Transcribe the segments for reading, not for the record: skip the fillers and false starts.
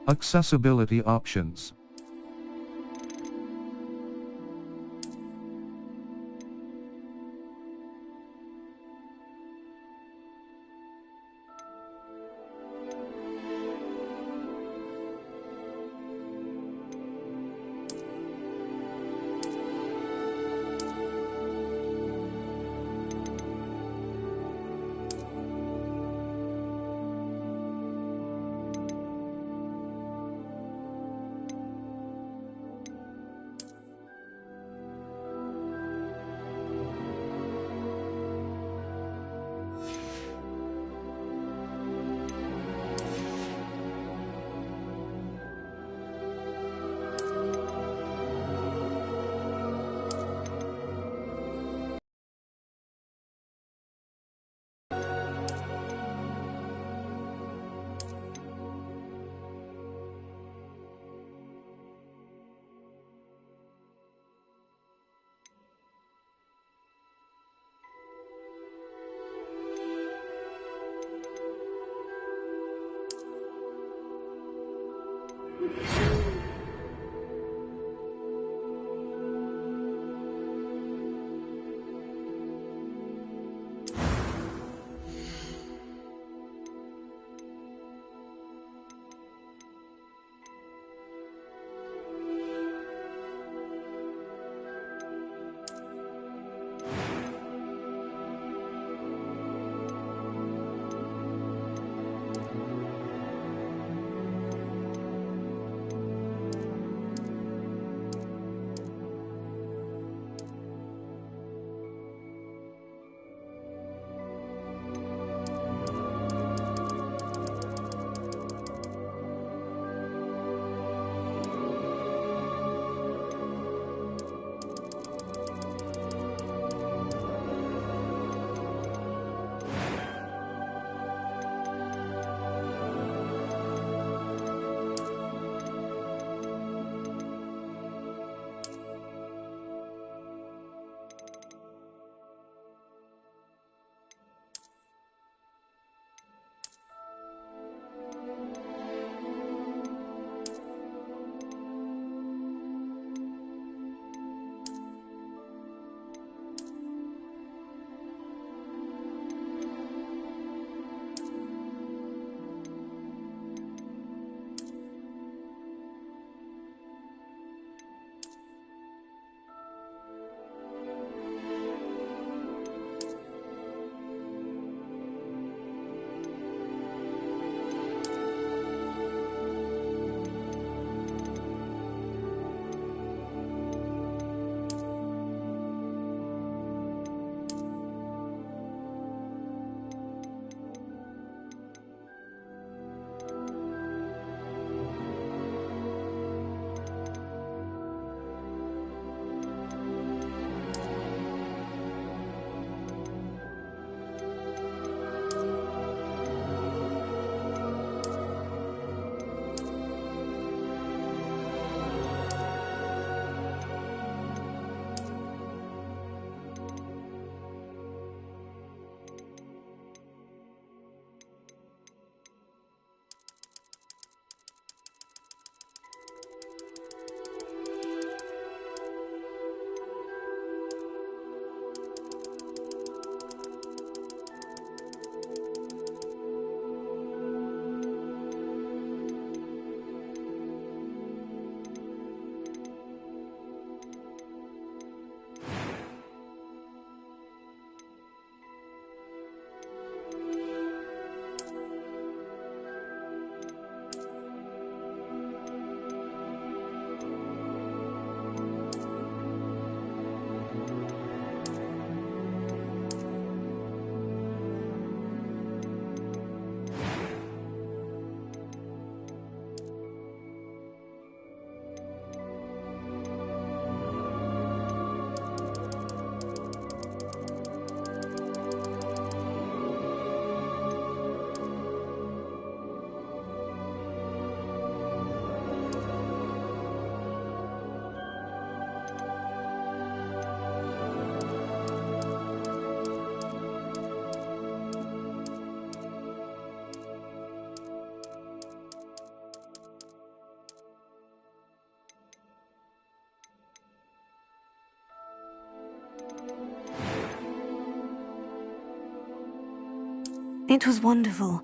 Accessibility options. It was wonderful.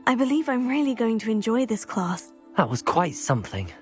I believe I'm really going to enjoy this class. That was quite something.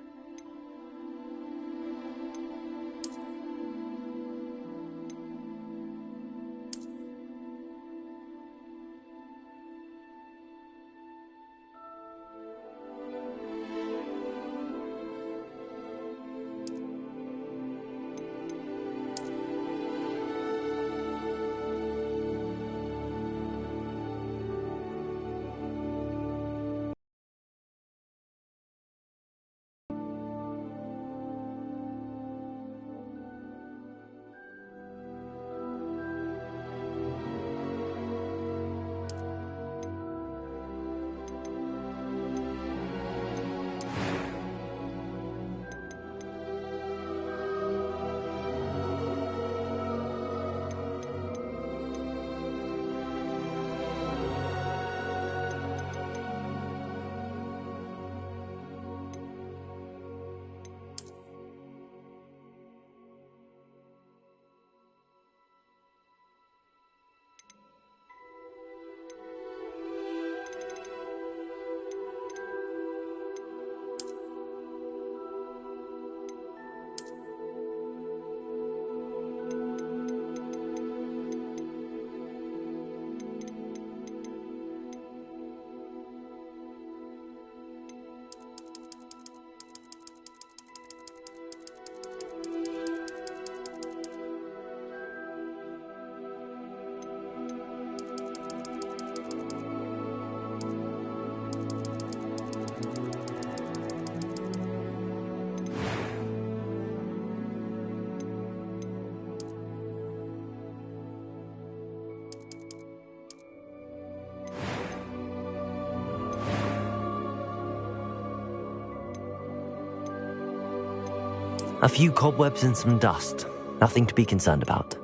A few cobwebs and some dust. Nothing to be concerned about.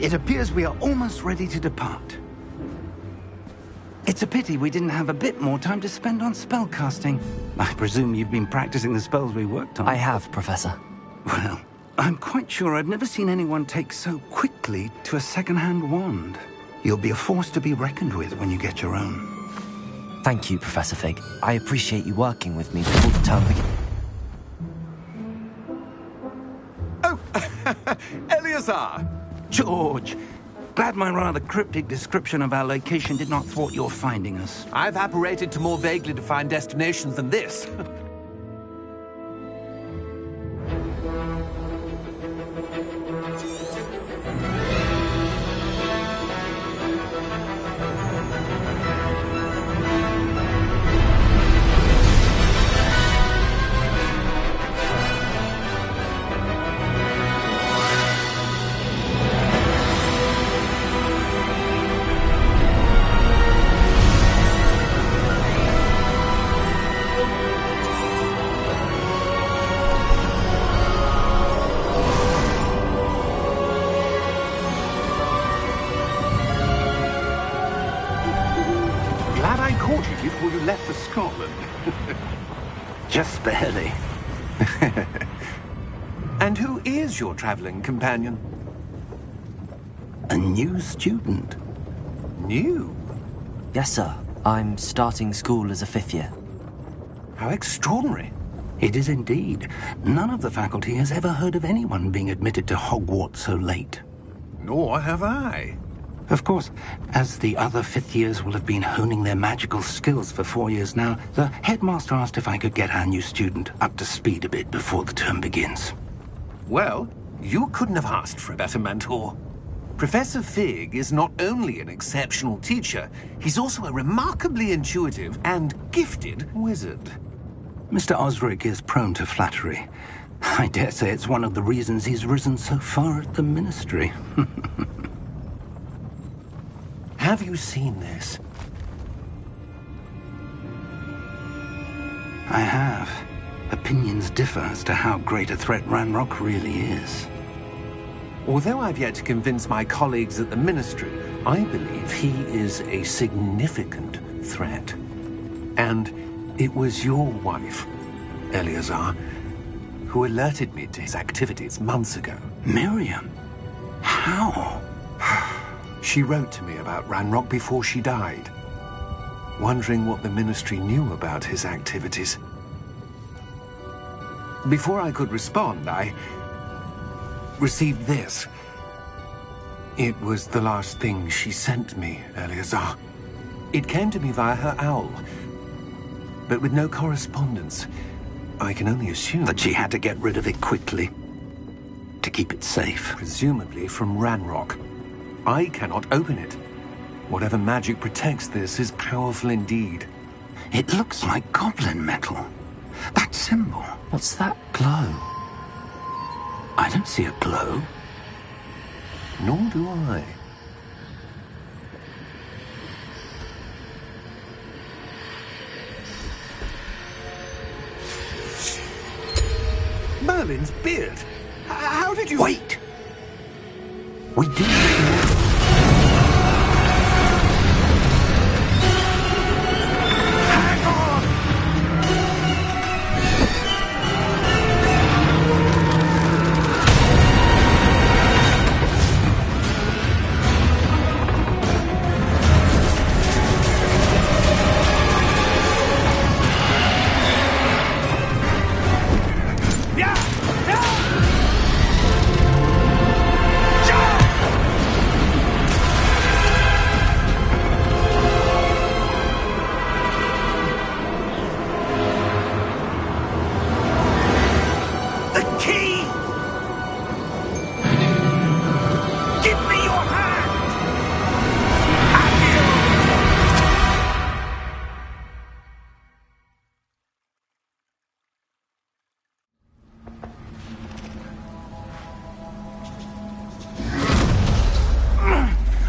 It appears we are almost ready to depart. It's a pity we didn't have a bit more time to spend on spellcasting. I presume you've been practicing the spells we worked on. I have, Professor. Well, I'm quite sure I've never seen anyone take so quickly to a second-hand wand. You'll be a force to be reckoned with when you get your own. Thank you, Professor Fig. I appreciate you working with me before the term begins. Oh, Eleazar! George, glad my rather cryptic description of our location did not thwart your finding us. I've apparated to more vaguely defined destinations than this. Glad I caught you before you left for Scotland. Just barely. And who is your traveling companion? A new student. New? Yes, sir. I'm starting school as a 5th year. How extraordinary. It is indeed. None of the faculty has ever heard of anyone being admitted to Hogwarts so late. Nor have I. Of course, as the other 5th years will have been honing their magical skills for 4 years now, the headmaster asked if I could get our new student up to speed a bit before the term begins. Well, you couldn't have asked for a better mentor. Professor Fig is not only an exceptional teacher, he's also a remarkably intuitive and gifted wizard. Mr. Osric is prone to flattery. I dare say it's one of the reasons he's risen so far at the ministry. Have you seen this? I have. A opinions differ as to how great a threat Ranrock really is. Although I've yet to convince my colleagues at the Ministry, I believe he is a significant threat. And it was your wife, Eleazar, who alerted me to his activities months ago. Miriam? How? She wrote to me about Ranrock before she died, wondering what the Ministry knew about his activities. Before I could respond, I received this. It was the last thing she sent me, Eleazar. It came to me via her owl, but with no correspondence. I can only assume That she had to get rid of it quickly, to keep it safe. presumably from Ranrock. I cannot open it. Whatever magic protects this is powerful indeed. It looks like goblin metal. That symbol. What's that glow? I don't see a glow. Nor do I. Merlin's beard. How did you... Wait! We do. Hang on!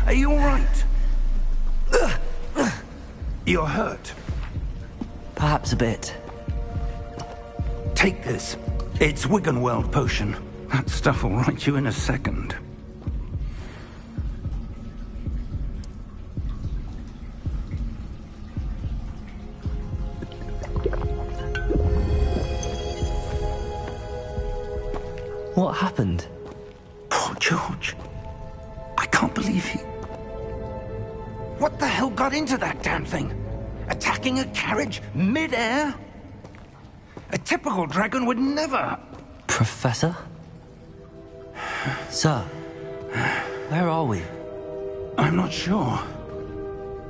Are you all right? You're hurt. Perhaps a bit. Take this. It's Wiggenweld potion. That stuff will right you in a second. What happened? Poor George. I can't believe he... What the hell got into that damn thing? Attacking a carriage mid-air? A typical dragon would never... Professor? Sir, where are we? I'm not sure.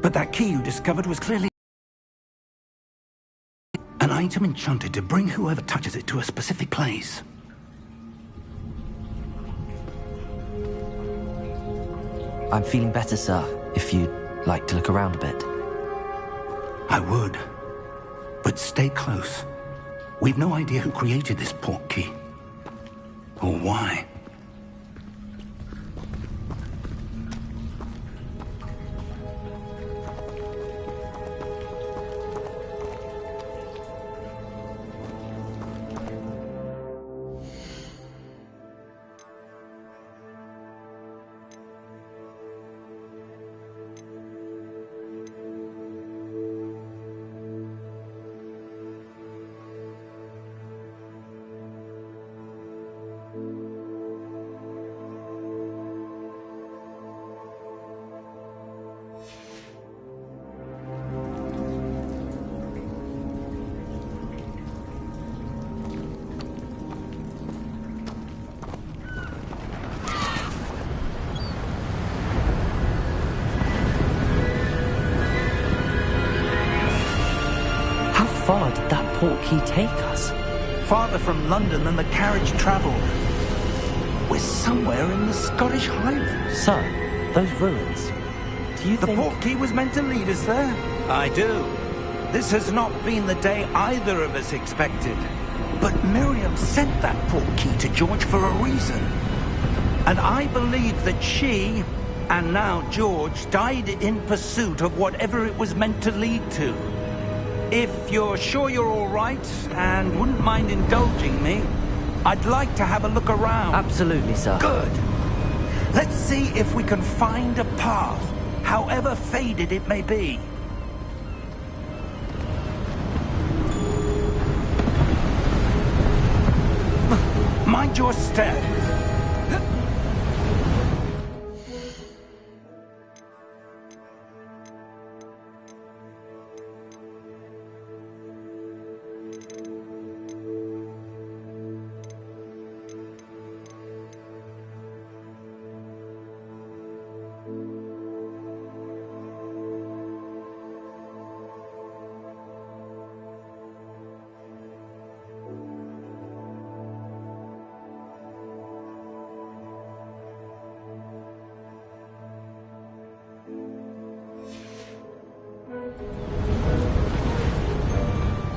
But that key you discovered was clearly... an item enchanted to bring whoever touches it to a specific place. I'm feeling better, sir, if you'd like to look around a bit. I would. But stay close. We've no idea who created this portkey. Or why. How far did that portkey take us? Farther from London than the carriage travelled. We're somewhere in the Scottish Highlands. Sir, those ruins. Do you The think... portkey was meant to lead us there? I do. This has not been the day either of us expected. But Miriam sent that portkey to George for a reason. And I believe that she, and now George, died in pursuit of whatever it was meant to lead to. If you're sure you're all right and wouldn't mind indulging me, I'd like to have a look around. Absolutely, sir. Good. Let's see if we can find a path, however faded it may be. Mind your step.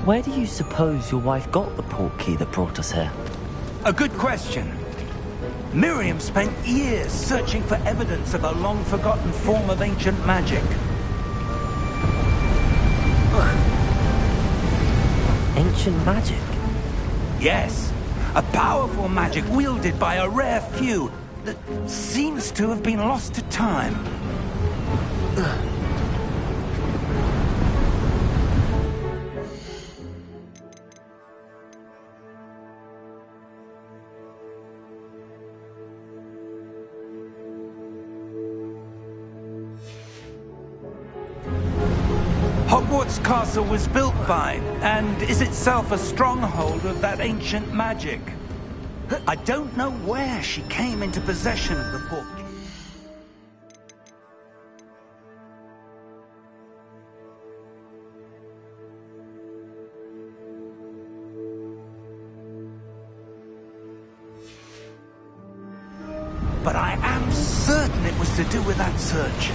Where do you suppose your wife got the port key that brought us here? A good question. Miriam spent years searching for evidence of a long-forgotten form of ancient magic. Ancient magic? Yes, a powerful magic wielded by a rare few that seems to have been lost to time. Hogwarts Castle was built by, and is itself a stronghold of that ancient magic. I don't know where she came into possession of the book. But I am certain it was to do with that search.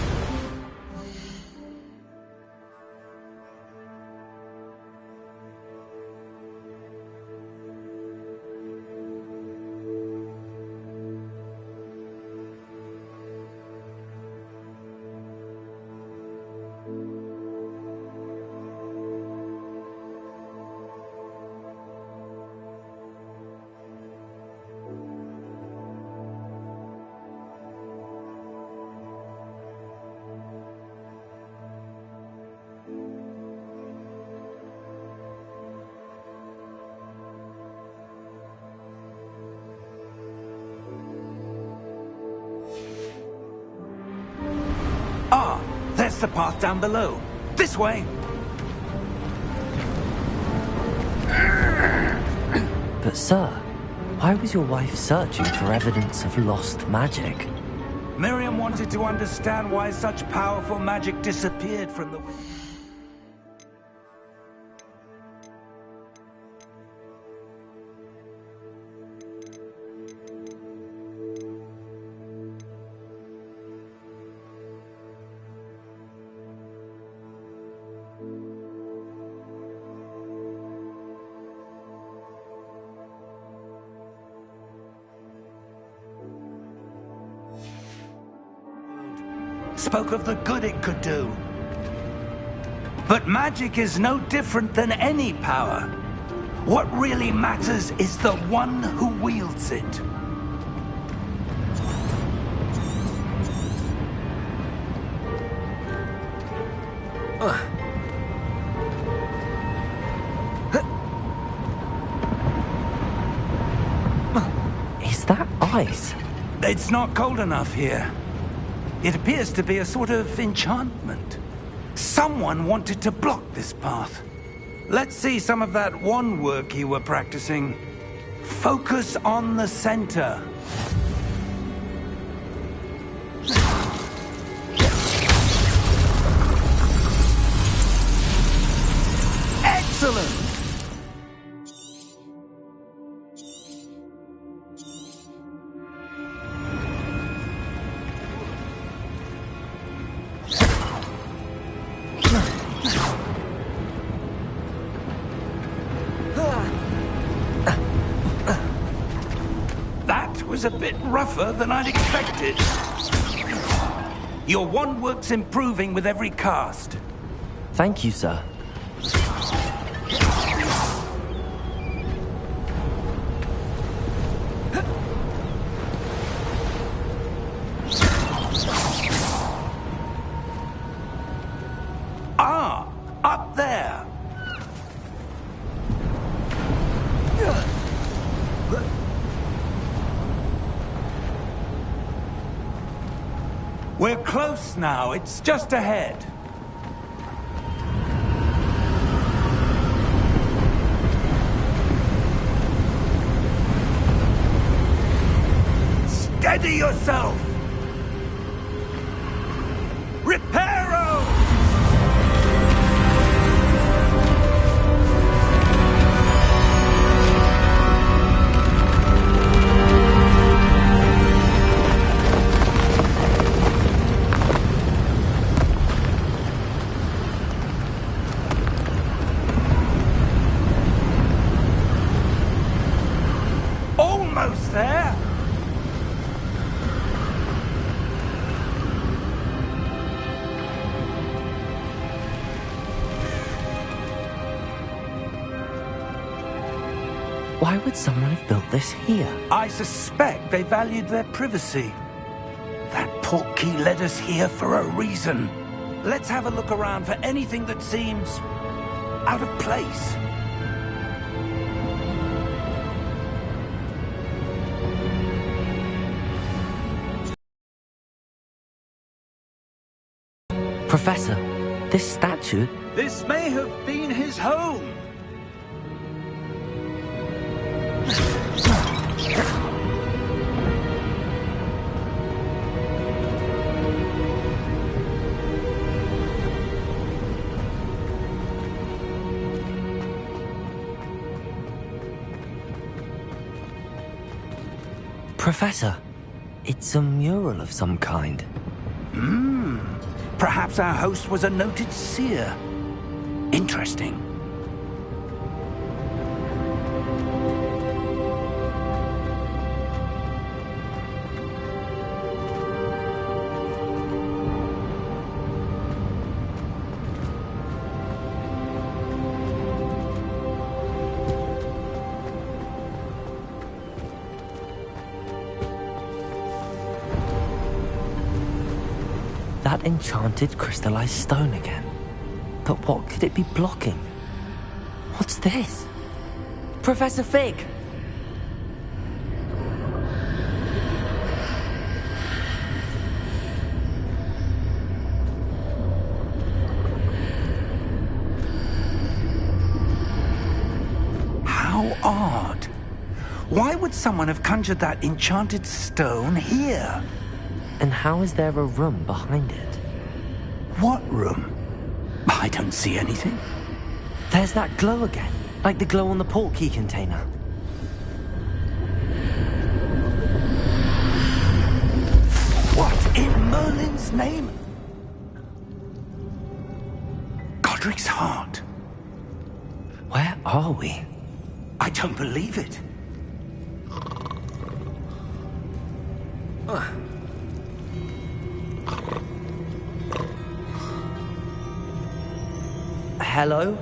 Ah, there's the path down below. This way. But sir, why was your wife searching for evidence of lost magic? Miriam wanted to understand why such powerful magic disappeared from the... spoke of the good it could do. But magic is no different than any power. What really matters is the one who wields it. Is that ice? It's not cold enough here. It appears to be a sort of enchantment. Someone wanted to block this path. Let's see some of that wand work you were practicing. Focus on the center. Excellent! A bit rougher than I'd expected. Your wand work's improving with every cast. Thank you, sir. We're close now. It's just ahead. Steady yourself! Reparo! Almost there! Why would someone have built this here? I suspect they valued their privacy. That portkey led us here for a reason. Let's have a look around for anything that seems out of place. Professor, this statue... This may have been his home. Professor, it's a mural of some kind. Perhaps our host was a noted seer. Interesting. That enchanted crystallized stone again. But what could it be blocking? What's this? Professor Fig! How odd. Why would someone have conjured that enchanted stone here? And how is there a room behind it? What room? I don't see anything. There's that glow again, like the glow on the portkey container. What in Merlin's name? Godric's heart. Where are we? I don't believe it. Hello?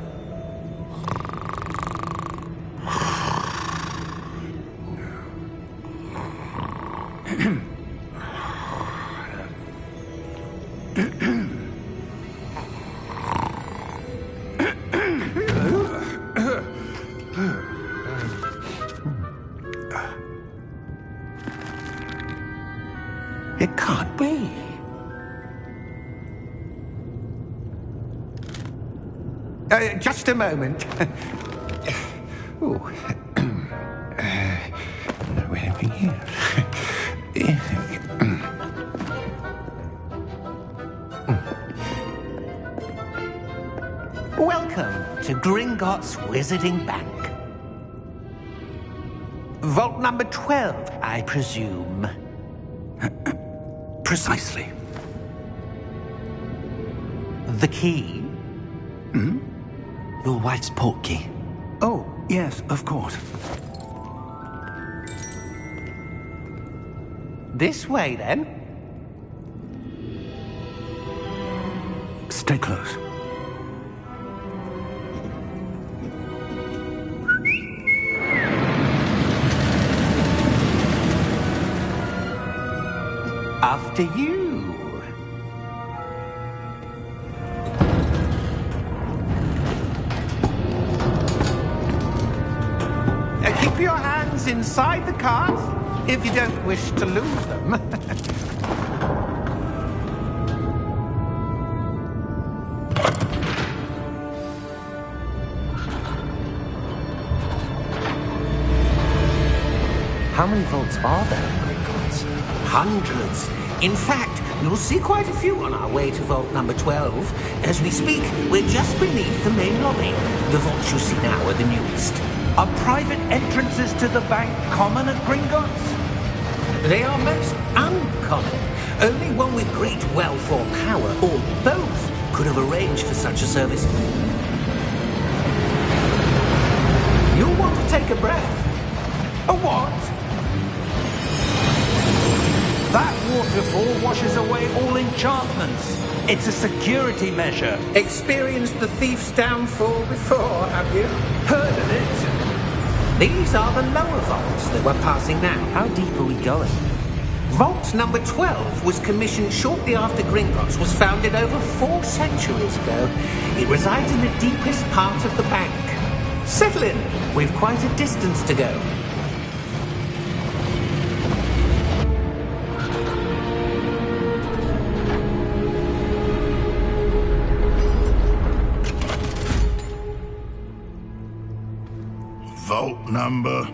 It can't be. Just a moment. Oh. Where are we here? Welcome to Gringotts Wizarding Bank. Vault number 12, I presume. Precisely. The key? Your wife's portkey. Oh, yes, of course. This way, then. Stay close. After you. Keep your hands inside the cart if you don't wish to lose them. How many vaults are there in Gringotts? Hundreds. In fact, you'll see quite a few on our way to vault number 12. As we speak, we're just beneath the main lobby. The vaults you see now are the newest. Are private entrances to the bank common at Gringotts? They are most uncommon. Only one with great wealth or power, or both, could have arranged for such a service. You'll want to take a breath. A what? That waterfall washes away all enchantments. It's a security measure. Experienced the thief's downfall before, have you? Heard of it? These are the lower vaults that we're passing now. How deep are we going? Vault number 12 was commissioned shortly after Gringotts was founded over 4 centuries ago. It resides in the deepest part of the bank. Settle in. We've quite a distance to go. Vault number?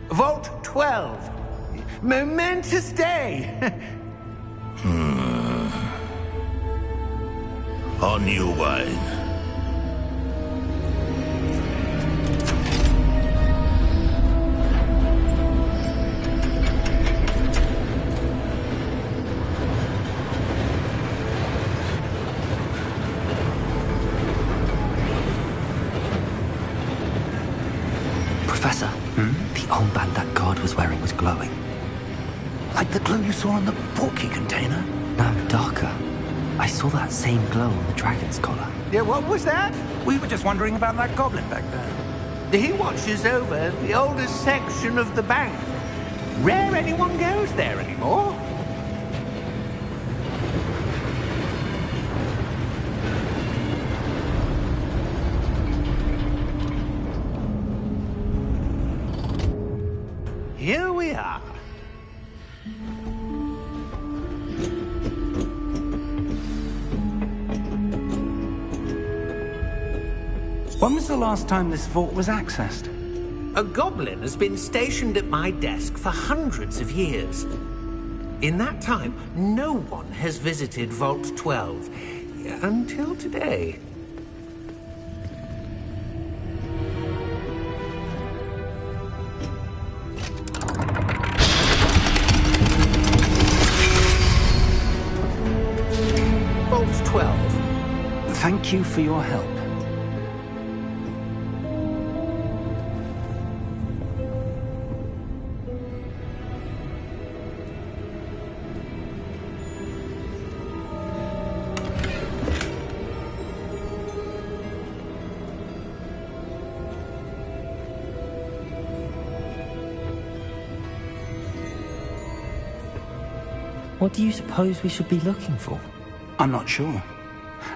Vault 12. Momentous day. On your way. Professor, the armband that guard was wearing was glowing. Like the glow you saw on the portkey container? No, darker. I saw that same glow on the dragon's collar. Yeah, what was that? We were just wondering about that goblin back there. He watches over the oldest section of the bank. Rare anyone goes there anymore. Here we are. When was the last time this vault was accessed? A goblin has been stationed at my desk for hundreds of years. In that time, no one has visited Vault 12. Until today. Vault 12. Thank you for your help. What do you suppose we should be looking for? I'm not sure.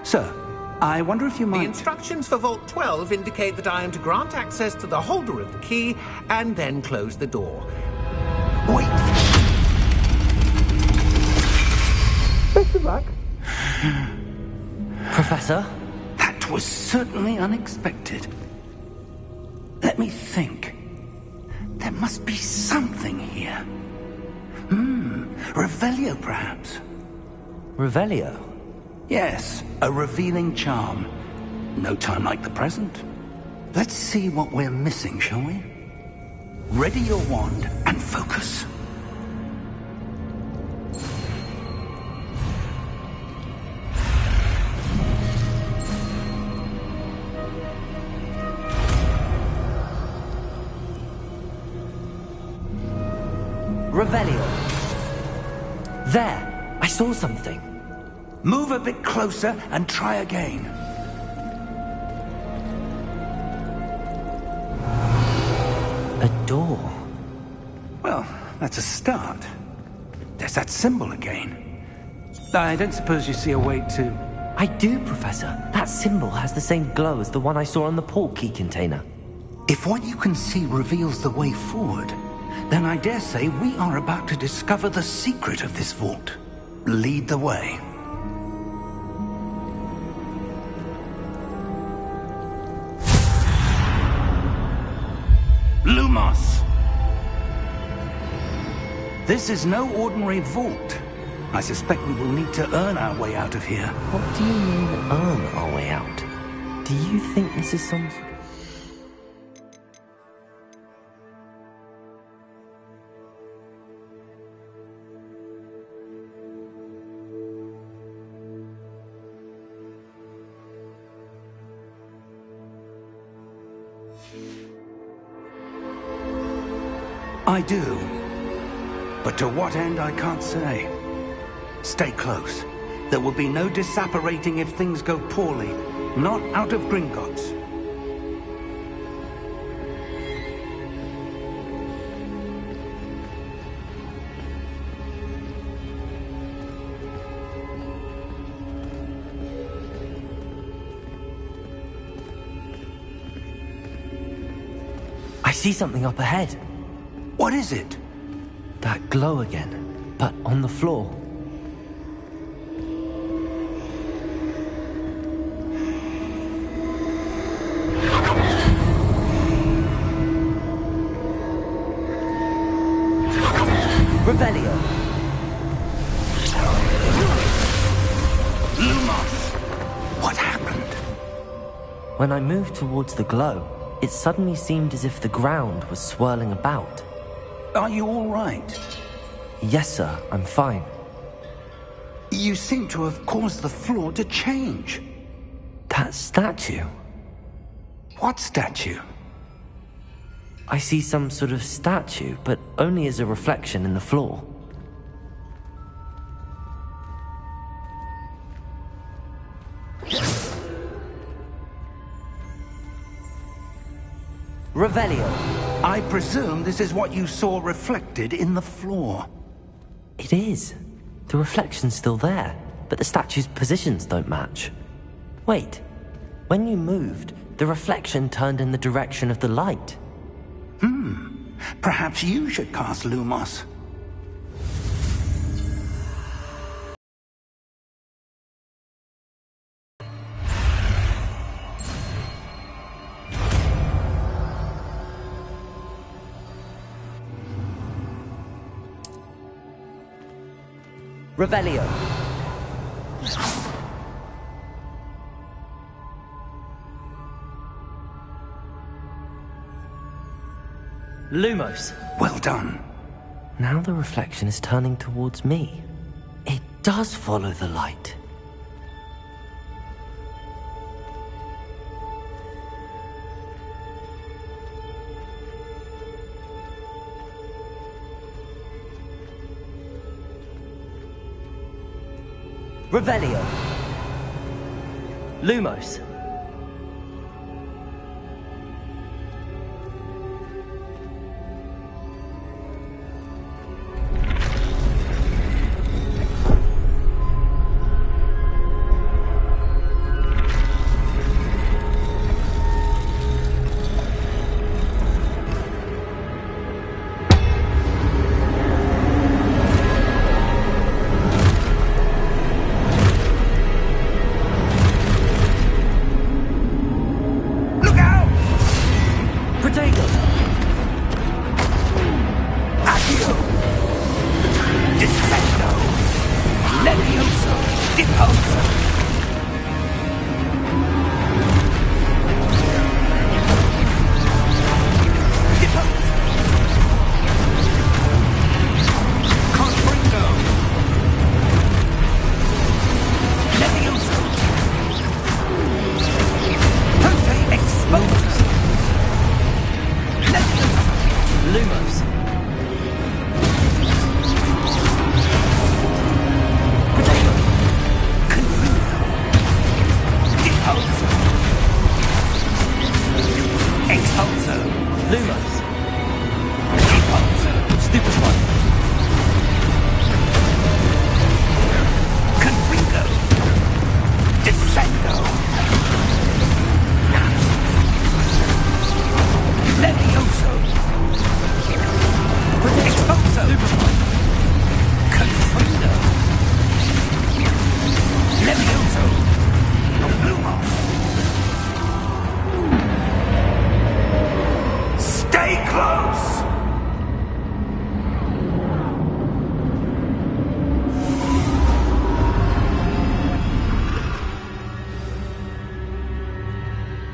Sir, I wonder if you The might... instructions for Vault 12 indicate that I am to grant access to the holder of the key and then close the door. Wait! Best of luck. Professor? That was certainly unexpected. Let me think. There must be something here. Revelio, perhaps? Revelio? Yes, a revealing charm. No time like the present. Let's see what we're missing, shall we? Ready your wand and focus. Revelio. There! I saw something. Move a bit closer and try again. A door. Well, that's a start. There's that symbol again. I don't suppose you see a way to... I do, Professor. That symbol has the same glow as the one I saw on the portkey container. If what you can see reveals the way forward, then I dare say we are about to discover the secret of this vault. Lead the way. Lumos! This is no ordinary vault. I suspect we will need to earn our way out of here. What do you mean, earn our way out? Do you think this is some... I do. But to what end, I can't say. Stay close. There will be no disapparating if things go poorly. Not out of Gringotts. I see something up ahead. What is it? That glow again, but on the floor. Revelio. Lumos! What happened? When I moved towards the glow, it suddenly seemed as if the ground was swirling about. Are you all right? Yes, sir, I'm fine. You seem to have caused the floor to change. That statue? What statue? I see some sort of statue, but only as a reflection in the floor. Revelio. I presume this is what you saw reflected in the floor. It is. The reflection's still there, but the statue's positions don't match. Wait. When you moved, the reflection turned in the direction of the light. Perhaps you should cast Lumos. Revelio. Lumos. Well done. Now the reflection is turning towards me. It does follow the light. Revelio. Lumos.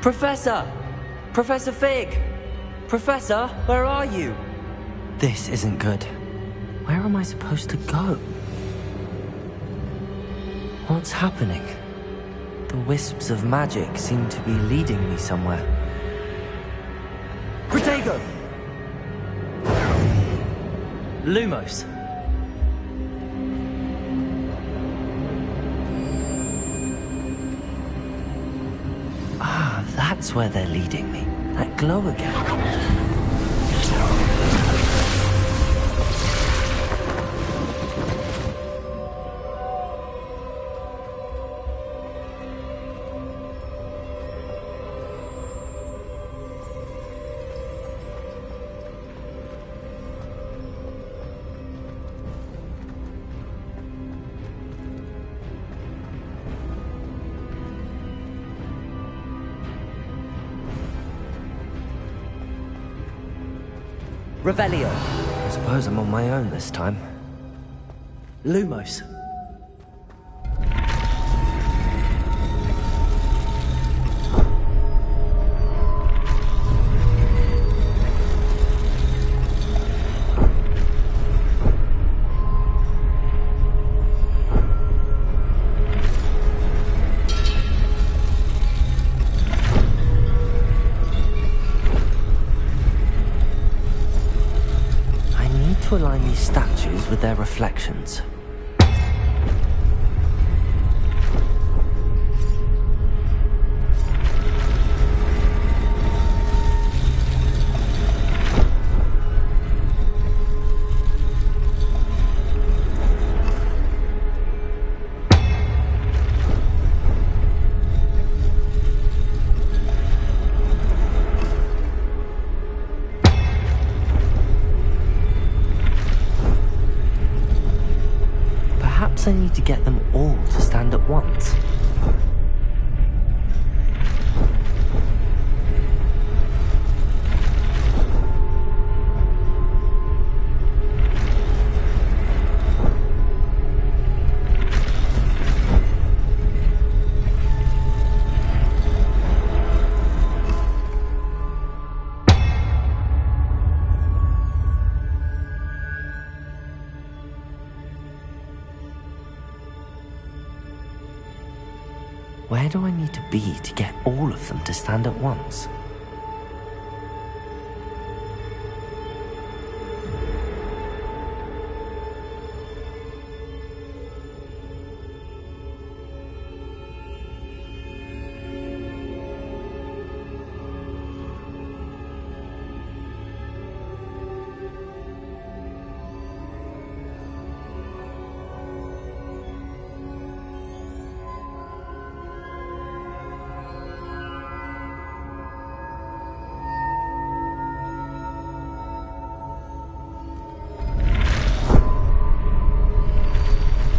Professor! Professor Fig! Professor, where are you? This isn't good. Where am I supposed to go? What's happening? The wisps of magic seem to be leading me somewhere. Protego! Lumos! Ah, that's where they're leading me. That glow again. Revelio. I suppose I'm on my own this time. Lumos. To align these statues with their reflections. I need to get them all to stand at once. Where do I need to be to get all of them to stand at once?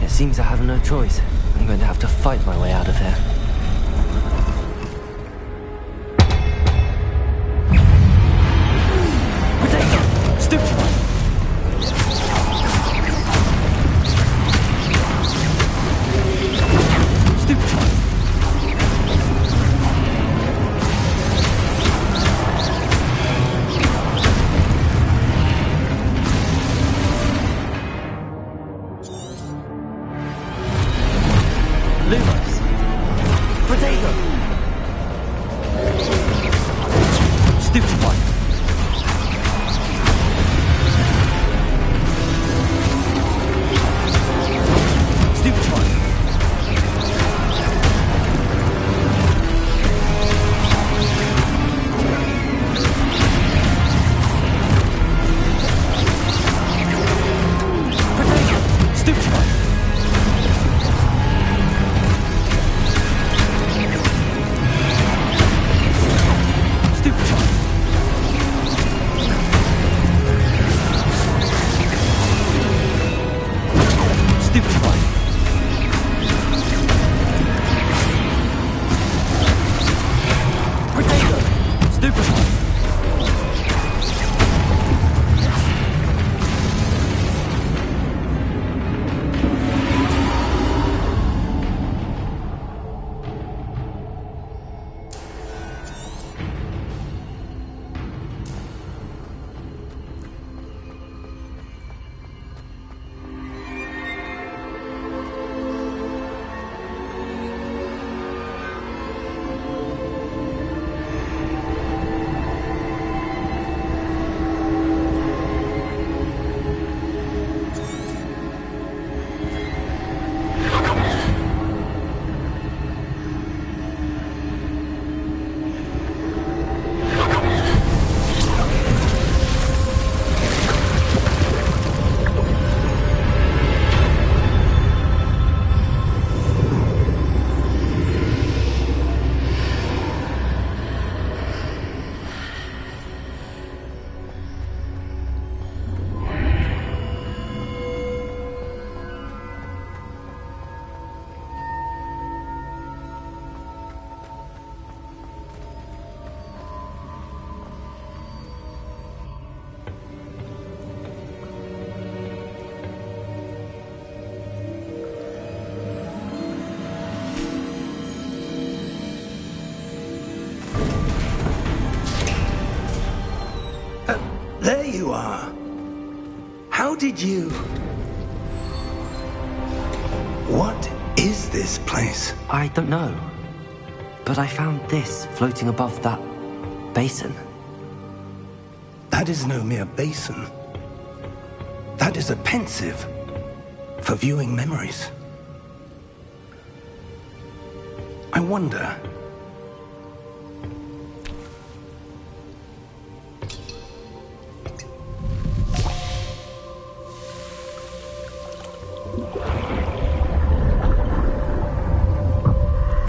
Seems I have no choice. I'm going to have to fight my way out of here. Potato! Stupefy! Stupefy! Lumos. Potato. Stupefy. Stupefy. Potato. Stupefy. you are. How did you... What is this place? I don't know. But I found this floating above that basin. That is no mere basin. That is a pensive for viewing memories. I wonder...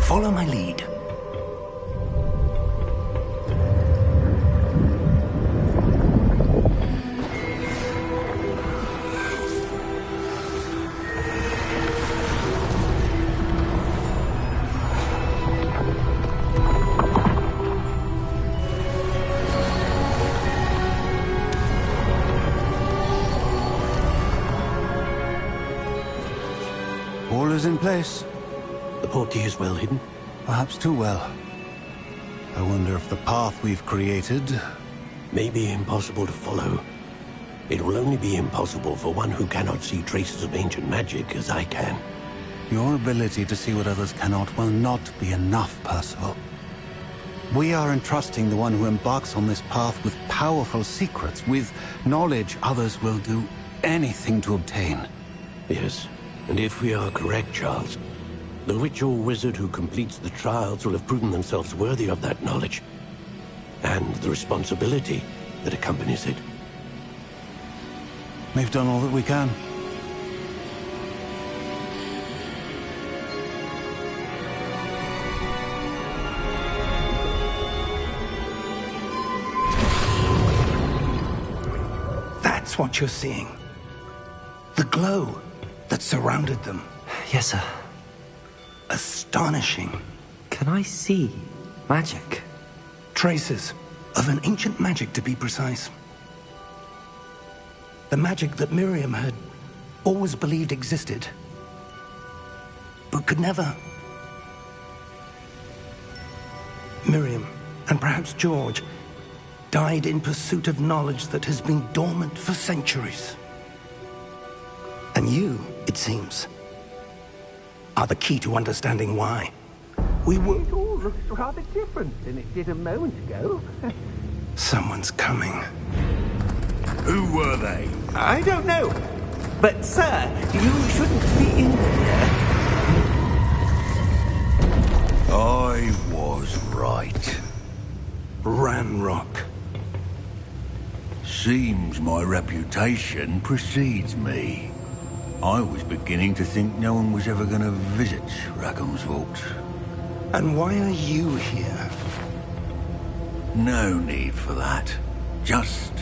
Follow my lead. All is in place. The portkey is well hidden. Perhaps too well. I wonder if the path we've created... May be impossible to follow. It will only be impossible for one who cannot see traces of ancient magic as I can. Your ability to see what others cannot will not be enough, Percival. We are entrusting the one who embarks on this path with powerful secrets, with knowledge others will do anything to obtain. Yes, and if we are correct, Charles, the witch or wizard who completes the trials will have proven themselves worthy of that knowledge, and the responsibility that accompanies it. We've done all that we can. That's what you're seeing. The glow that surrounded them. Yes, sir. Astonishing. Can I see magic? Traces of an ancient magic, to be precise. The magic that Miriam had always believed existed, but could never. Miriam, and perhaps George, died in pursuit of knowledge that has been dormant for centuries. And you, it seems, are the key to understanding why. We were... It all looks rather different than it did a moment ago. Someone's coming. Who were they? I don't know. But, sir, you shouldn't be in here. I was right. Ranrock. Seems my reputation precedes me. I was beginning to think no one was ever going to visit Rackham's vault. And why are you here? No need for that. Just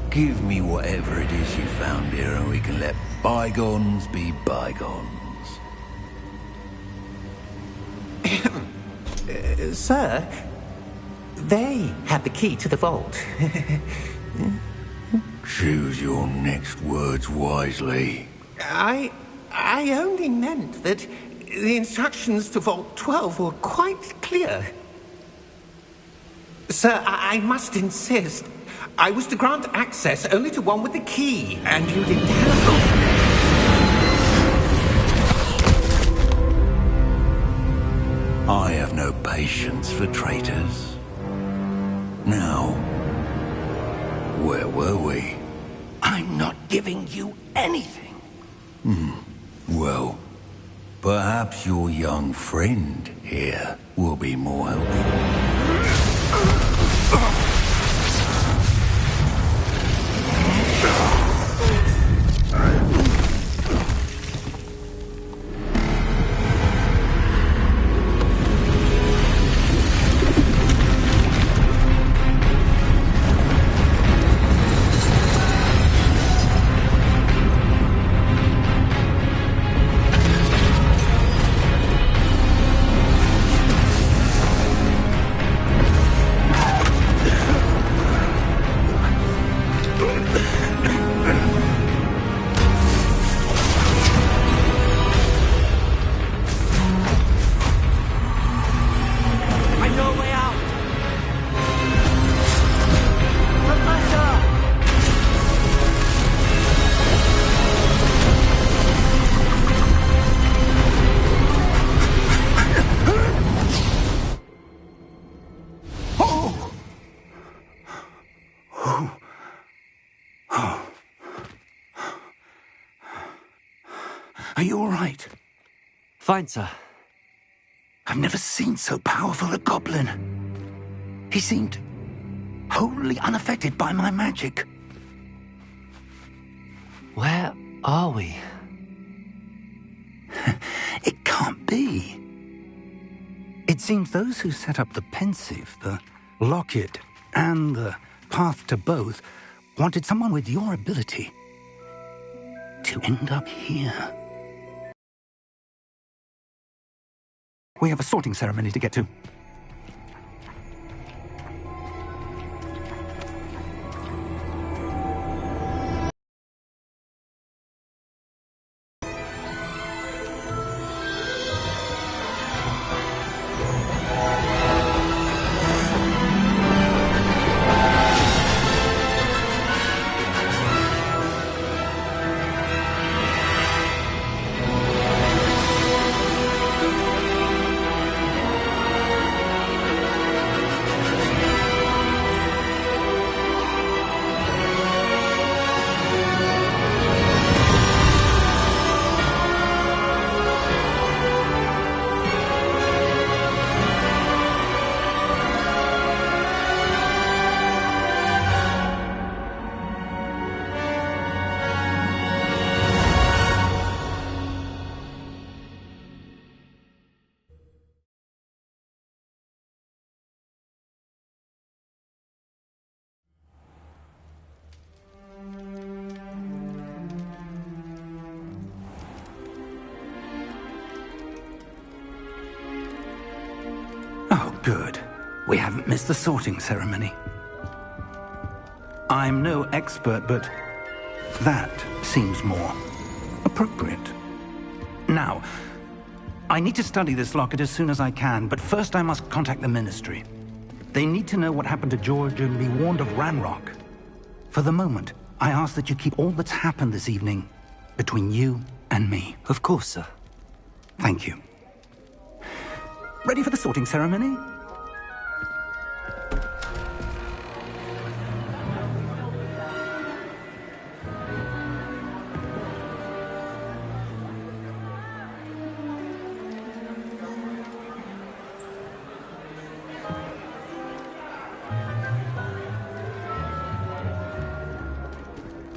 give me whatever it is you found here and we can let bygones be bygones. Sir, they have the key to the vault. Choose your next words wisely. I only meant that the instructions to Vault 12 were quite clear. Sir, I must insist. I was to grant access only to one with the key, and you didn't have... I have no patience for traitors. Now, where were we? I'm not giving you anything. Well, perhaps your young friend here will be more helpful. Are you all right? Fine, sir. I've never seen so powerful a goblin. He seemed wholly unaffected by my magic. Where are we? It can't be. It seems those who set up the pensive, the locket, and the path to both wanted someone with your ability to end up here. We have a sorting ceremony to get to. Oh, good. We haven't missed the sorting ceremony. I'm no expert, but that seems more appropriate. Now, I need to study this locket as soon as I can, but first I must contact the Ministry. They need to know what happened to George and be warned of Ranrock. For the moment, I ask that you keep all that's happened this evening between you and me. Of course, sir. Thank you. Ready for the sorting ceremony?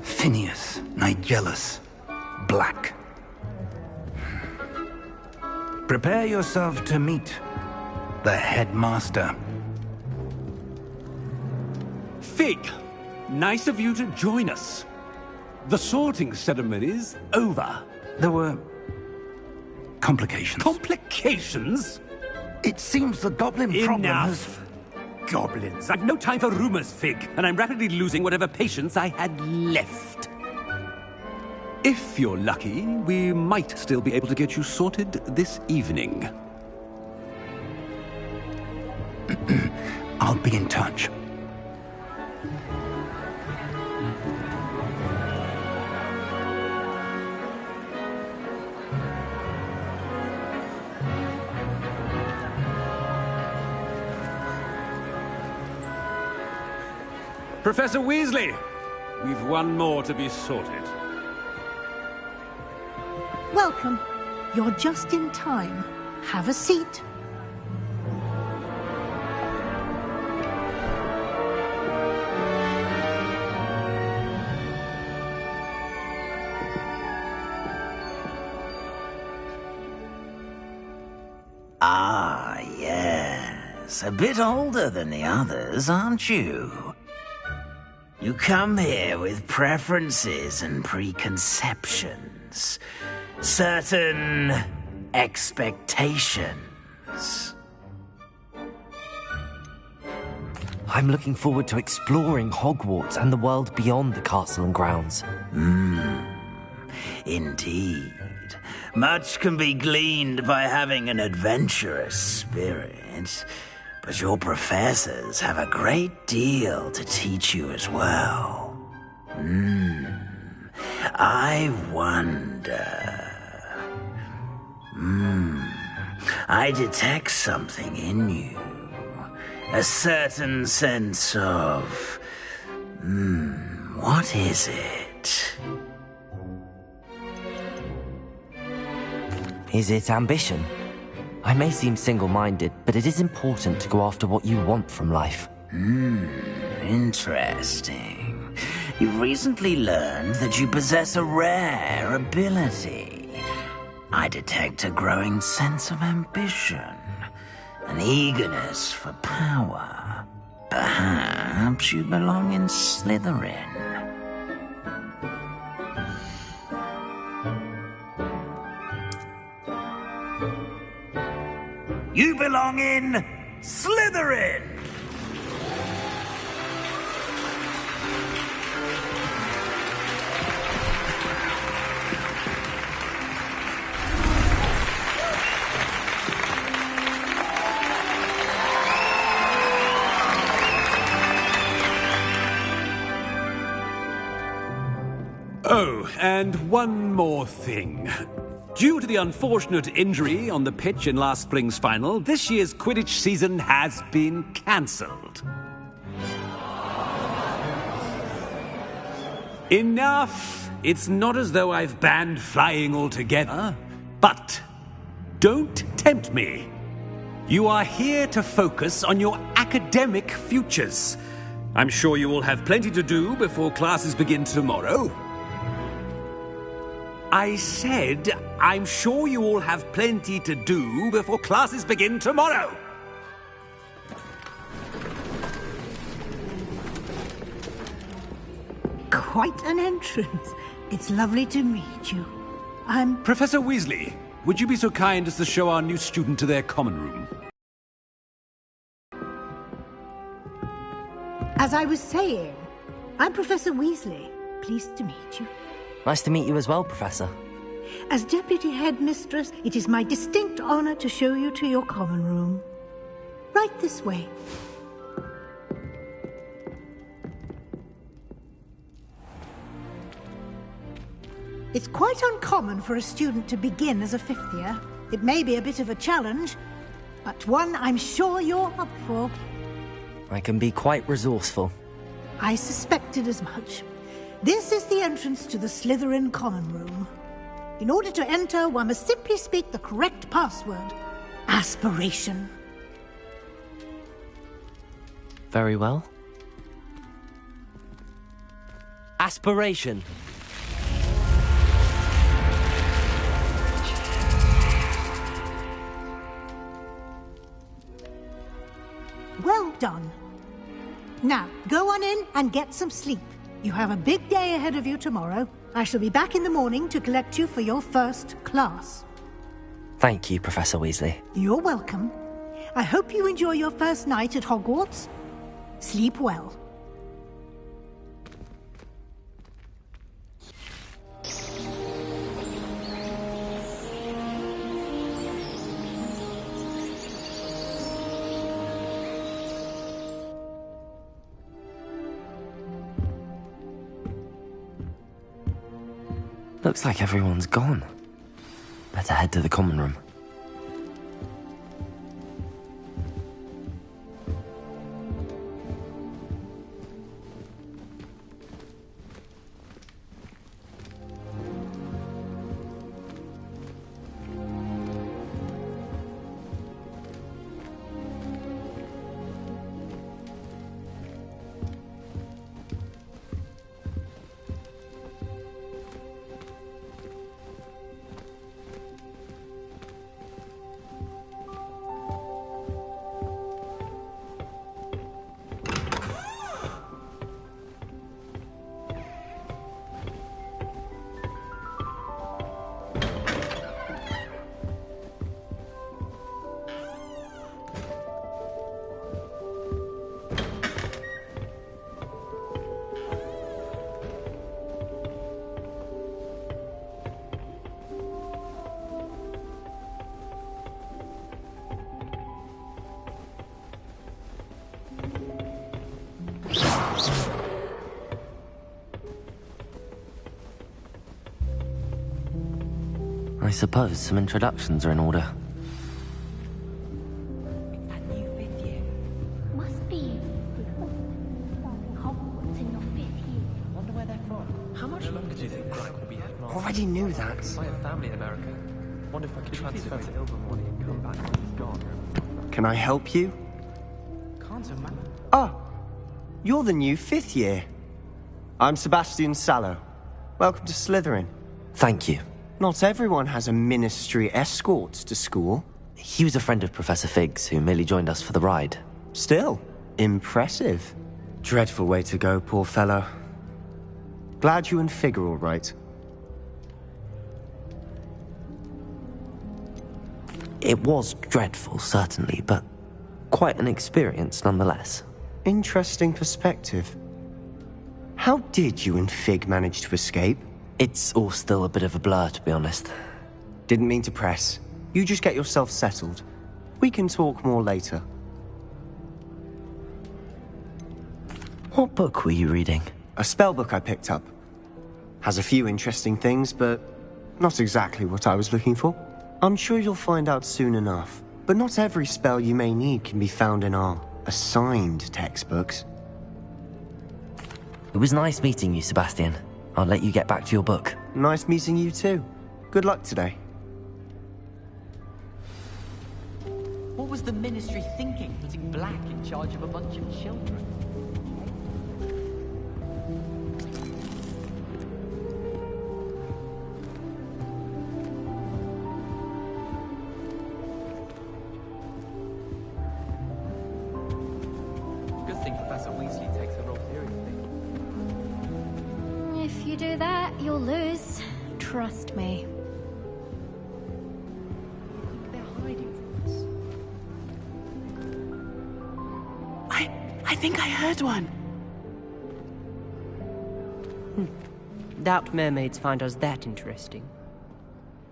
Phineas, Nigellus, Black. Prepare yourself to meet the headmaster. Fig, nice of you to join us. The sorting ceremony's over. There were complications. Complications? It seems the goblin problem has... Enough! Goblins. I've no time for rumors, Fig, and I'm rapidly losing whatever patience I had left. If you're lucky, we might still be able to get you sorted this evening. I'll be in touch. Professor Weasley, we've one more to be sorted. Welcome. You're just in time. Have a seat. Ah, yes. A bit older than the others, aren't you? You come here with preferences and preconceptions. Certain expectations. I'm looking forward to exploring Hogwarts and the world beyond the castle and grounds. Indeed. Much can be gleaned by having an adventurous spirit, but your professors have a great deal to teach you as well. I wonder... I detect something in you. A certain sense of... what is it? Is it ambition? I may seem single-minded, but it is important to go after what you want from life. Interesting. You've recently learned that you possess a rare ability. I detect a growing sense of ambition, an eagerness for power. Perhaps you belong in Slytherin. You belong in Slytherin! Oh, and one more thing. Due to the unfortunate injury on the pitch in last spring's final, this year's Quidditch season has been cancelled. Enough! It's not as though I've banned flying altogether, but don't tempt me. You are here to focus on your academic futures. I'm sure you will have plenty to do before classes begin tomorrow. I said, I'm sure you all have plenty to do before classes begin tomorrow. Quite an entrance. It's lovely to meet you. I'm... Professor Weasley, would you be so kind as to show our new student to their common room? As I was saying, I'm Professor Weasley. Pleased to meet you. Nice to meet you as well, Professor. As Deputy Headmistress, it is my distinct honor to show you to your common room. Right this way. It's quite uncommon for a student to begin as a fifth year. It may be a bit of a challenge, but one I'm sure you're up for. I can be quite resourceful. I suspected as much. This is the entrance to the Slytherin common room. In order to enter, one must simply speak the correct password. Aspiration. Very well. Aspiration. Well done. Now, go on in and get some sleep. You have a big day ahead of you tomorrow. I shall be back in the morning to collect you for your first class. Thank you, Professor Weasley. You're welcome. I hope you enjoy your first night at Hogwarts. Sleep well. Looks like everyone's gone. Better head to the common room. I suppose some introductions are in order. That new fifth year. Must be. Starting Hogwarts in your fifth year. I wonder where they're from. How much longer do you think Greg will be headmaster? Already knew that. I have family in America. Wonder if I could transfer to Ilvermorny and come back when he's gone. Can I help you? Can't imagine. Oh, you're the new 5th year. I'm Sebastian Sallow. Welcome to Slytherin. Thank you. Not everyone has a ministry escort to school. He was a friend of Professor Fig's who merely joined us for the ride. Still, impressive. Dreadful way to go, poor fellow. Glad you and Fig are all right. It was dreadful, certainly, but quite an experience nonetheless. Interesting perspective. How did you and Fig manage to escape? It's all still a bit of a blur, to be honest. Didn't mean to press. You just get yourself settled. We can talk more later. What book were you reading? A spell book I picked up. Has a few interesting things, but not exactly what I was looking for. I'm sure you'll find out soon enough. But not every spell you may need can be found in our assigned textbooks. It was nice meeting you, Sebastian. I'll let you get back to your book. Nice meeting you too. Good luck today. What was the Ministry thinking, putting Black in charge of a bunch of children? Good thing Professor Weasley takes her role seriously. If you do that, you'll lose. Trust me. They're hiding from us. I think I heard one. Doubt mermaids find us that interesting.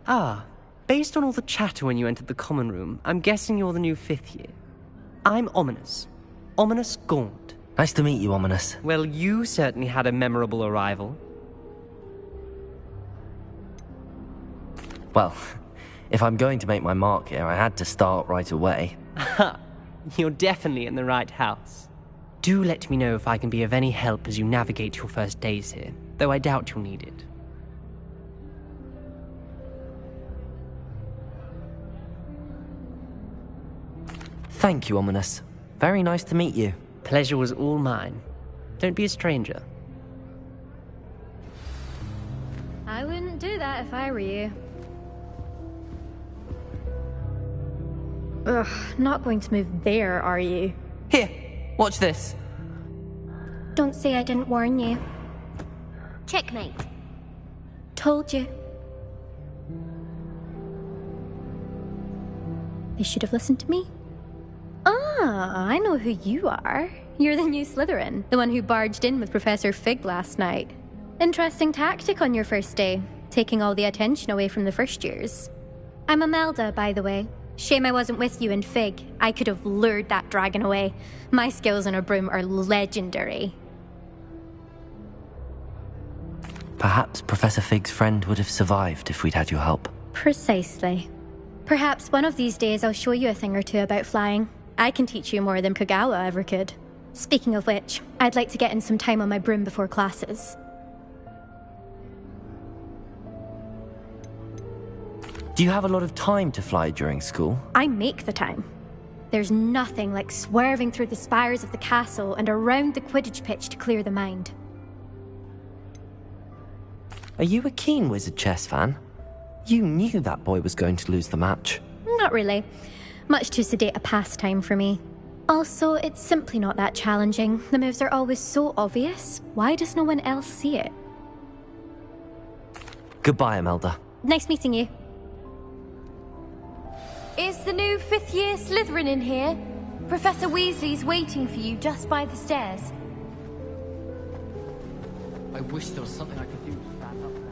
Ah, based on all the chatter when you entered the common room, I'm guessing you're the new 5th year. I'm Ominous. Ominous Gaunt. Nice to meet you, Ominous. Well, you certainly had a memorable arrival. Well, if I'm going to make my mark here, I had to start right away. Ha! You're definitely in the right house. Do let me know if I can be of any help as you navigate your first days here, though I doubt you'll need it. Thank you, Ominous. Very nice to meet you. Pleasure was all mine. Don't be a stranger. I wouldn't do that if I were you. Ugh, not going to move there, are you? Here, watch this. Don't say I didn't warn you. Checkmate. Told you. They should have listened to me. Ah, I know who you are. You're the new Slytherin, the one who barged in with Professor Fig last night. Interesting tactic on your first day, taking all the attention away from the first years. I'm Imelda, by the way. Shame I wasn't with you in Fig. I could have lured that dragon away. My skills on a broom are legendary. Perhaps Professor Fig's friend would have survived if we'd had your help. Precisely. Perhaps one of these days I'll show you a thing or two about flying. I can teach you more than Kagawa ever could. Speaking of which, I'd like to get in some time on my broom before classes. Do you have a lot of time to fly during school? I make the time. There's nothing like swerving through the spires of the castle and around the Quidditch pitch to clear the mind. Are you a keen Wizard chess fan? You knew that boy was going to lose the match. Not really. Much too sedate a pastime for me. Also, it's simply not that challenging. The moves are always so obvious. Why does no one else see it? Goodbye, Imelda. Nice meeting you. Is the new 5th year Slytherin in here? Professor Weasley's waiting for you just by the stairs. I wish there was something I could do to stand up there.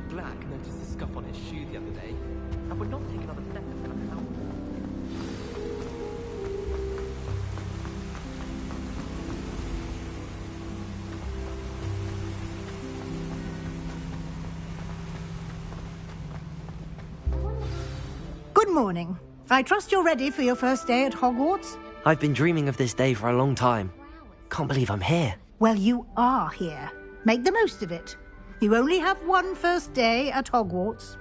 Black noticed a scuff on his shoe the other day, and would not take another step to cut it out. Good morning. I trust you're ready for your first day at Hogwarts? I've been dreaming of this day for a long time. Can't believe I'm here. Well, you are here. Make the most of it. You only have one first day at Hogwarts.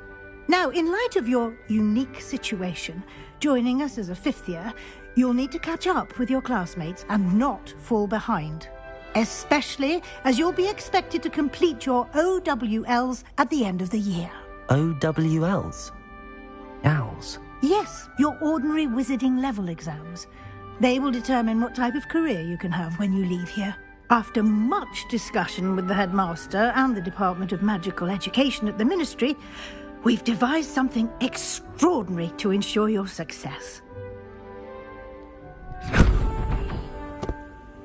Now, in light of your unique situation, joining us as a fifth year, you'll need to catch up with your classmates and not fall behind. Especially as you'll be expected to complete your OWLs at the end of the year. OWLs? Owls? Yes, your ordinary wizarding level exams. They will determine what type of career you can have when you leave here. After much discussion with the headmaster and the Department of Magical Education at the Ministry, we've devised something extraordinary to ensure your success.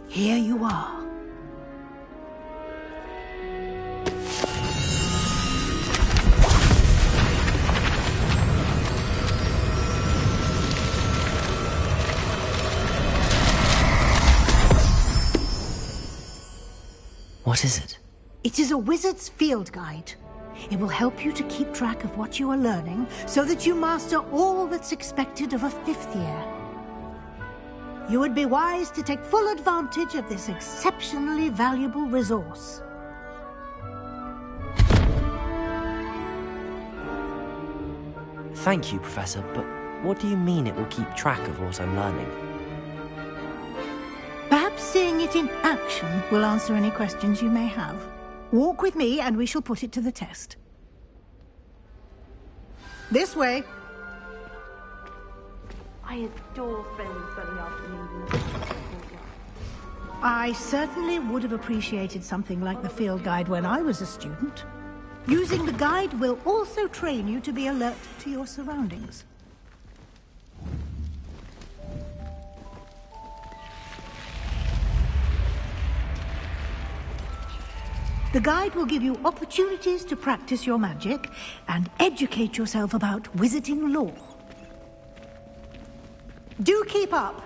Here you are. What is it? It is a wizard's field guide. It will help you to keep track of what you are learning so that you master all that's expected of a fifth year. You would be wise to take full advantage of this exceptionally valuable resource. Thank you, Professor, but what do you mean it will keep track of what I'm learning? Perhaps seeing it in action will answer any questions you may have. Walk with me and we shall put it to the test. This way. I adore spending sunny afternoons. I certainly would have appreciated something like the field guide when I was a student. Using the guide will also train you to be alert to your surroundings. The guide will give you opportunities to practice your magic and educate yourself about wizarding lore. Do keep up!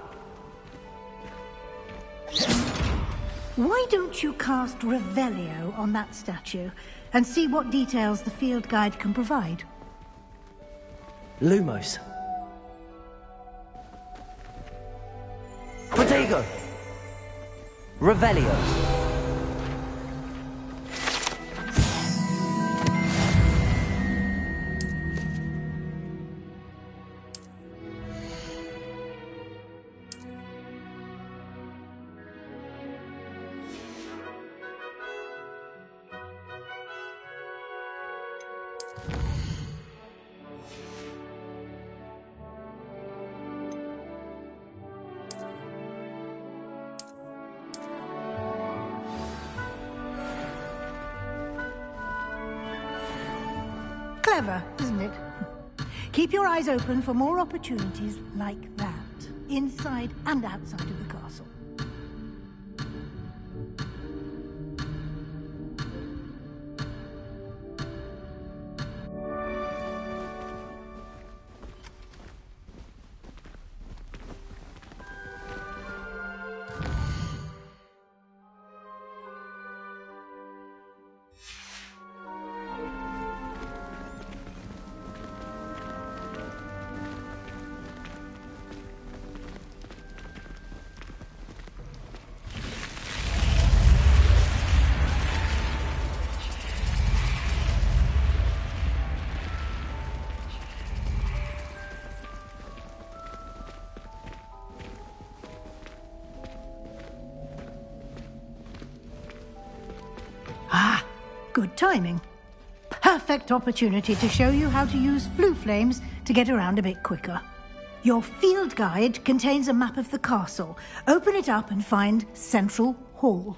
Why don't you cast Revelio on that statue and see what details the field guide can provide? Lumos. Protego. Revelio. Clever, isn't it? Keep your eyes open for more opportunities like that, inside and outside of the castle. Good timing. Perfect opportunity to show you how to use flue flames to get around a bit quicker. Your field guide contains a map of the castle. Open it up and find Central Hall.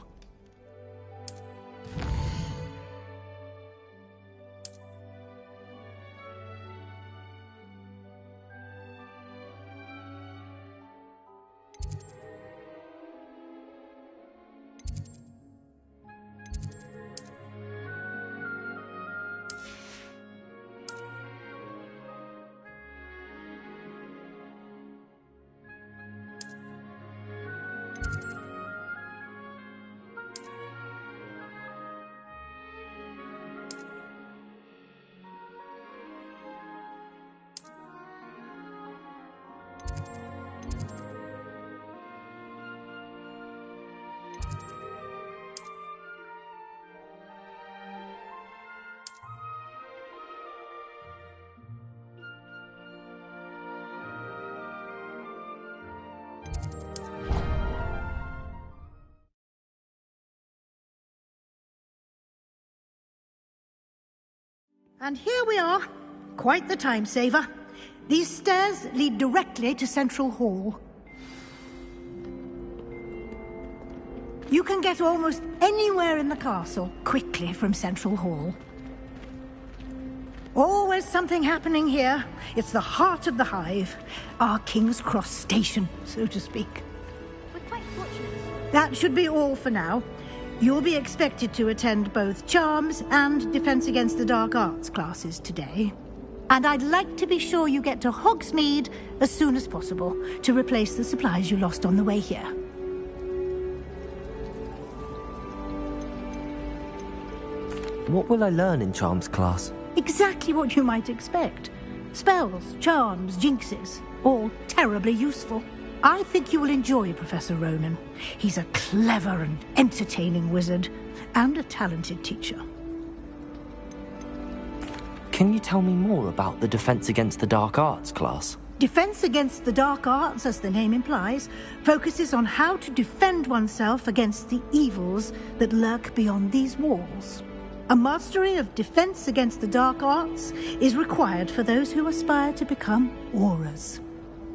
And here we are. Quite the time saver. These stairs lead directly to Central Hall. You can get almost anywhere in the castle quickly from Central Hall. Always something happening here. It's the heart of the hive. Our King's Cross station, so to speak. We're quite fortunate. That should be all for now. You'll be expected to attend both Charms and Defense Against the Dark Arts classes today. And I'd like to be sure you get to Hogsmeade as soon as possible to replace the supplies you lost on the way here. What will I learn in Charms class? Exactly what you might expect. Spells, charms, jinxes, all terribly useful. I think you will enjoy Professor Ronan. He's a clever and entertaining wizard, and a talented teacher. Can you tell me more about the Defense Against the Dark Arts class? Defense Against the Dark Arts, as the name implies, focuses on how to defend oneself against the evils that lurk beyond these walls. A mastery of Defense Against the Dark Arts is required for those who aspire to become Aurors.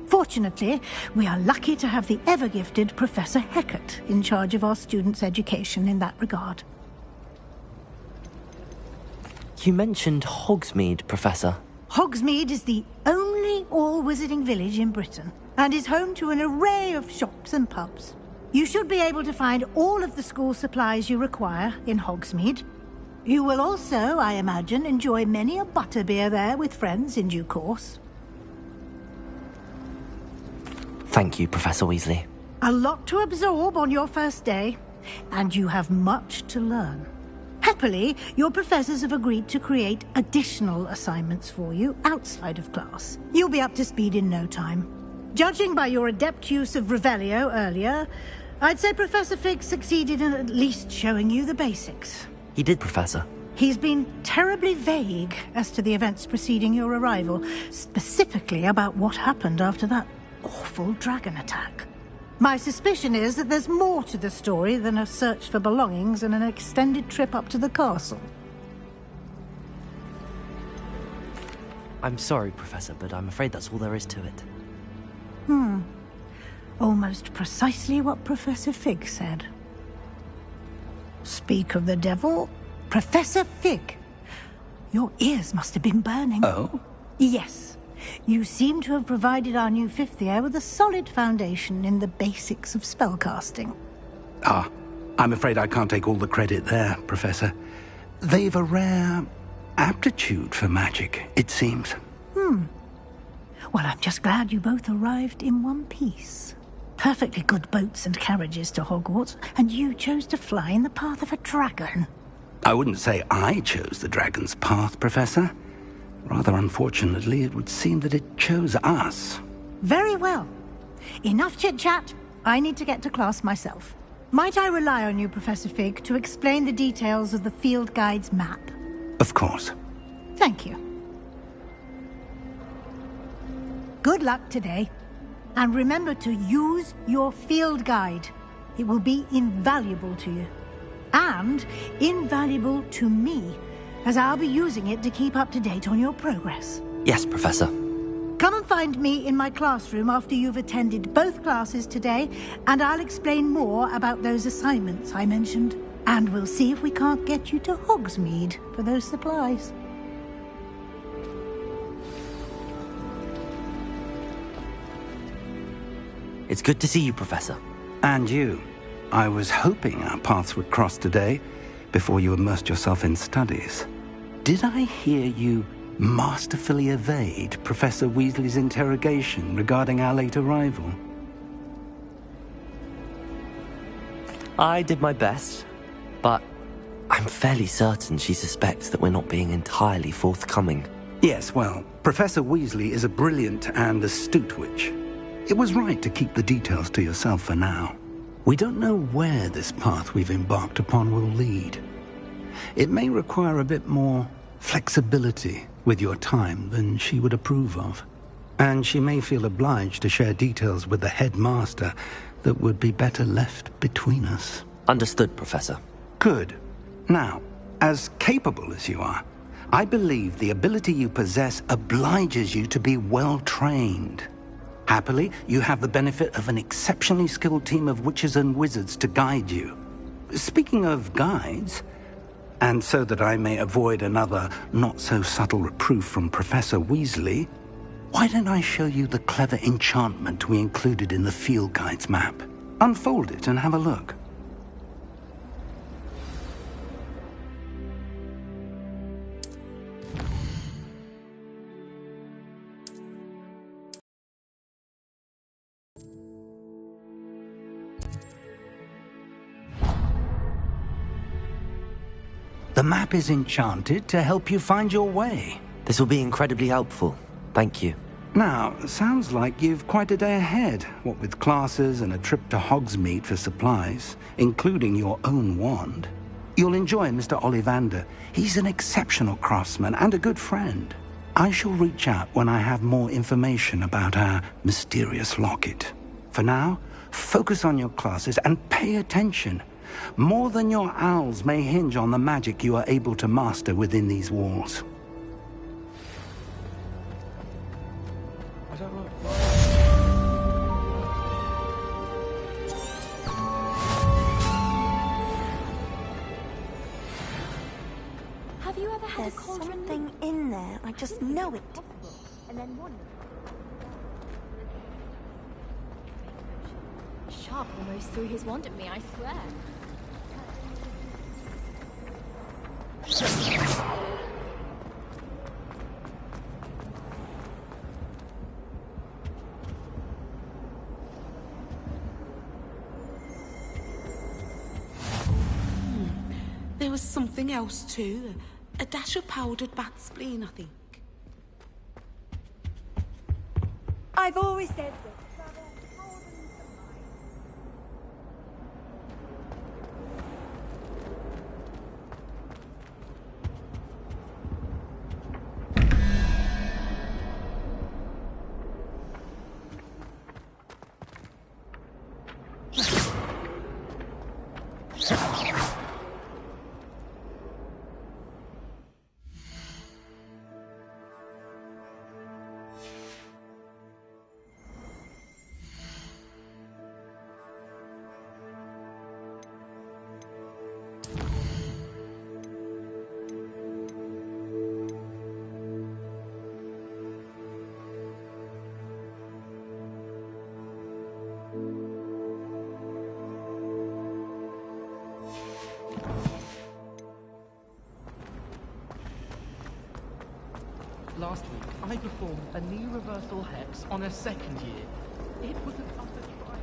Fortunately, we are lucky to have the ever-gifted Professor Hecat in charge of our students' education in that regard. You mentioned Hogsmeade, Professor. Hogsmeade is the only all-wizarding village in Britain, and is home to an array of shops and pubs. You should be able to find all of the school supplies you require in Hogsmeade. You will also, I imagine, enjoy many a butterbeer there with friends in due course. Thank you, Professor Weasley. A lot to absorb on your first day, and you have much to learn. Happily, your professors have agreed to create additional assignments for you outside of class. You'll be up to speed in no time. Judging by your adept use of Revelio earlier, I'd say Professor Fig succeeded in at least showing you the basics. He did, Professor. He's been terribly vague as to the events preceding your arrival, specifically about what happened after that awful dragon attack. My suspicion is that there's more to the story than a search for belongings and an extended trip up to the castle. I'm sorry, Professor, but I'm afraid that's all there is to it. Almost precisely what Professor Fig said. Speak of the devil, Professor Fig. Your ears must have been burning. Oh? Yes. You seem to have provided our new fifth year with a solid foundation in the basics of spellcasting. Ah, I'm afraid I can't take all the credit there, Professor. They've a rare aptitude for magic, it seems. Well, I'm just glad you both arrived in one piece. Perfectly good boats and carriages to Hogwarts, and you chose to fly in the path of a dragon. I wouldn't say I chose the dragon's path, Professor. Rather unfortunately, it would seem that it chose us. Very well. Enough chit-chat. I need to get to class myself. Might I rely on you, Professor Fig, to explain the details of the field guide's map? Of course. Thank you. Good luck today. And remember to use your field guide. It will be invaluable to you. And invaluable to me, as I'll be using it to keep up to date on your progress. Yes, Professor. Come and find me in my classroom after you've attended both classes today, and I'll explain more about those assignments I mentioned. And we'll see if we can't get you to Hogsmeade for those supplies. It's good to see you, Professor. And you. I was hoping our paths would cross today, before you immersed yourself in studies. Did I hear you masterfully evade Professor Weasley's interrogation regarding our late arrival? I did my best, but I'm fairly certain she suspects that we're not being entirely forthcoming. Yes, well, Professor Weasley is a brilliant and astute witch. It was right to keep the details to yourself for now. We don't know where this path we've embarked upon will lead. It may require a bit more flexibility with your time than she would approve of. And she may feel obliged to share details with the headmaster that would be better left between us. Understood, Professor. Good. Now, as capable as you are, I believe the ability you possess obliges you to be well-trained. Happily, you have the benefit of an exceptionally skilled team of witches and wizards to guide you. Speaking of guides, and so that I may avoid another not-so-subtle reproof from Professor Weasley, why don't I show you the clever enchantment we included in the field guide's map? Unfold it and have a look. The map is enchanted to help you find your way. This will be incredibly helpful. Thank you. Now, sounds like you've quite a day ahead, what with classes and a trip to Hogsmeade for supplies, including your own wand. You'll enjoy Mr. Ollivander. He's an exceptional craftsman and a good friend. I shall reach out when I have more information about our mysterious locket. For now, focus on your classes and pay attention. More than your owls may hinge on the magic you are able to master within these walls. I don't know. Have you ever had There's a cauldron? something in there. I just know it. And then one. Sharp almost threw his wand at me, I swear. There was something else too. A dash of powdered bat spleen, I think. I've always said this. Last week, I performed a knee reversal hex on a second year. It was an utter triumph.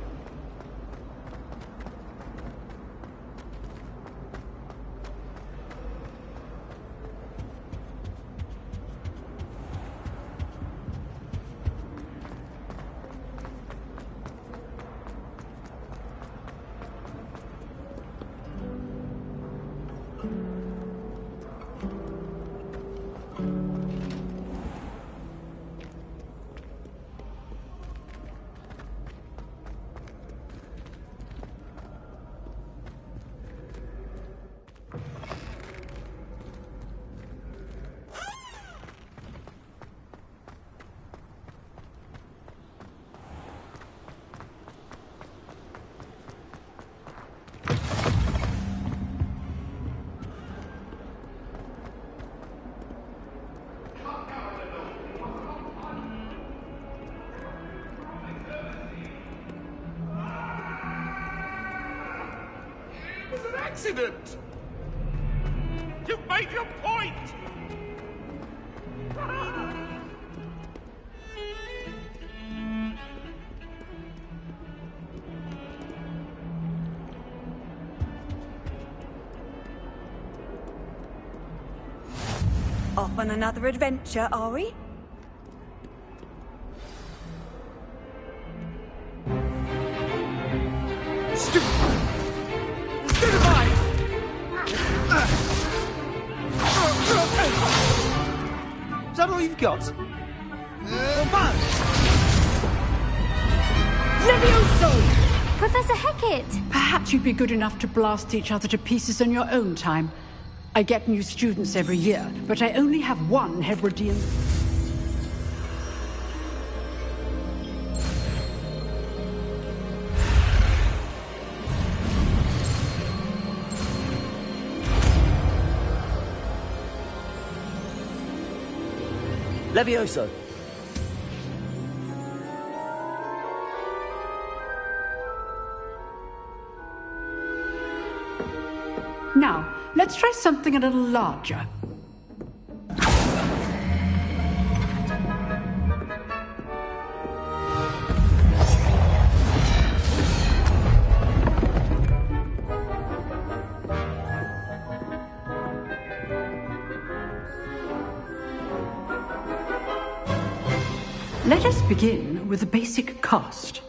Accident! You've made your point! Off on another adventure, are we? Is that all you've got? Professor Hecat! Perhaps you'd be good enough to blast each other to pieces on your own time. I get new students every year, but I only have one Hebridean. Levioso. Now, let's try something a little larger. Let us begin with the basic cast.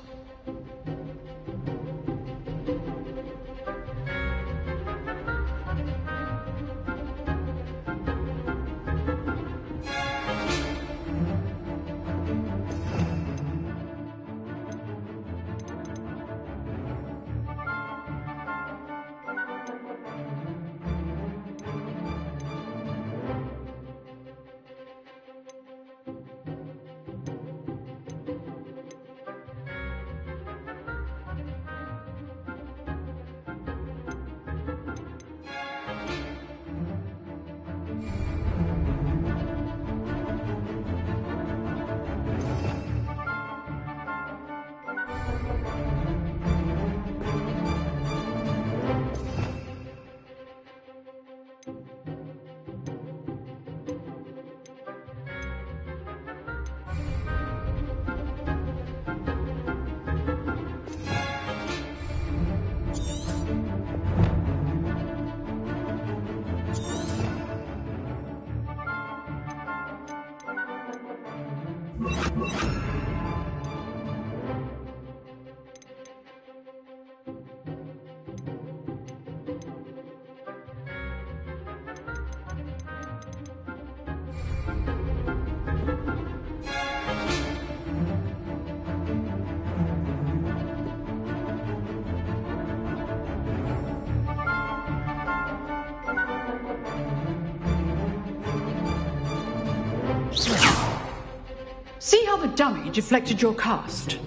See how the dummy deflected your cast?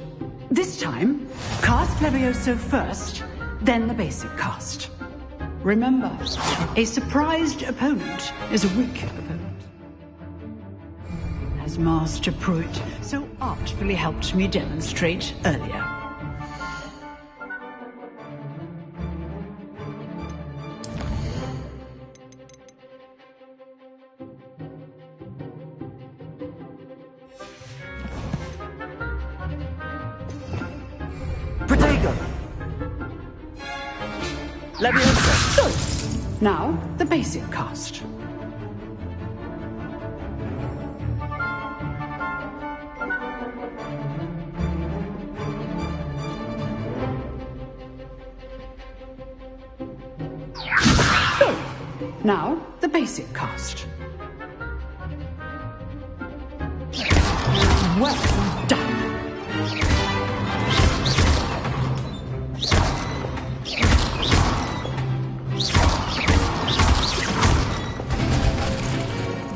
This time, cast Levioso first, then the basic cast. Remember, a surprised opponent is a weak opponent. As Master Pruitt so artfully helped me demonstrate earlier. Levioso. Good. Now, the basic cast. Good. Now, the basic cast. Well done.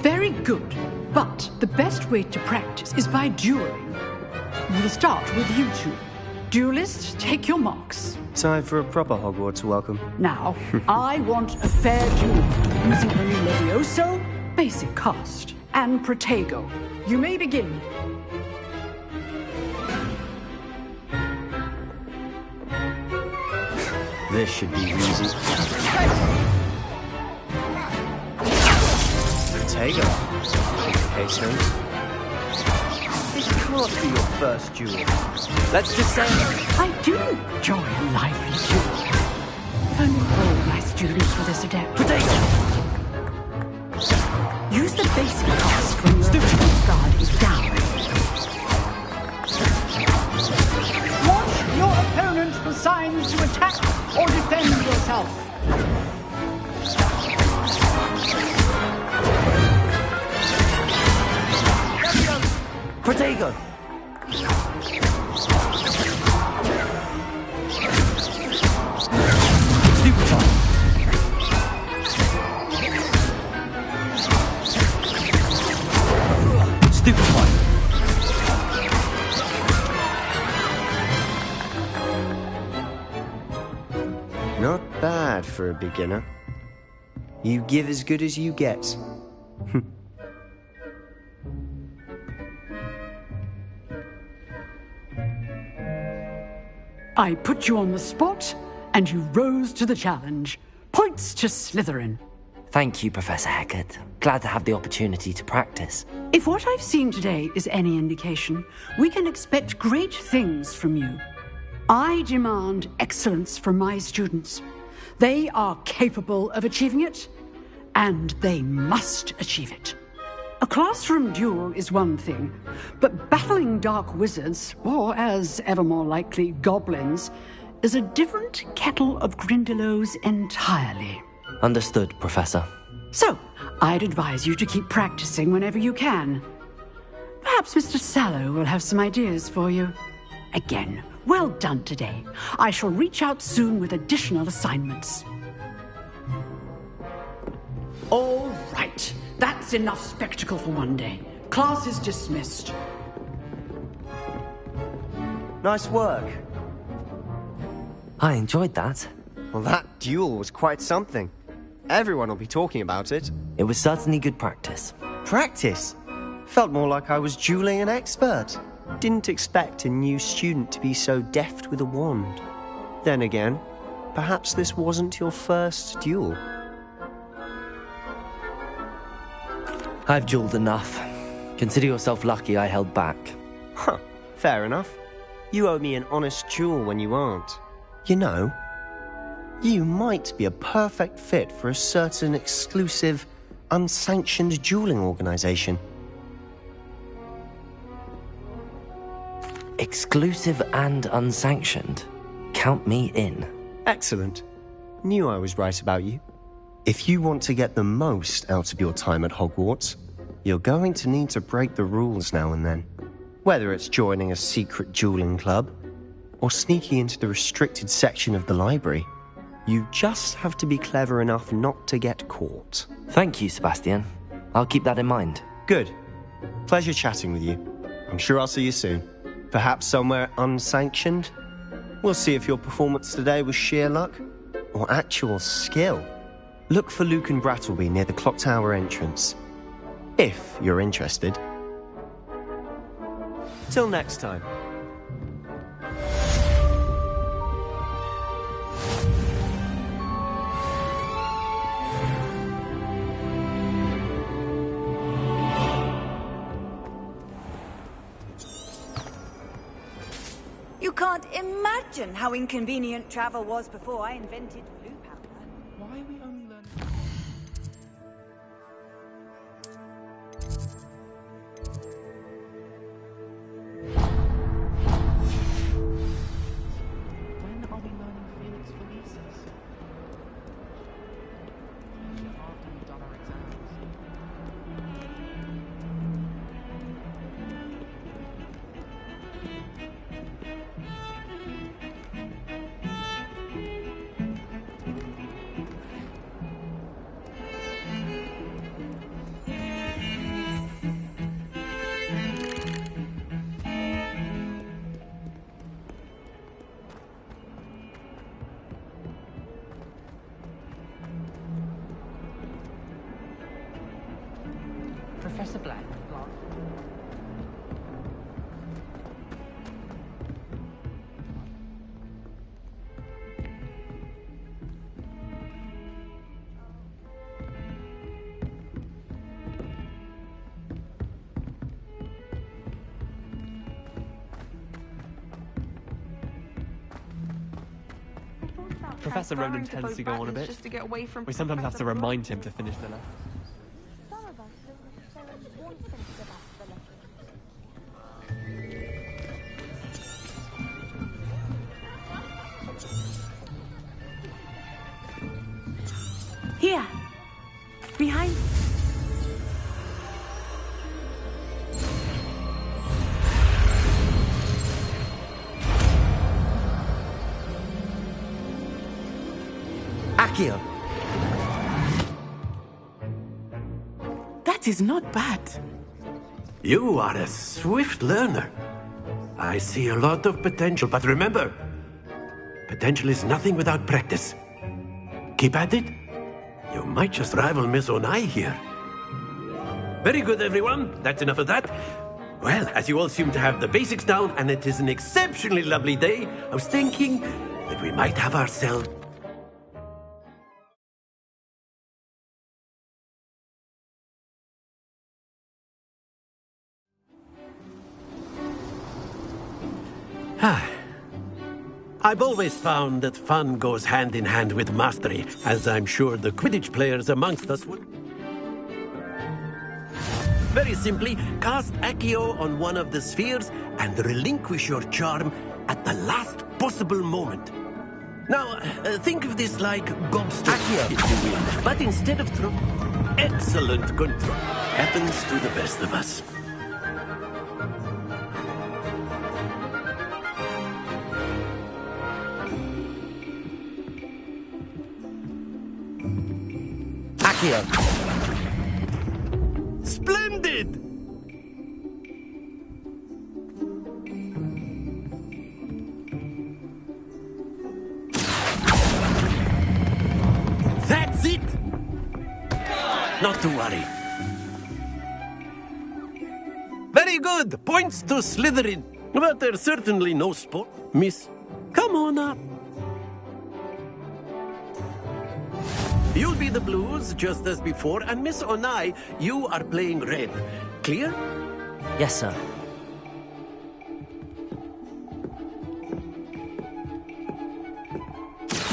Very good, but the best way to practice is by dueling. We'll start with you two. Duelists, take your marks. Time for a proper Hogwarts welcome. Now, I want a fair duel, using only Levioso, basic cast, and Protego. You may begin. This should be easy. Protego. Hastings. This can't be your first duel. Let's just say I do enjoy a lively duel. If only all my students were this adept. Protego. Use the basic cast when your opponent's guard is down. Watch your opponent for signs to attack or defend yourself. Protego. stupid one. Not bad for a beginner. You give as good as you get. I put you on the spot, and you rose to the challenge. Points to Slytherin. Thank you, Professor Hecat. Glad to have the opportunity to practice. If what I've seen today is any indication, we can expect great things from you. I demand excellence from my students. They are capable of achieving it, and they must achieve it. A classroom duel is one thing, but battling dark wizards, or as ever more likely, goblins, is a different kettle of Grindylows entirely. Understood, Professor. So, I'd advise you to keep practicing whenever you can. Perhaps Mr. Sallow will have some ideas for you. Again, well done today. I shall reach out soon with additional assignments. All right. That's enough spectacle for one day. Class is dismissed. Nice work. I enjoyed that. Well, that duel was quite something. Everyone will be talking about it. It was certainly good practice. Practice? Felt more like I was dueling an expert. Didn't expect a new student to be so deft with a wand. Then again, perhaps this wasn't your first duel. I've dueled enough. Consider yourself lucky I held back. Huh, fair enough. You owe me an honest duel when you aren't. You know, you might be a perfect fit for a certain exclusive, unsanctioned dueling organization. Exclusive and unsanctioned? Count me in. Excellent. Knew I was right about you. If you want to get the most out of your time at Hogwarts, you're going to need to break the rules now and then. Whether it's joining a secret dueling club, or sneaking into the restricted section of the library, you just have to be clever enough not to get caught. Thank you, Sebastian. I'll keep that in mind. Good. Pleasure chatting with you. I'm sure I'll see you soon. Perhaps somewhere unsanctioned? We'll see if your performance today was sheer luck, or actual skill. Look for Luke and Brattleby near the clock tower entrance. If you're interested. Till next time. You can't imagine how inconvenient travel was before I invented blue powder. Why are we only learning? When are we learning Felix Felicis? After we've done our exams. Professor Black. Professor Ronan tends to go on a bit. Just to get away from We sometimes have to remind him to finish the lesson. Here. Behind. Accio! That is not bad. You are a swift learner. I see a lot of potential, but remember, potential is nothing without practice. Keep at it. You might just rival Miss Onai here. Very good, everyone. That's enough of that. Well, as you all seem to have the basics down, and it is an exceptionally lovely day, I was thinking that we might have ourselves... I've always found that fun goes hand in hand with mastery, as I'm sure the Quidditch players amongst us would. Very simply, cast Accio on one of the spheres and relinquish your charm at the last possible moment. Now, think of this like gobstopper, if you will, but instead of throw... Excellent control. Happens to the best of us. Accio. Splendid! That's it! Not to worry. Very good! Points to Slytherin. But there's certainly no sport. Miss, come on up. You'll be the blues, just as before, and Miss Onai, you are playing red. Clear? Yes, sir.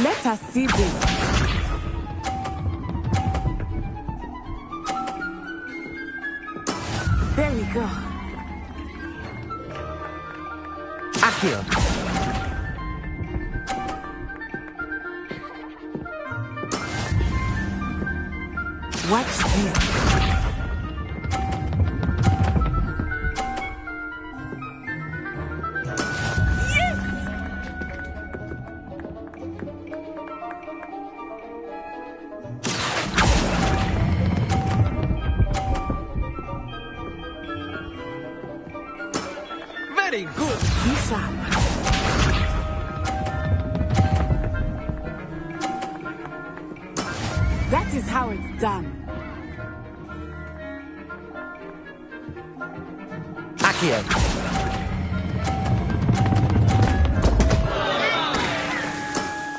Let us see this. There we go. Accio. Watch this. Very good. Be sharp. That is how it's done. Accio.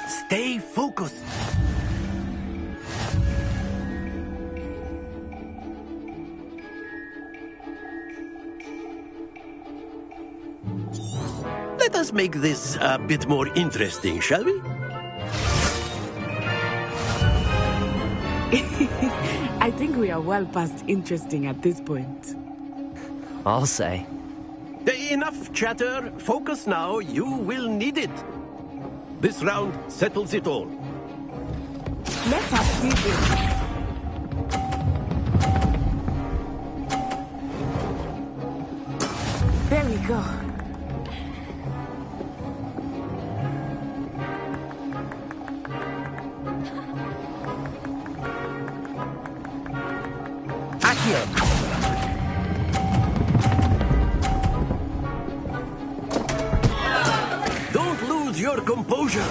Stay focused. Let us make this a bit more interesting, shall we? I think we are well past interesting at this point. I'll say. Enough chatter. Focus now. You will need it. This round settles it all. Let us see this. There we go. Accio. Don't lose your composure.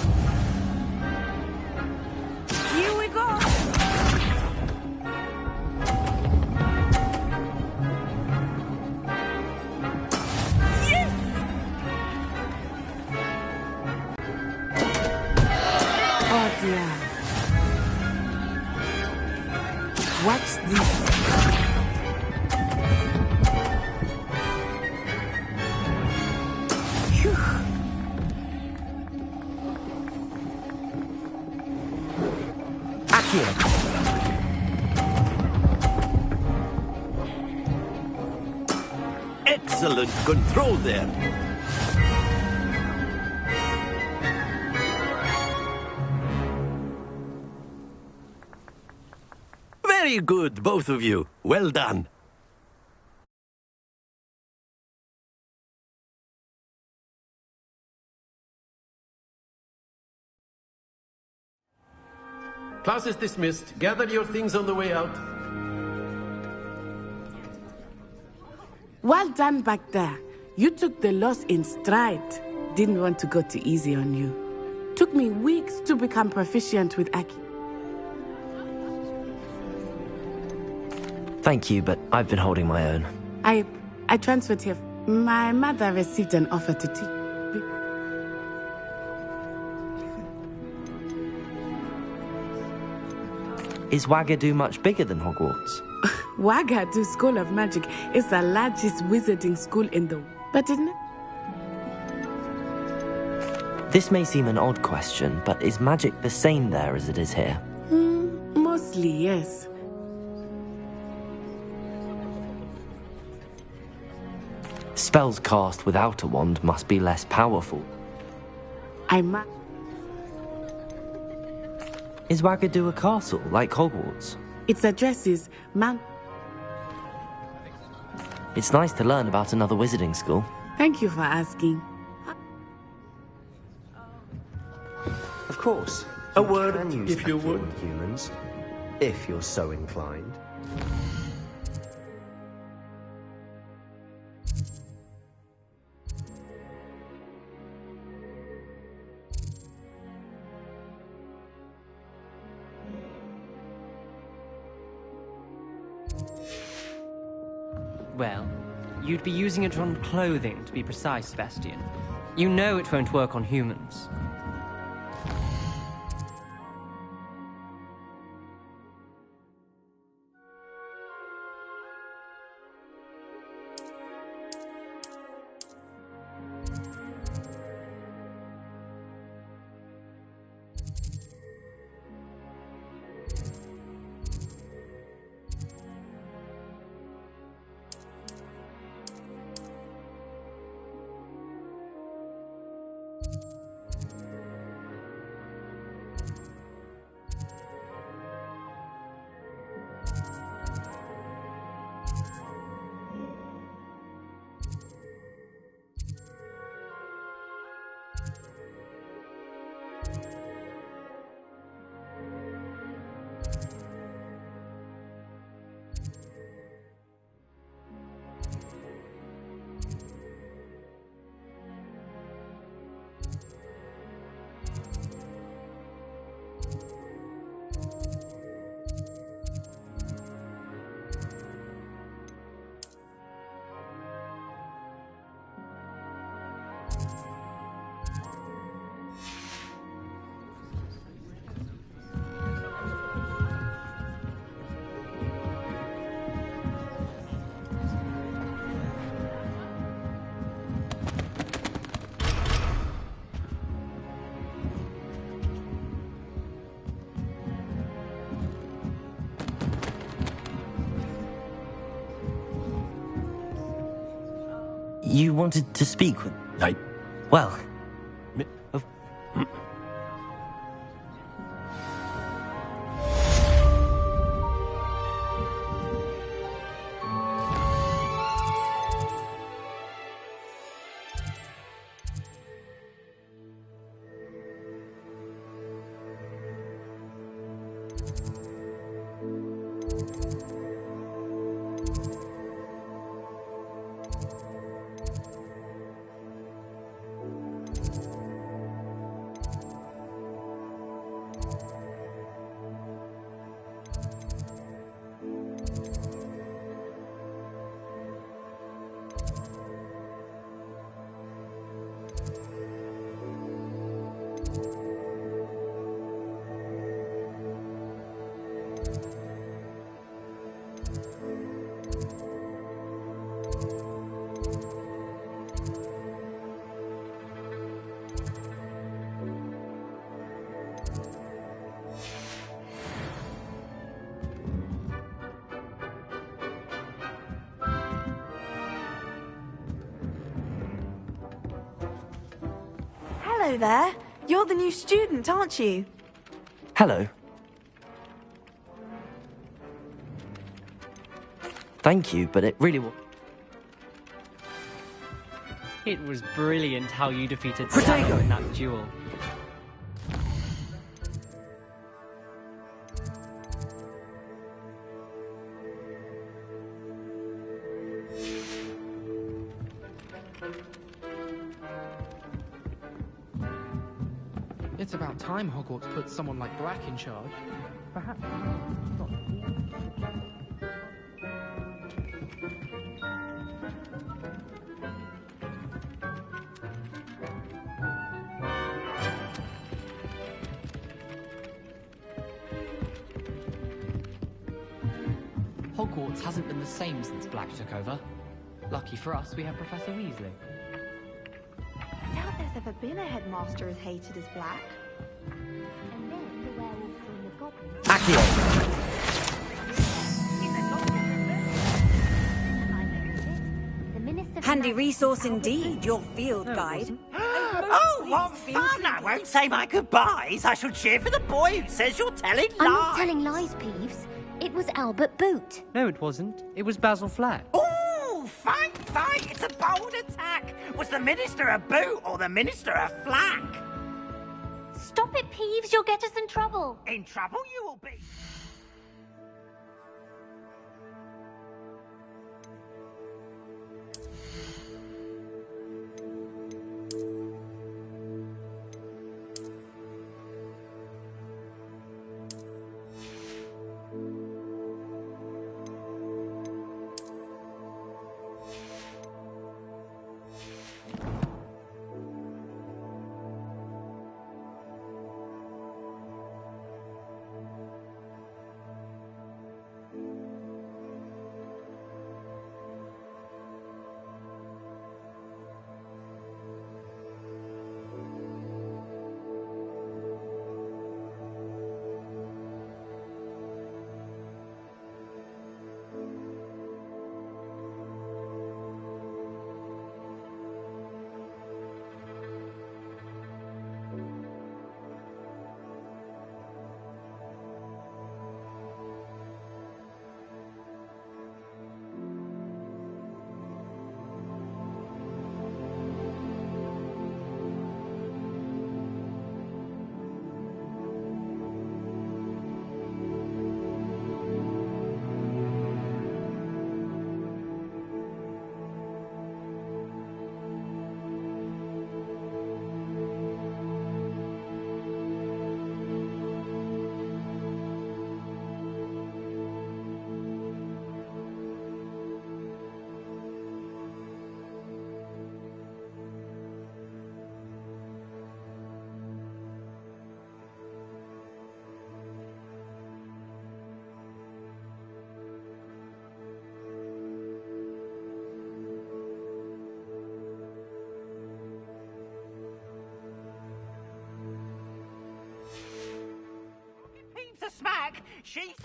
Here we go. Yes! Oh dear. Watch this. Excellent control there. Very good, both of you. Well done. Class is dismissed. Gather your things on the way out. Well done back there. You took the loss in stride. Didn't want to go too easy on you. Took me weeks to become proficient with Aki. Thank you, but I've been holding my own. I transferred here. My mother received an offer to teach. Is Wagadu much bigger than Hogwarts? Wagadu School of Magic is the largest wizarding school in the world. But isn't it? This may seem an odd question, but is magic the same there as it is here? Mostly, yes. Spells cast without a wand must be less powerful. Is Wagadu a castle, like Hogwarts? Its address is Mount... It's nice to learn about another wizarding school. Thank you for asking. Of course. A word, if you would. Humans, if you're so inclined. Well, you'd be using it on clothing, to be precise, Sebastian. You know it won't work on humans. You wanted to speak with... Well... Hello there. You're the new student, aren't you? Hello. Thank you, but it really was... It was brilliant how you defeated Samuel in that duel. It's about time Hogwarts put someone like Black in charge. Perhaps. Hogwarts hasn't been the same since Black took over. Lucky for us, we have Professor Weasley. I doubt there's ever been a headmaster as hated as Black. And then the werewolf joined the goblins. Accio! Handy resource indeed, your field guide. Oh, what fun! I won't say my goodbyes. I shall cheer for the boy who says you're telling lies. I'm not telling lies, Peeves. It was Albert Boot. No, it wasn't. It was Basil Flack. Ooh, fight! It's a bold attack. Was the Minister a boot or the Minister a flack? Stop it, Peeves. You'll get us in trouble. In trouble you will be. The smack. She's.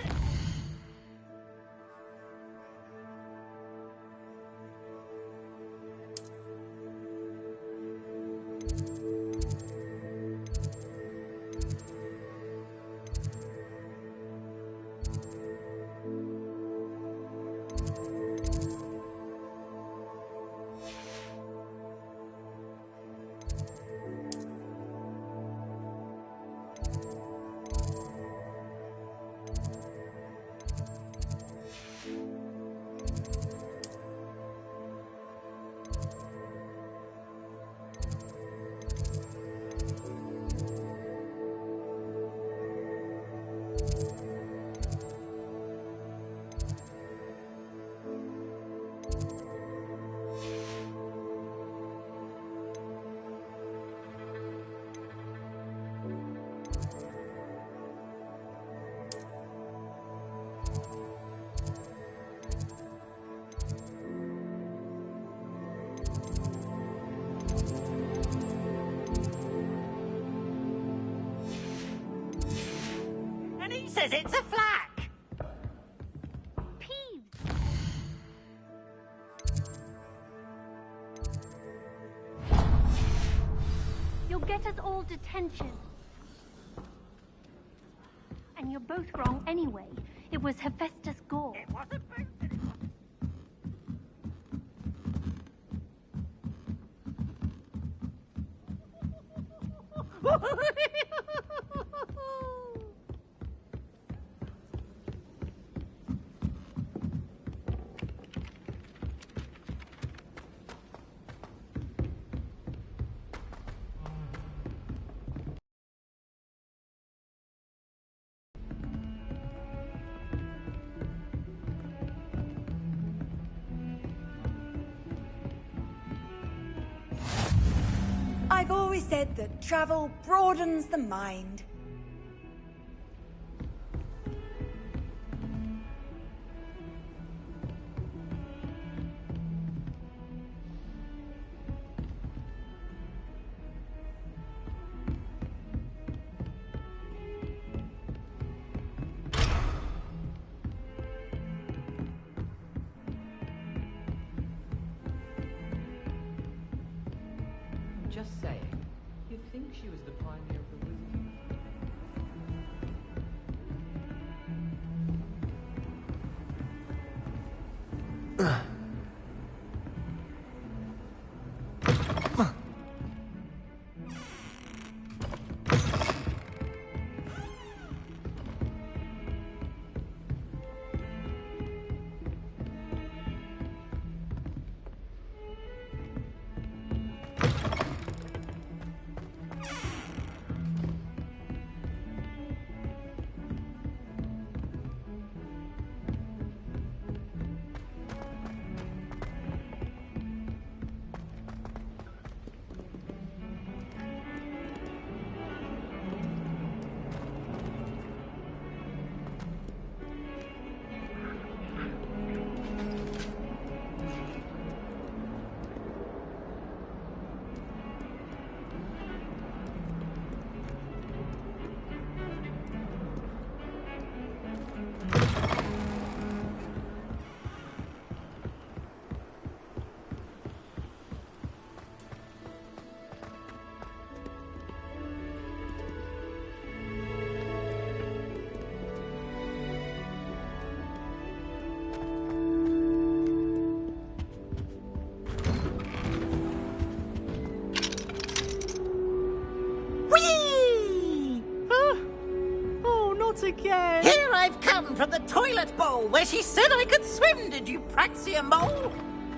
Says it's a flack. Peeves. You'll get us all detention. And you're both wrong anyway. It was Hephaestus Gore. It wasn't boot. always said that travel broadens the mind. Just saying. You'd think she was the pioneer of the wizard. Again. Here I've come from the toilet bowl where she said I could swim, did you praxia mole?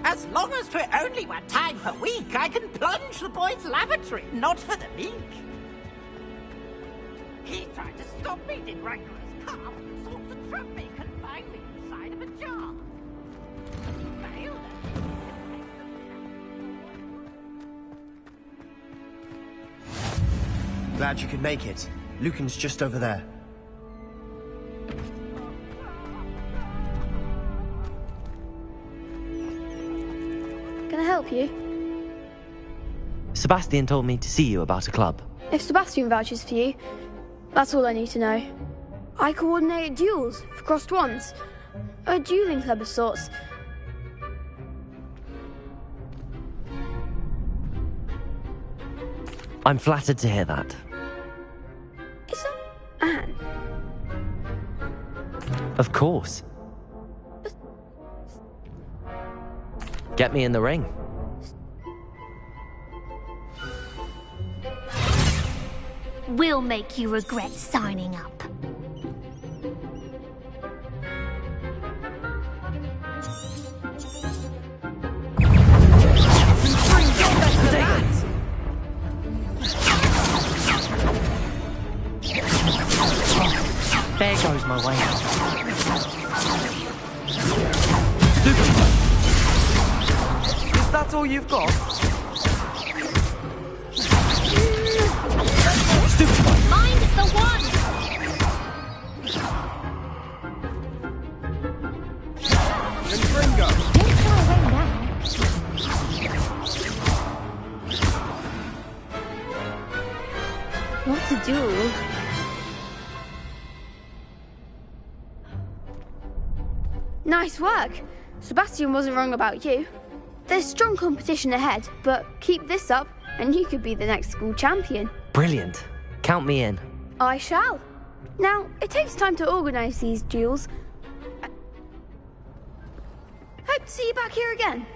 As long as 'twere only 1 time per week, I can plunge the boy's lavatory, not for the meek. He tried to stop me, did rancorous carp, sought to trap me, confine me inside of a jar. But he failed Glad you could make it. Lucan's just over there. Can I help you? Sebastian told me to see you about a club. If Sebastian vouches for you, that's all I need to know. I coordinate duels for crossed wands. A dueling club of sorts. I'm flattered to hear that. Is that Anne? Of course. Get me in the ring. We'll make you regret signing up. There goes my way. Is that all you've got? Mind the one! Infringo! Don't far away now. What's a duel? Nice work. Sebastian wasn't wrong about you. There's strong competition ahead, but keep this up and you could be the next school champion. Brilliant. Count me in. I shall. Now, it takes time to organise these duels. Hope to see you back here again.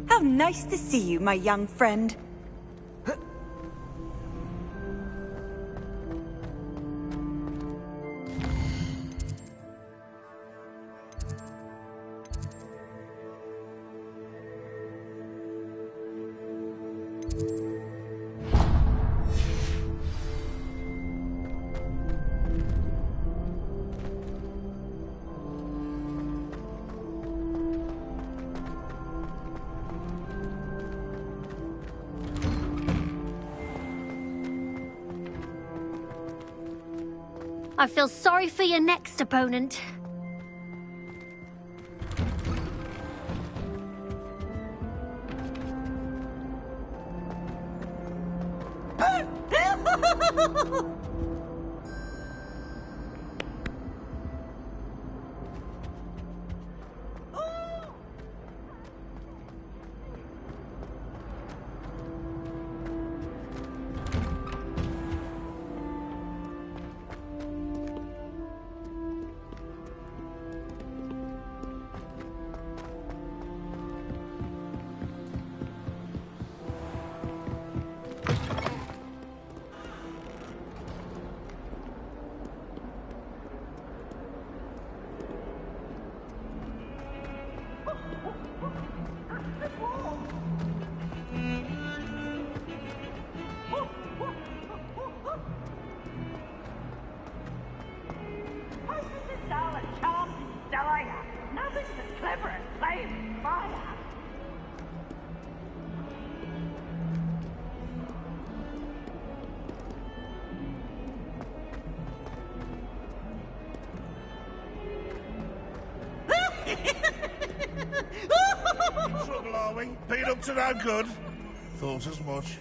How nice to see you, my young friend. I feel sorry for your next opponent. In trouble, are we? Been up to no good? Thought as much.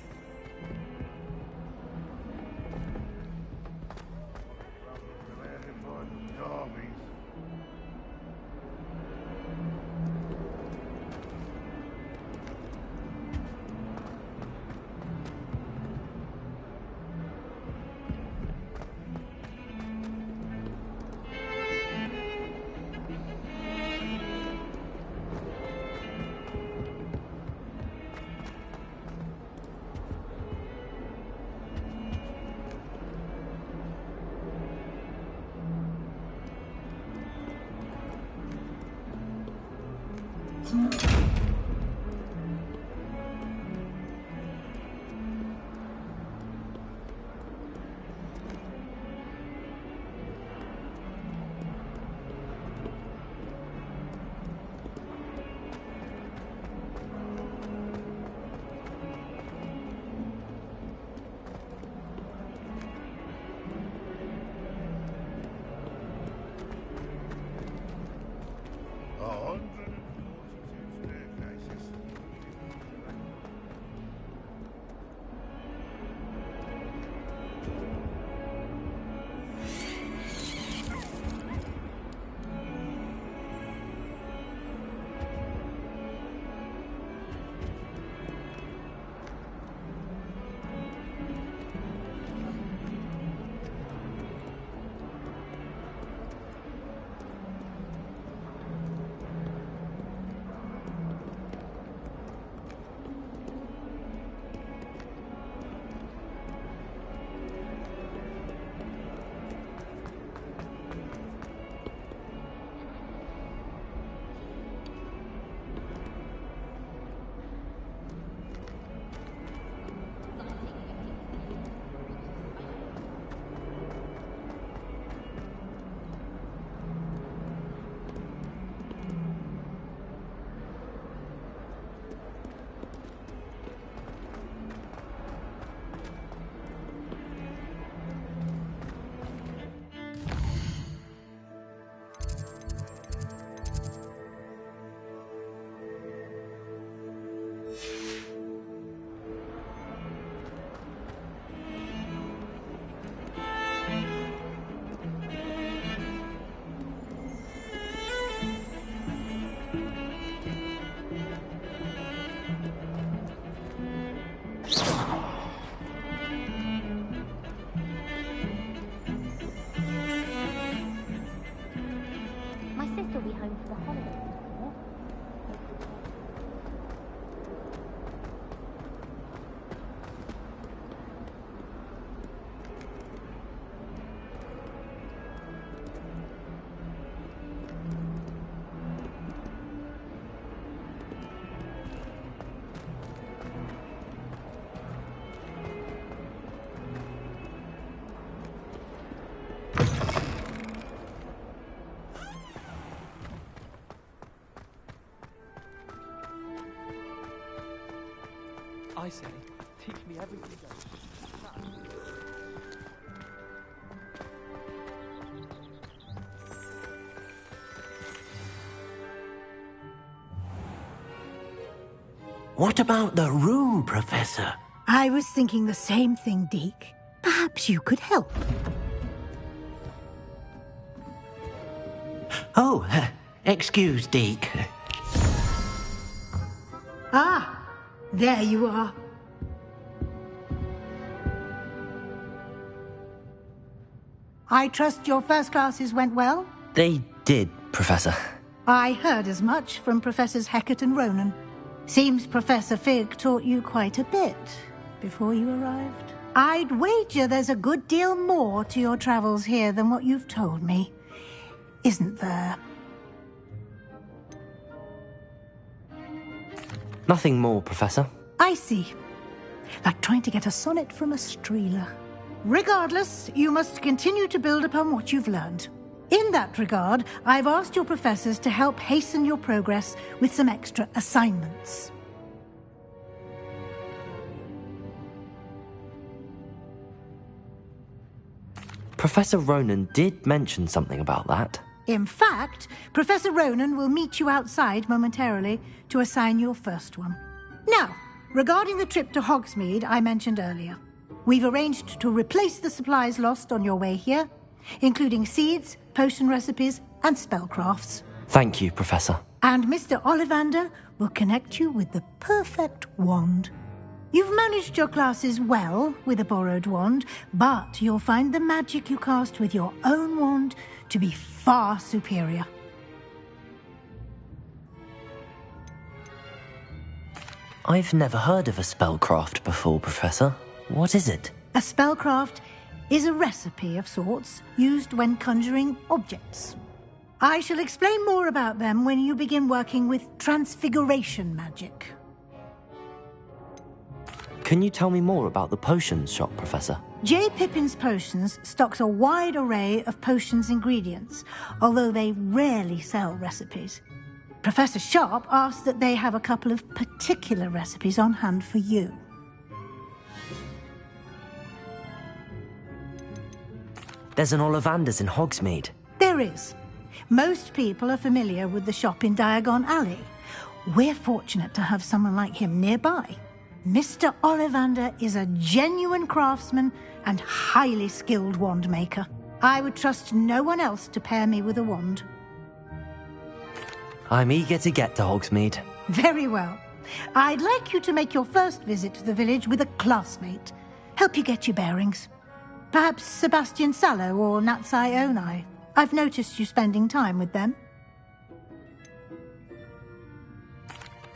I say, teach me everything you know. What about the room, Professor? I was thinking the same thing, Deke. Perhaps you could help. Oh, excuse, Deke. Ah, there you are. I trust your first classes went well? They did, Professor. I heard as much from Professors Hecat and Ronan. Seems Professor Fig taught you quite a bit before you arrived. I'd wager there's a good deal more to your travels here than what you've told me. Isn't there? Nothing more, Professor. I see. Like trying to get a sonnet from a streeler. Regardless, you must continue to build upon what you've learned. In that regard, I've asked your professors to help hasten your progress with some extra assignments. Professor Ronan did mention something about that. In fact, Professor Ronan will meet you outside momentarily to assign your first one. Now, regarding the trip to Hogsmeade I mentioned earlier, we've arranged to replace the supplies lost on your way here, including seeds, potion recipes, and spellcrafts. Thank you, Professor. And Mr. Ollivander will connect you with the perfect wand. You've managed your classes well with a borrowed wand, but you'll find the magic you cast with your own wand to be far superior. I've never heard of a spellcraft before, Professor. What is it? A spellcraft is a recipe of sorts used when conjuring objects. I shall explain more about them when you begin working with transfiguration magic. Can you tell me more about the potions shop, Professor? J. Pippin's Potions stocks a wide array of potions ingredients, although they rarely sell recipes. Professor Sharp asked that they have a couple of particular recipes on hand for you. There's an Ollivander's in Hogsmeade. There is. Most people are familiar with the shop in Diagon Alley. We're fortunate to have someone like him nearby. Mr. Ollivander is a genuine craftsman and highly skilled wand maker. I would trust no one else to pair me with a wand. I'm eager to get to Hogsmeade. Very well. I'd like you to make your first visit to the village with a classmate. Help you get your bearings. Perhaps Sebastian Sallow or Natsai Onai. I've noticed you spending time with them.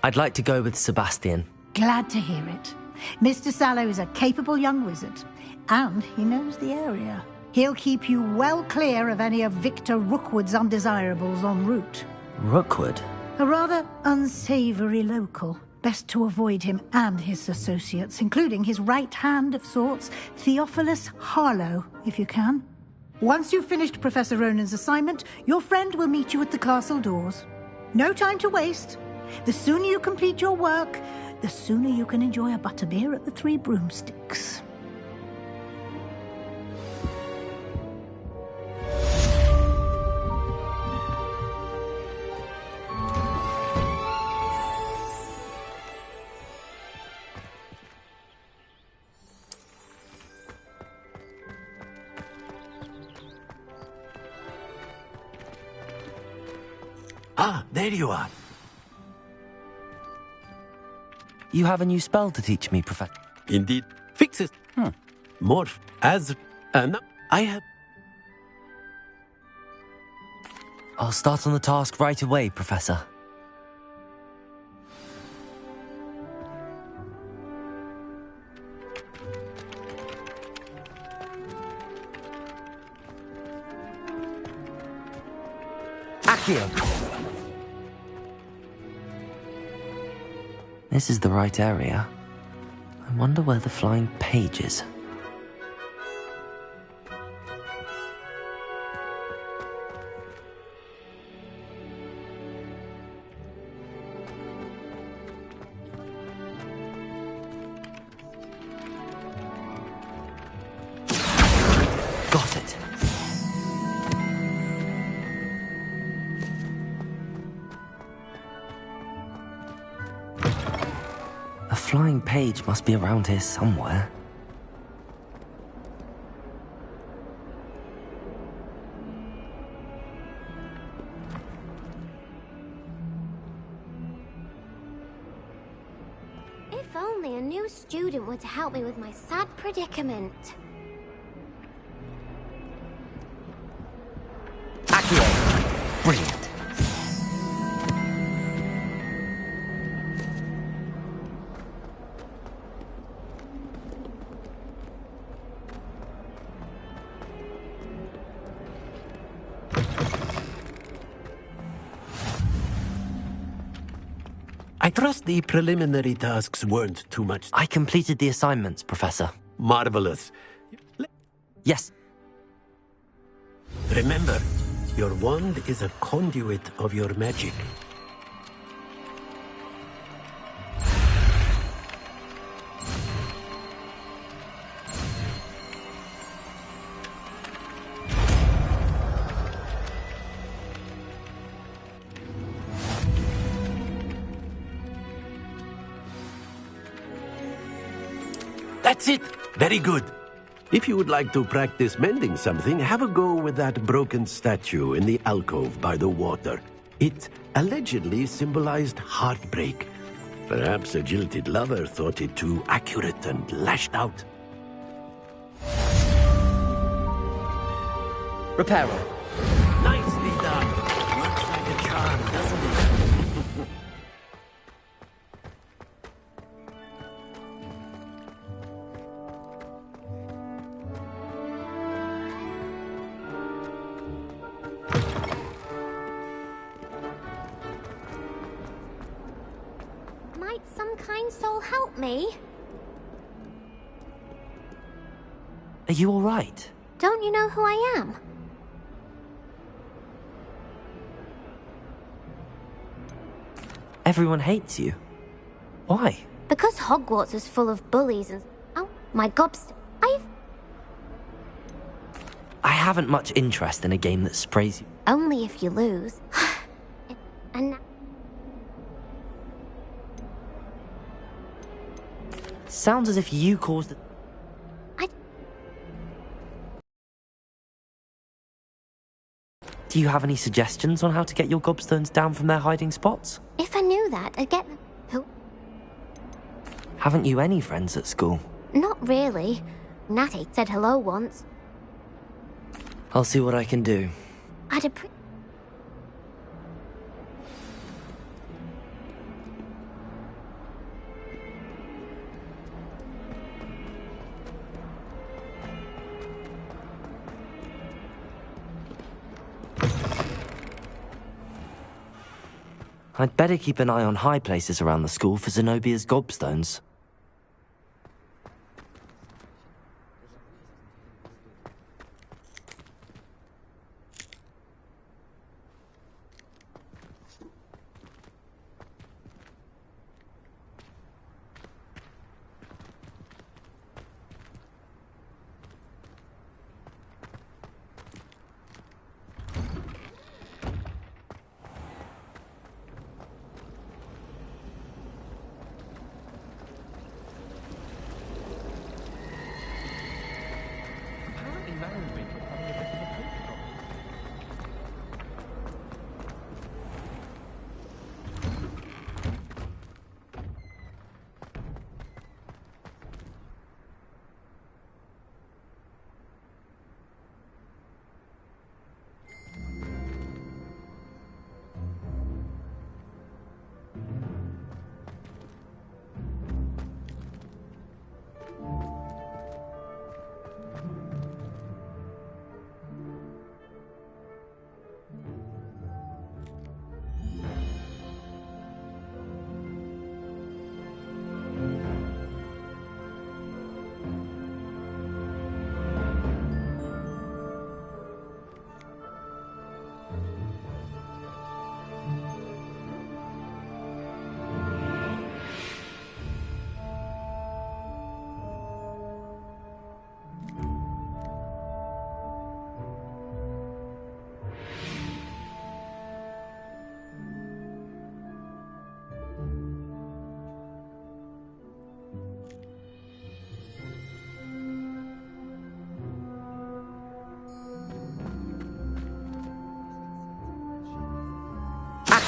I'd like to go with Sebastian. Glad to hear it. Mr. Sallow is a capable young wizard, and he knows the area. He'll keep you well clear of any of Victor Rookwood's undesirables en route. Rookwood? A rather unsavoury local. Best to avoid him and his associates, including his right hand of sorts, Theophilus Harlow, if you can. Once you've finished Professor Ronan's assignment, your friend will meet you at the castle doors. No time to waste. The sooner you complete your work, the sooner you can enjoy a butterbeer at the Three Broomsticks. Ah, there you are. You have a new spell to teach me, Professor. Indeed. Fixes. Morph. As... no, I have... I'll start on the task right away, Professor. Accio! This is the right area. I wonder where the flying page is. Got it. signing page must be around here somewhere. If only a new student were to help me with my sad predicament. Accio! Brilliant. I trust the preliminary tasks weren't too much. I completed the assignments, Professor. Marvelous. Yes. Remember, your wand is a conduit of your magic. That's it! Very good. If you would like to practice mending something, have a go with that broken statue in the alcove by the water. It allegedly symbolized heartbreak. Perhaps a jilted lover thought it too accurate and lashed out. Reparo. Nicely done. Looks like a charm, doesn't it? Might some kind soul help me? Are you all right? Don't you know who I am? Everyone hates you. Why? Because Hogwarts is full of bullies and... Oh, my gobs... I haven't much interest in a game that sprays you. Only if you lose. And... Sounds as if you caused it. Do you have any suggestions on how to get your gobstones down from their hiding spots? If I knew that, I'd get them. Who? Haven't you any friends at school? Not really. Natty said hello once. I'll see what I can do. I'd appreciate... I'd better keep an eye on high places around the school for Zenobia's gobstones.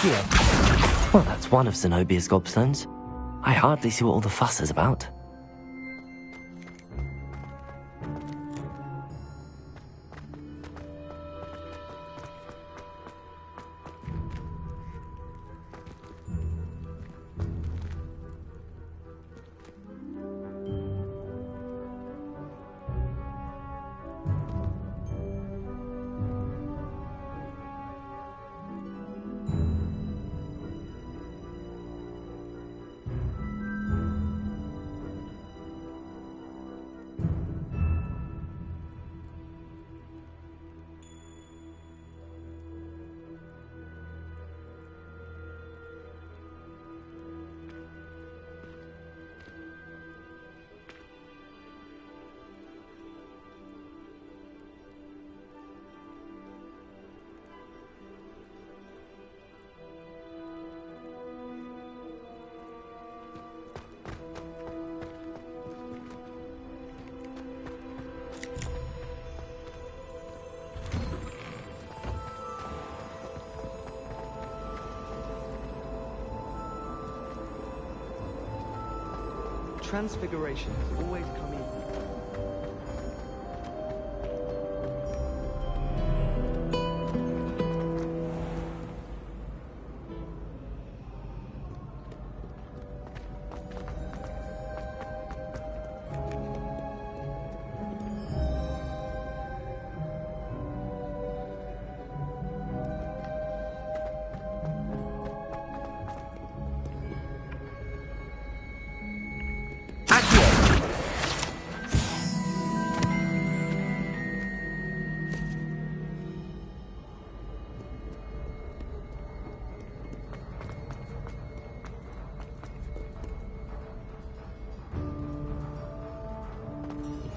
Accio! Well, that's one of Zenobia's gobstones. I hardly see what all the fuss is about. Transfiguration has always come in.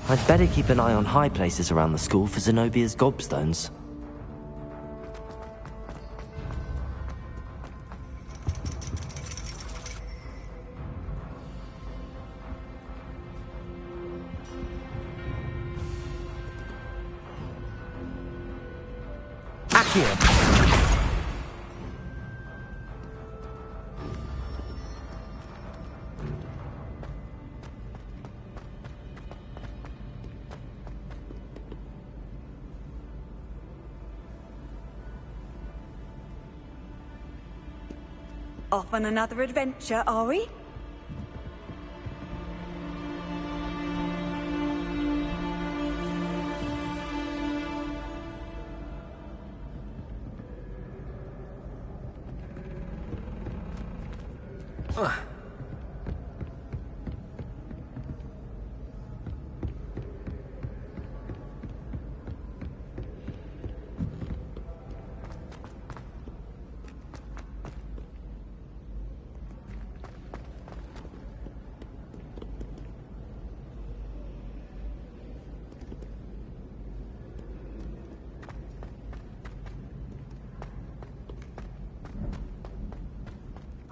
I'd better keep an eye on high places around the school for Zenobia's gobstones. Accio! Off on another adventure, are we?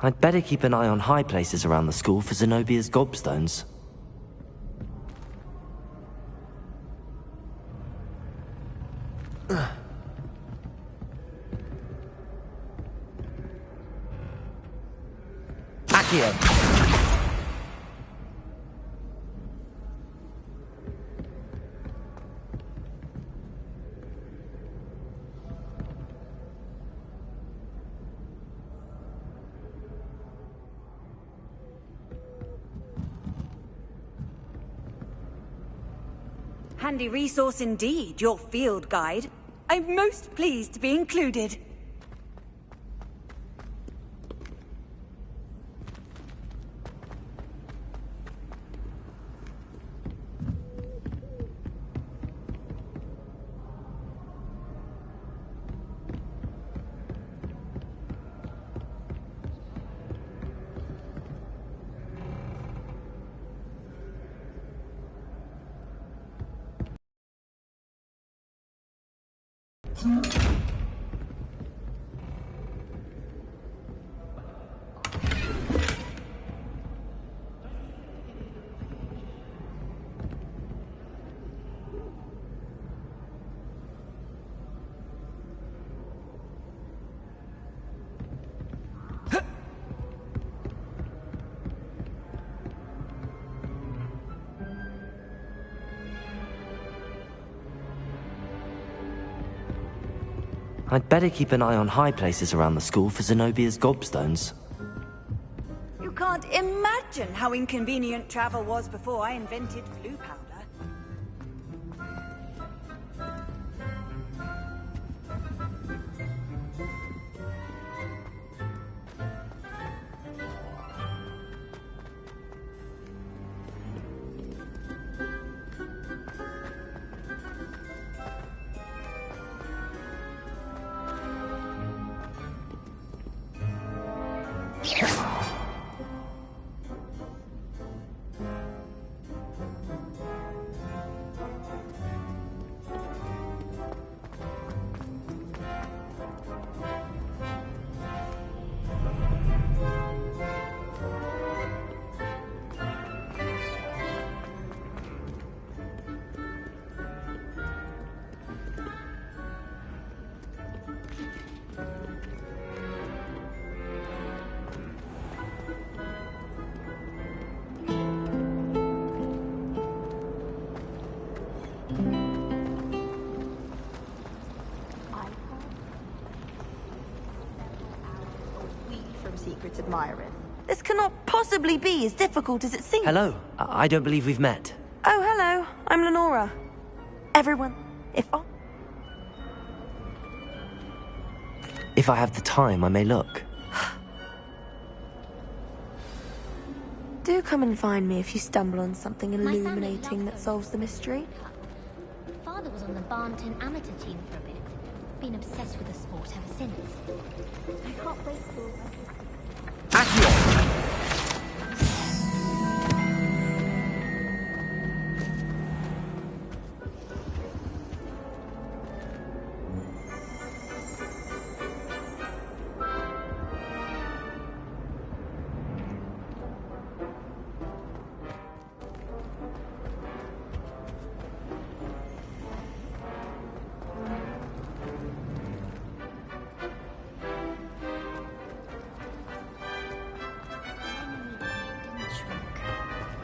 I'd better keep an eye on high places around the school for Zenobia's gobstones. Accio! Handy resource indeed, your field guide. I'm most pleased to be included. I'd better keep an eye on high places around the school for Zenobia's gobstones. You can't imagine how inconvenient travel was before I invented blue powder. Secret admirer. This cannot possibly be as difficult as it seems. Hello. I don't believe we've met. Oh, hello. I'm Lenora. Everyone, If I have the time, I may look. Do come and find me if you stumble on something illuminating that solves the mystery. Father was on the Barnton amateur team for a bit. Been obsessed with the sport ever since. I can't wait for...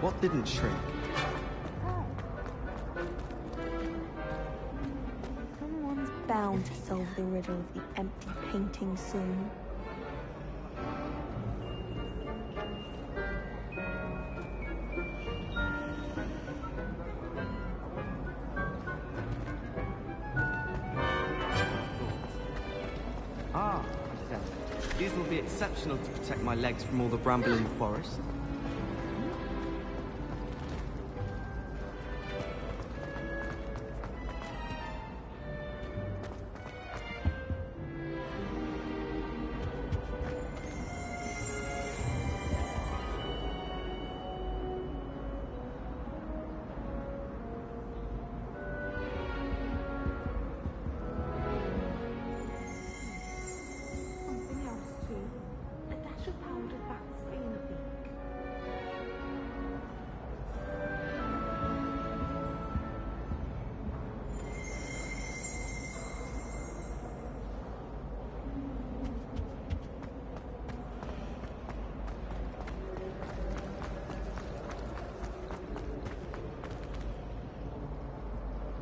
What didn't shrink? Someone's bound to solve the riddle of the empty painting soon. Ah, these will be exceptional to protect my legs from all the bramble in the forest.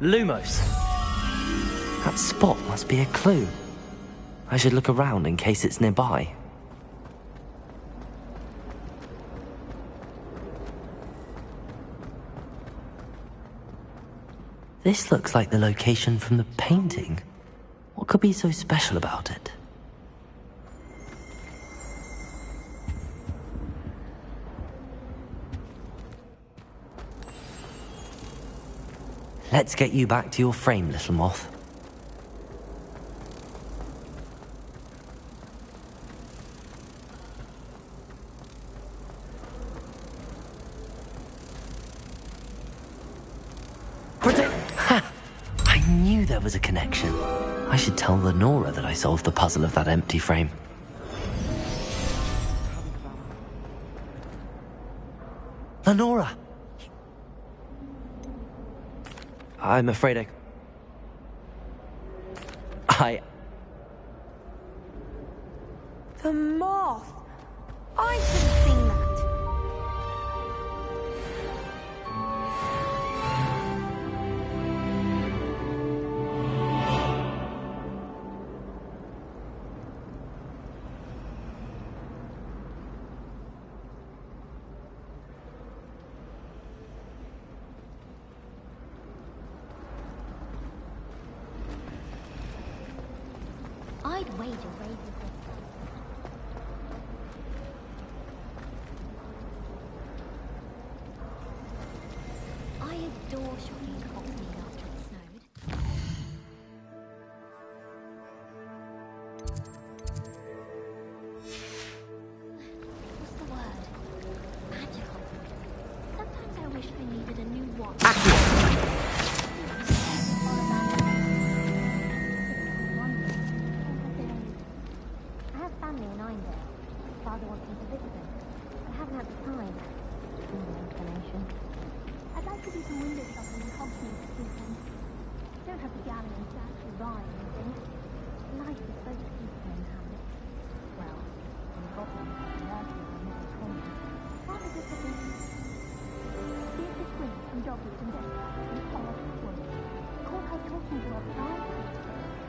Lumos! That spot must be a clue. I should look around in case it's nearby. This looks like the location from the painting. What could be so special about it? Let's get you back to your frame, little moth. Ha! I knew there was a connection. I should tell Lenora that I solved the puzzle of that empty frame. Lenora! I'm afraid The moth! I should have seen that. I'd wager Ray would get I adore shopping at Hogsmeade after it snowed. What's the word? Magical. Sometimes I wish I needed a new watch. I have family in Eindale. Father wants me to visit them. I haven't had the time. No inclination. I'd like to do some window shopping in Hogsmeade this weekend. Don't have the gallery and statue buy anything. Life is so peaceful in Hamlet. Well, when you got one from nursery on Mrs. Conway, what is it to be? Beatrice Gwynn from Joggers and Death and Odd Wood. Caught her talking to her plants,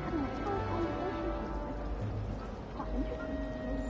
having a full conversation with her. Quite interesting, really.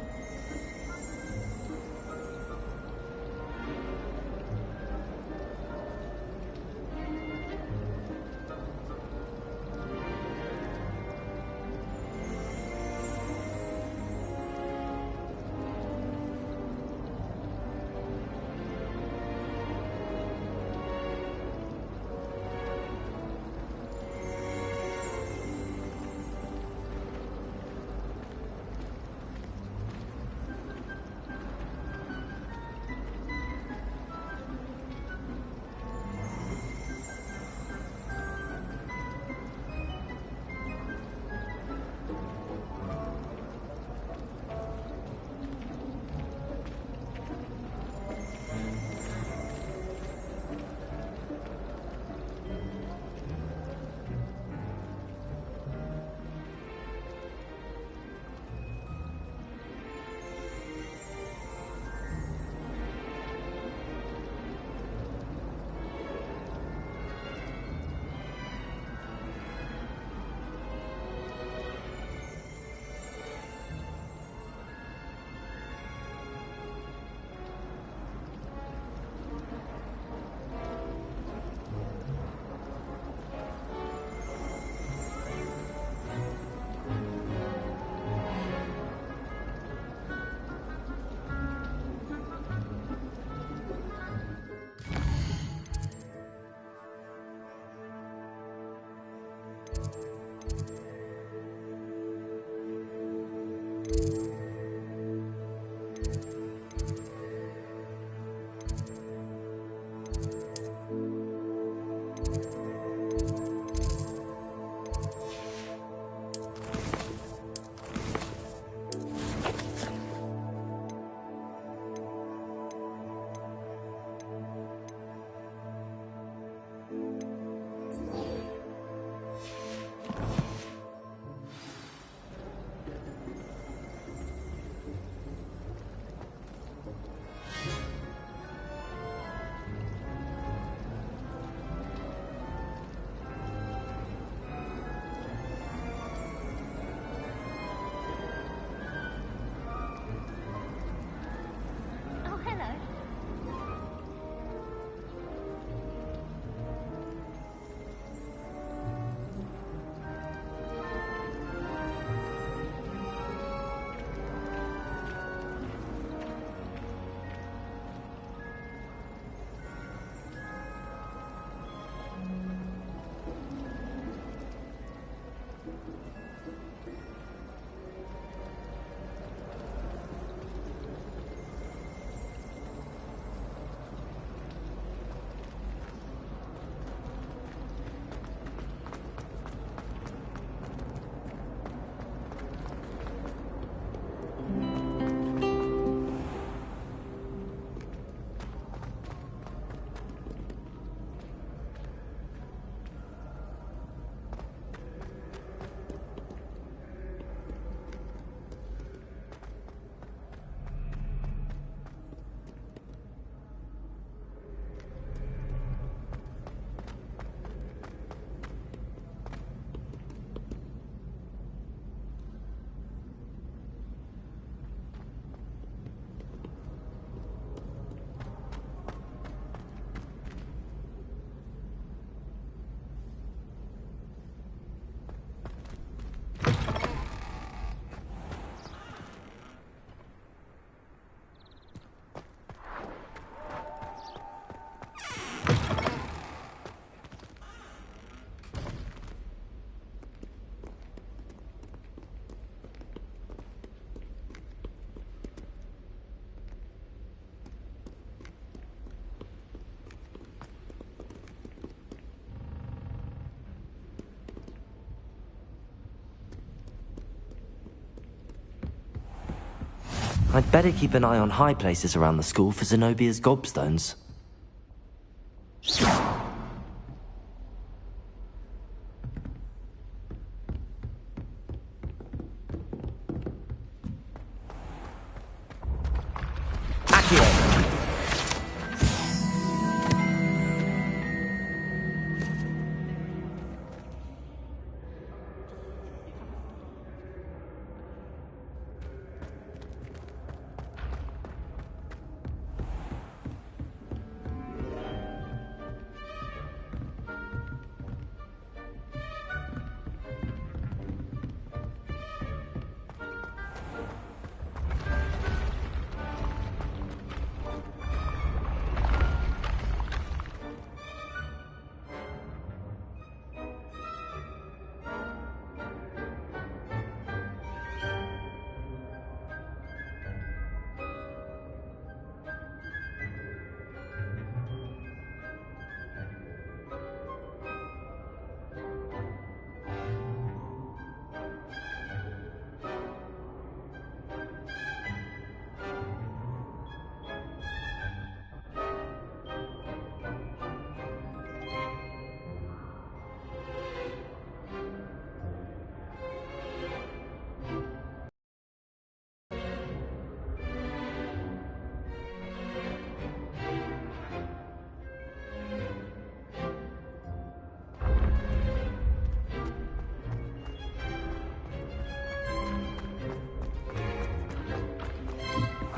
I'd better keep an eye on high places around the school for Zenobia's gobstones.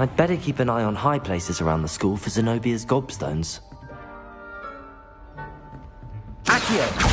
I'd better keep an eye on high places around the school for Zenobia's gobstones. Accio!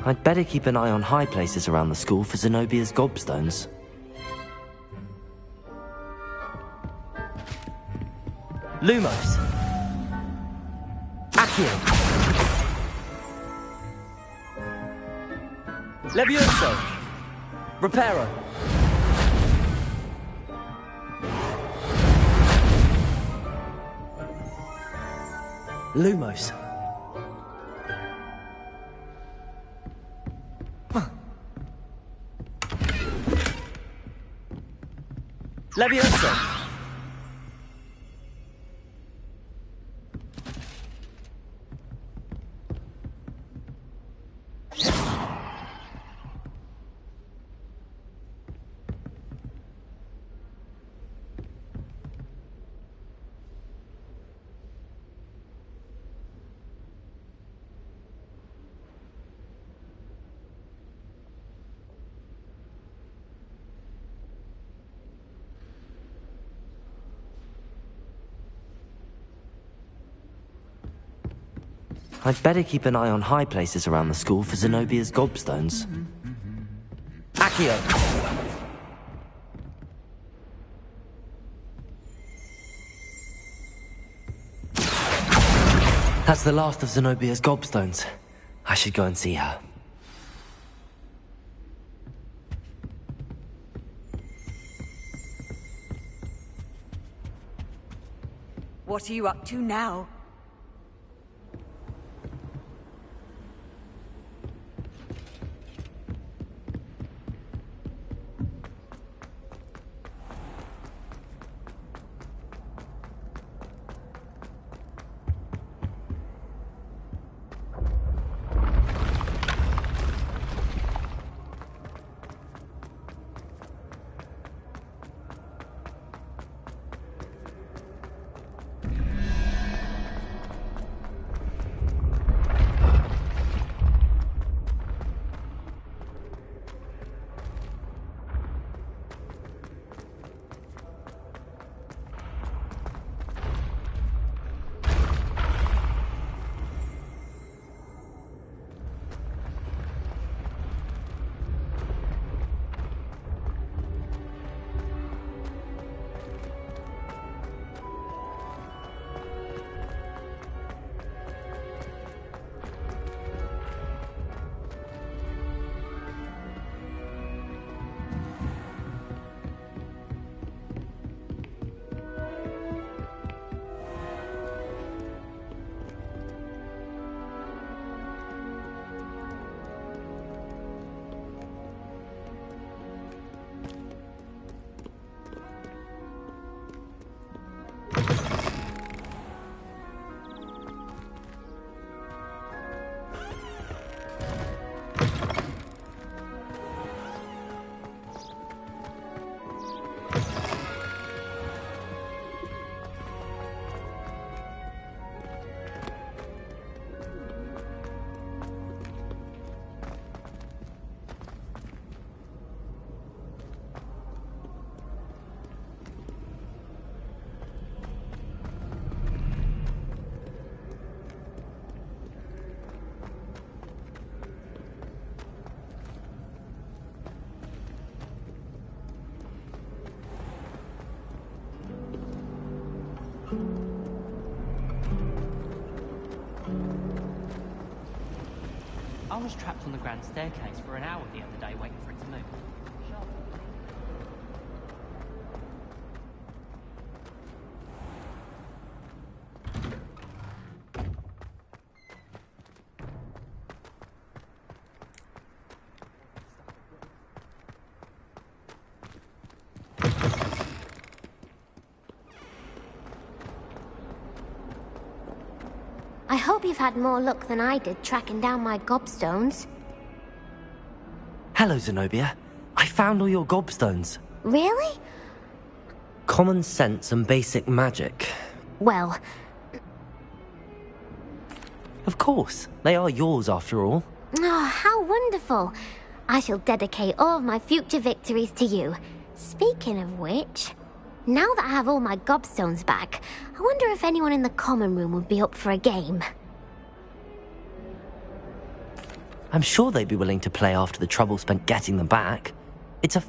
I'd better keep an eye on high places around the school for Zenobia's gobstones. Lumos! Accio! Levioso! Reparo! Lumos! Levioso! I'd better keep an eye on high places around the school for Zenobia's gobstones. Accio! That's the last of Zenobia's gobstones. I should go and see her. What are you up to now? I was trapped on the grand staircase for an hour the other day waiting for it to move. I hope you've had more luck than I did tracking down my gobstones. Hello, Zenobia. I found all your gobstones. Really? Common sense and basic magic. Well... Of course. They are yours, after all. Oh, how wonderful. I shall dedicate all of my future victories to you. Speaking of which... Now that I have all my gobstones back, I wonder if anyone in the common room would be up for a game. I'm sure they'd be willing to play after the trouble spent getting them back. It's a...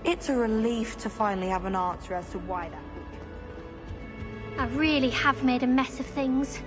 It's a relief to finally have an answer as to why that... I really have made a mess of things.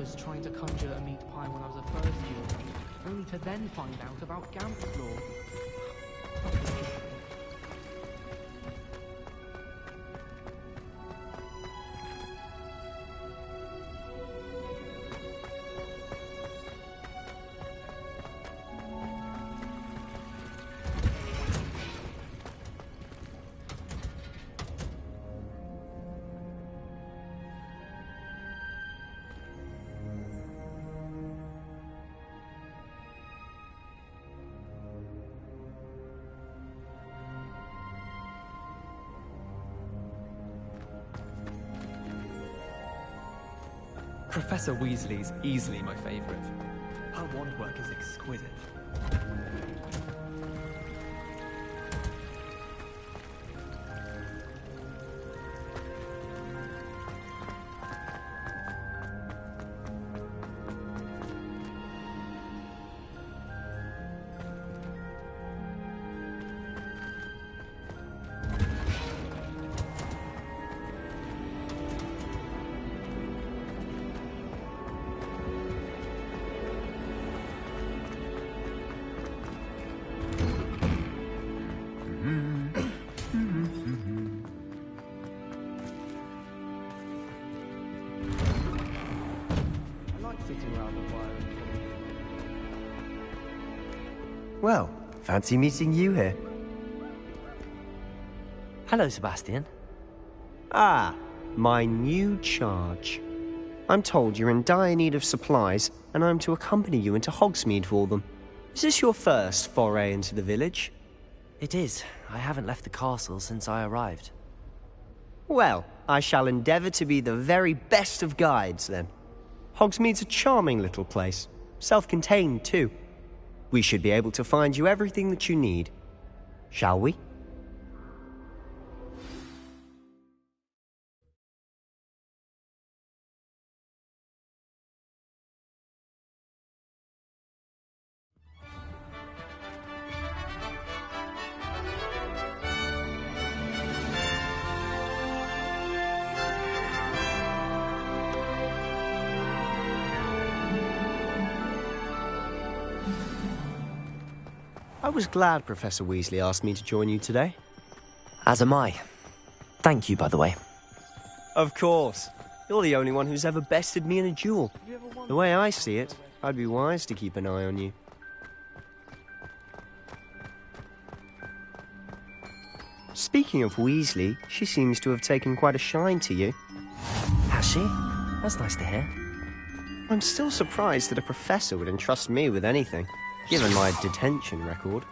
was trying to conjure a meat pie when I was a first year, only to then find out about Gamp's law. Professor Weasley's easily my favourite. Her wand work is exquisite. Well, fancy meeting you here. Hello, Sebastian. Ah, my new charge. I'm told you're in dire need of supplies, and I'm to accompany you into Hogsmeade for them. Is this your first foray into the village? It is. I haven't left the castle since I arrived. Well, I shall endeavour to be the very best of guides, then. Hogsmeade's a charming little place. Self-contained, too. We should be able to find you everything that you need. Shall we? I was glad Professor Weasley asked me to join you today. As am I. Thank you, by the way. Of course. You're the only one who's ever bested me in a duel. The way I see it, I'd be wise to keep an eye on you. Speaking of Weasley, she seems to have taken quite a shine to you. Has she? That's nice to hear. I'm still surprised that a professor would entrust me with anything, given my detention record.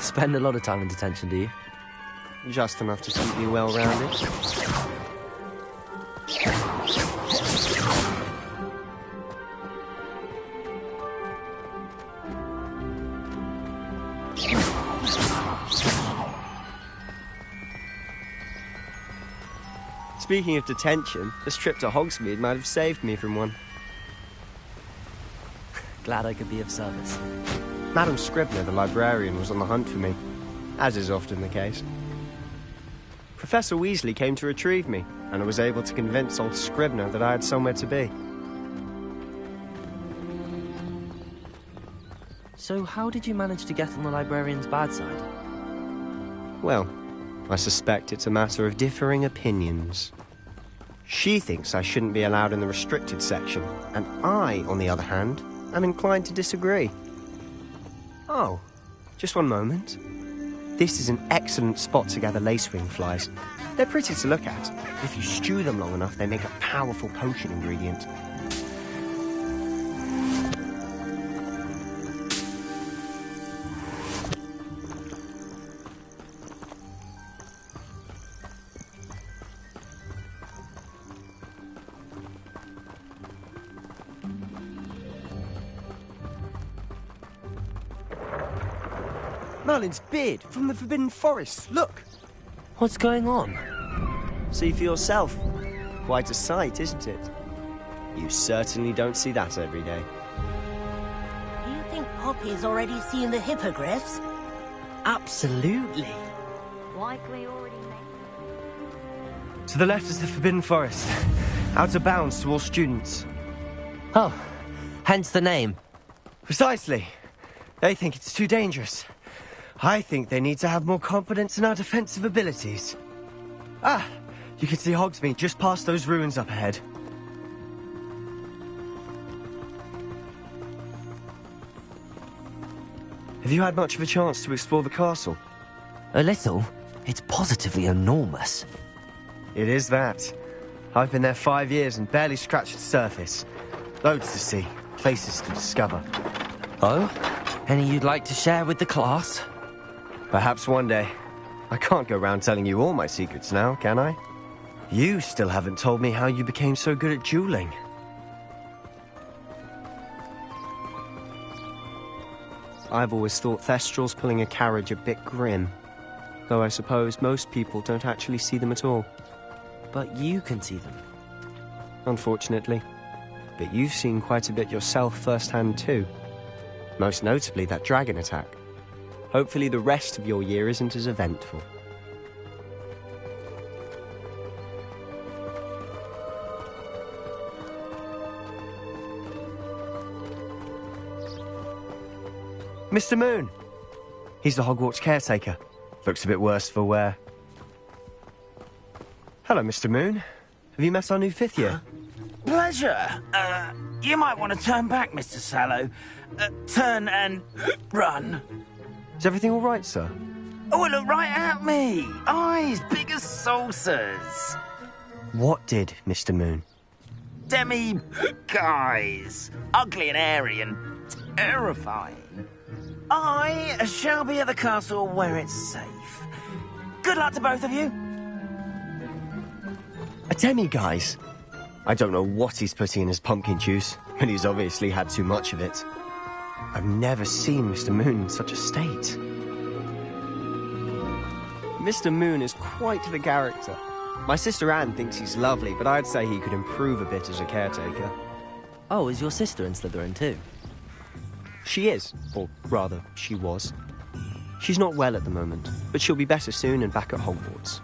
Spend a lot of time in detention, do you? Just enough to keep me well-rounded. Speaking of detention, this trip to Hogsmeade might have saved me from one. Glad I could be of service. Madam Scribner, the librarian, was on the hunt for me, as is often the case. Professor Weasley came to retrieve me, and I was able to convince old Scribner that I had somewhere to be. So how did you manage to get on the librarian's bad side? Well, I suspect it's a matter of differing opinions. She thinks I shouldn't be allowed in the restricted section, and I, on the other hand, I'm inclined to disagree. Oh, just one moment. This is an excellent spot to gather lacewing flies. They're pretty to look at. If you stew them long enough, they make a powerful potion ingredient. Merlin's beard from the Forbidden Forest. Look! What's going on? See for yourself. Quite a sight, isn't it? You certainly don't see that every day. Do you think Poppy's already seen the hippogriffs? Absolutely. Likely already made. To the left is the Forbidden Forest. Out of bounds to all students. Oh, hence the name. Precisely. They think it's too dangerous. I think they need to have more confidence in our defensive abilities. Ah, you can see Hogsmeade just past those ruins up ahead. Have you had much of a chance to explore the castle? A little. It's positively enormous. It is that. I've been there 5 years and barely scratched the surface. Loads to see, places to discover. Oh? Any you'd like to share with the class? Perhaps one day. I can't go around telling you all my secrets now, can I? You still haven't told me how you became so good at dueling. I've always thought Thestrals pulling a carriage a bit grim. Though I suppose most people don't actually see them at all. But you can see them. Unfortunately. But you've seen quite a bit yourself firsthand too. Most notably that dragon attack. Hopefully the rest of your year isn't as eventful. Mr. Moon! He's the Hogwarts caretaker. Looks a bit worse for wear. Hello, Mr. Moon. Have you met our new 5th year? Pleasure. You might want to turn back, Mr. Sallow. Turn and run. Is everything all right, sir? Oh, look right at me. Eyes big as saucers. What did, Mr. Moon? Guys. Ugly and airy and terrifying. I shall be at the castle where it's safe. Good luck to both of you. A demi-guise? I don't know what he's putting in his pumpkin juice, but he's obviously had too much of it. I've never seen Mr. Moon in such a state. Mr. Moon is quite the character. My sister Anne thinks he's lovely, but I'd say he could improve a bit as a caretaker. Oh, is your sister in Slytherin too? She is, or rather, she was. She's not well at the moment, but she'll be better soon and back at Hogwarts.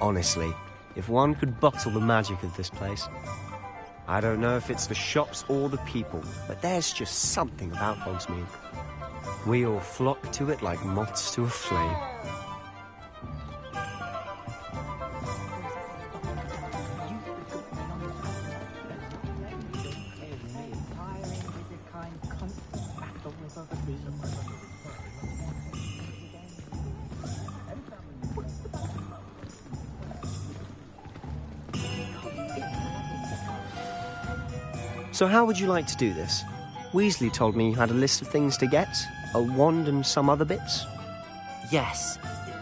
Honestly, if one could bottle the magic of this place. I don't know if it's the shops or the people, but there's just something about Hogsmeade. We all flock to it like moths to a flame. So how would you like to do this? Weasley told me you had a list of things to get, a wand and some other bits. Yes.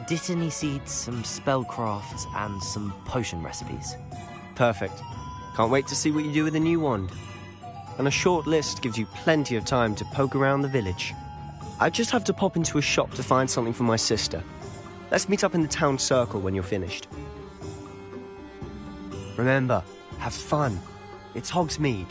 Dittany seeds, some spellcrafts, and some potion recipes. Perfect. Can't wait to see what you do with the new wand. And a short list gives you plenty of time to poke around the village. I just have to pop into a shop to find something for my sister. Let's meet up in the town circle when you're finished. Remember, have fun. It's Hogsmeade.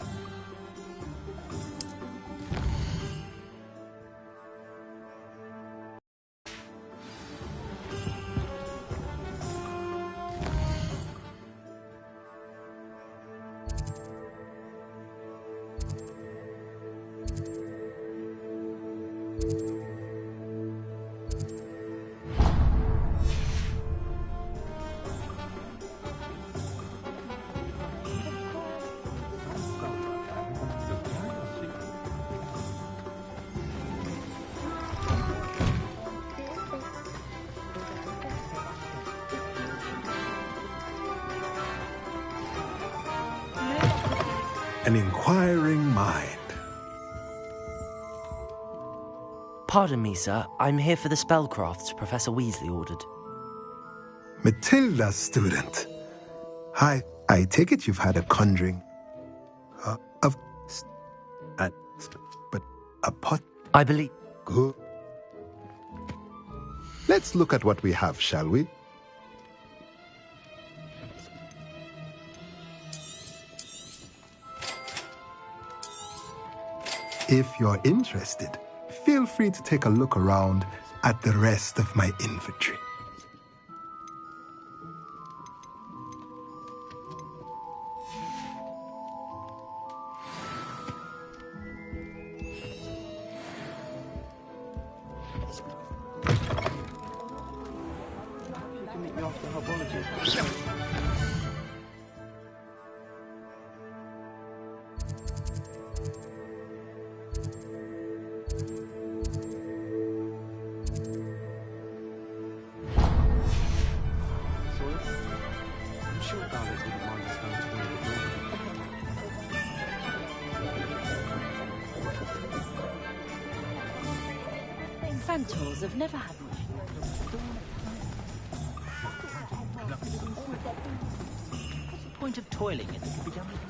An inquiring mind. Pardon me, sir. I'm here for the spellcrafts Professor Weasley ordered. Matilda's student. I take it you've had a conjuring. But a pot. I believe. Good. Let's look at what we have, shall we? If you're interested, feel free to take a look around at the rest of my inventory. You can meet me after herbology. I'm sure Garlic wouldn't mind us going to one of the Centaurs have never had much. What's the point of toiling in? It could be done with.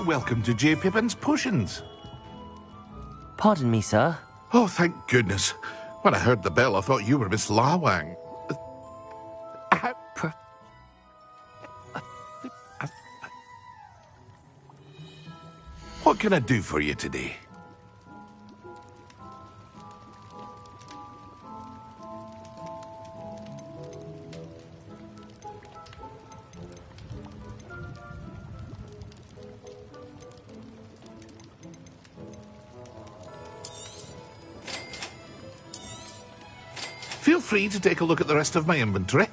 Welcome to J. Pippin's Potions. Pardon me, sir. Oh, thank goodness. When I heard the bell, I thought you were Miss Lawang. What can I do for you today? Feel free to take a look at the rest of my inventory,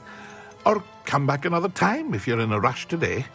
or come back another time if you're in a rush today.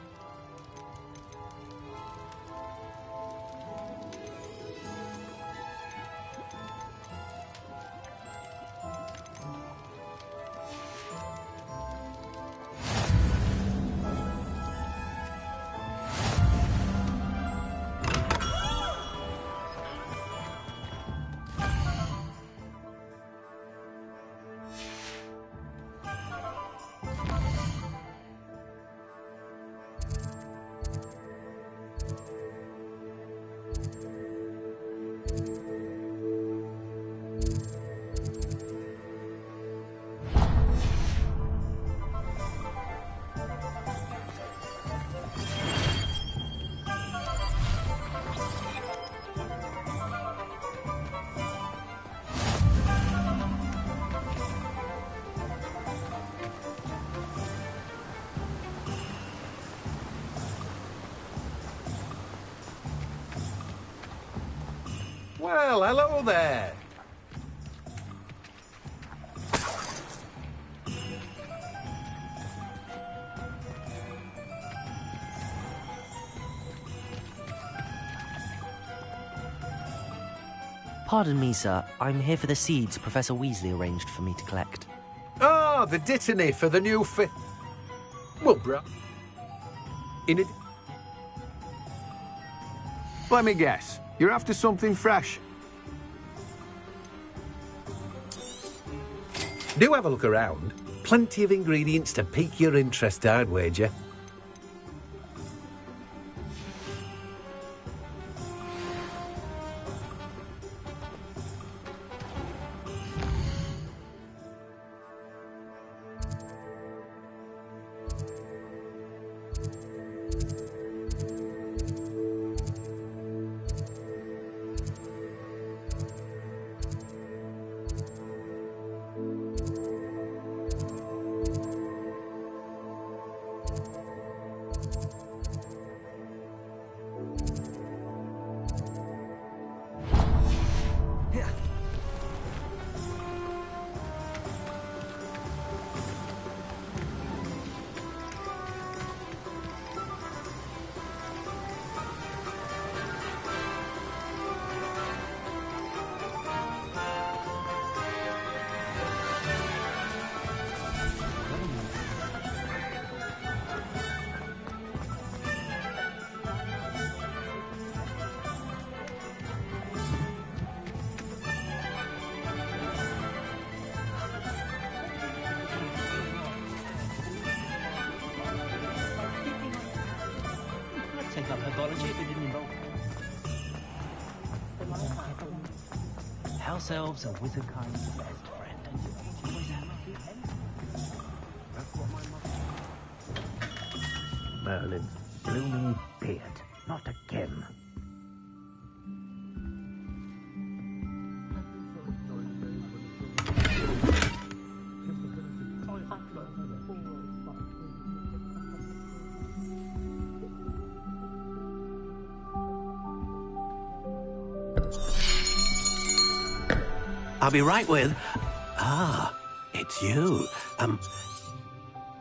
Well, hello there. Pardon me, sir. I'm here for the seeds Professor Weasley arranged for me to collect. Ah, the dittany for the new fifth. Well, bruh. In it. Let me guess. You're after something fresh. Do have a look around. Plenty of ingredients to pique your interest, I'd wager. Take up herbology if it didn't involve house elves are wizard kind's best friend. Always have a few Merlin's blooming beard. Not again. I'll be right with... Ah, it's you.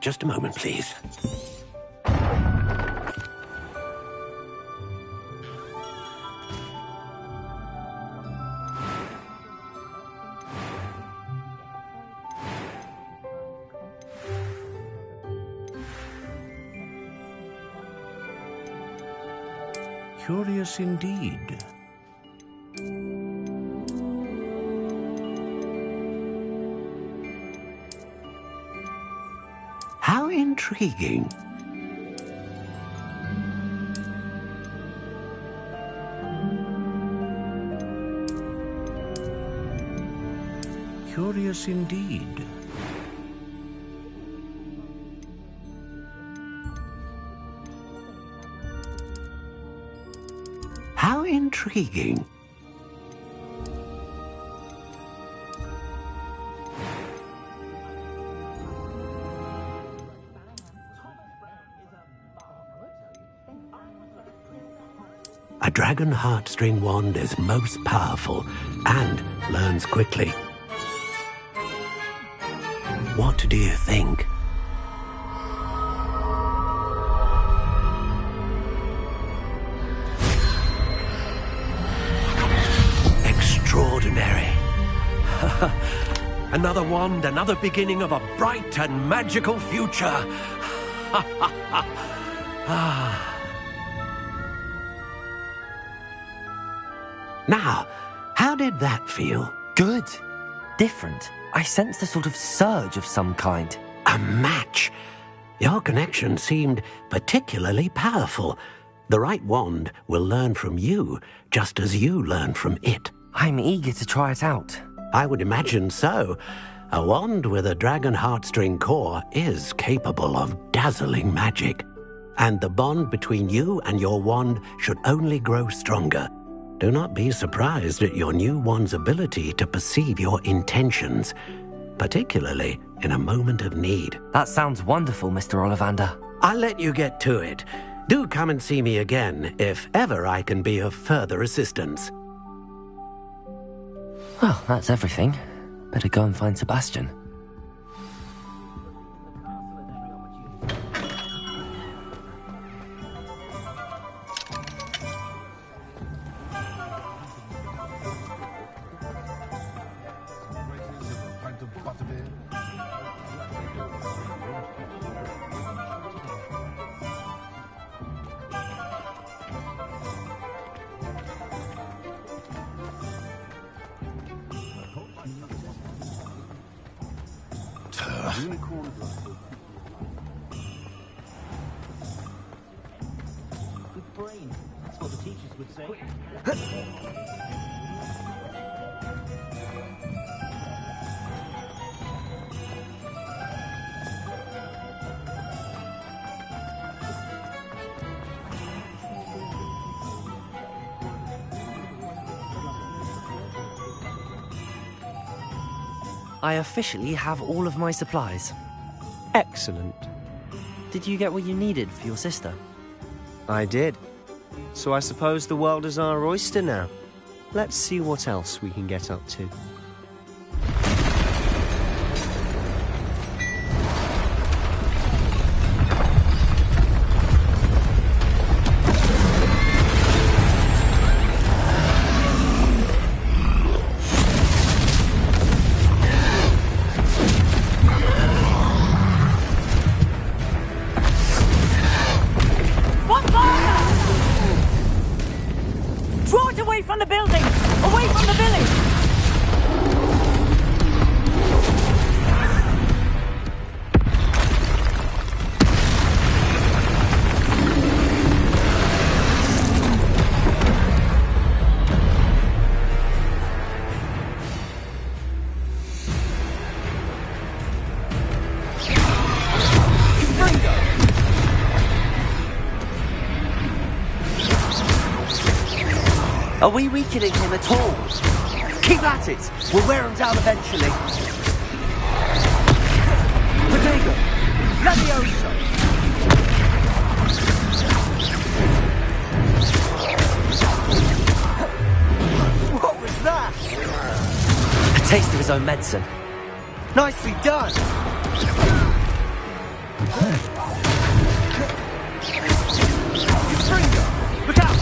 Just a moment, please. Curious indeed. How intriguing. Curious indeed. How intriguing. A dragon heartstring wand is most powerful and learns quickly. What do you think? Extraordinary. Another wand, another beginning of a bright and magical future. Now, how did that feel? Good. Different. I sensed a sort of surge of some kind. A match. Your connection seemed particularly powerful. The right wand will learn from you, just as you learn from it. I'm eager to try it out. I would imagine so. A wand with a dragon heartstring core is capable of dazzling magic. And the bond between you and your wand should only grow stronger. Do not be surprised at your new wand's ability to perceive your intentions, particularly in a moment of need. That sounds wonderful, Mr. Ollivander. I'll let you get to it. Do come and see me again if ever I can be of further assistance. Well, that's everything. Better go and find Sebastian. Good brain. That's what the teachers would say. I officially have all of my supplies. Excellent. Did you get what you needed for your sister? I did. So I suppose the world is our oyster now. Let's see what else we can get up to. Draw it away from the building! Away from the village! Are we weakening him at all? Keep at it! We'll wear him down eventually. Protego! Levioso! What was that? A taste of his own medicine. Nicely done! Springo! Look out!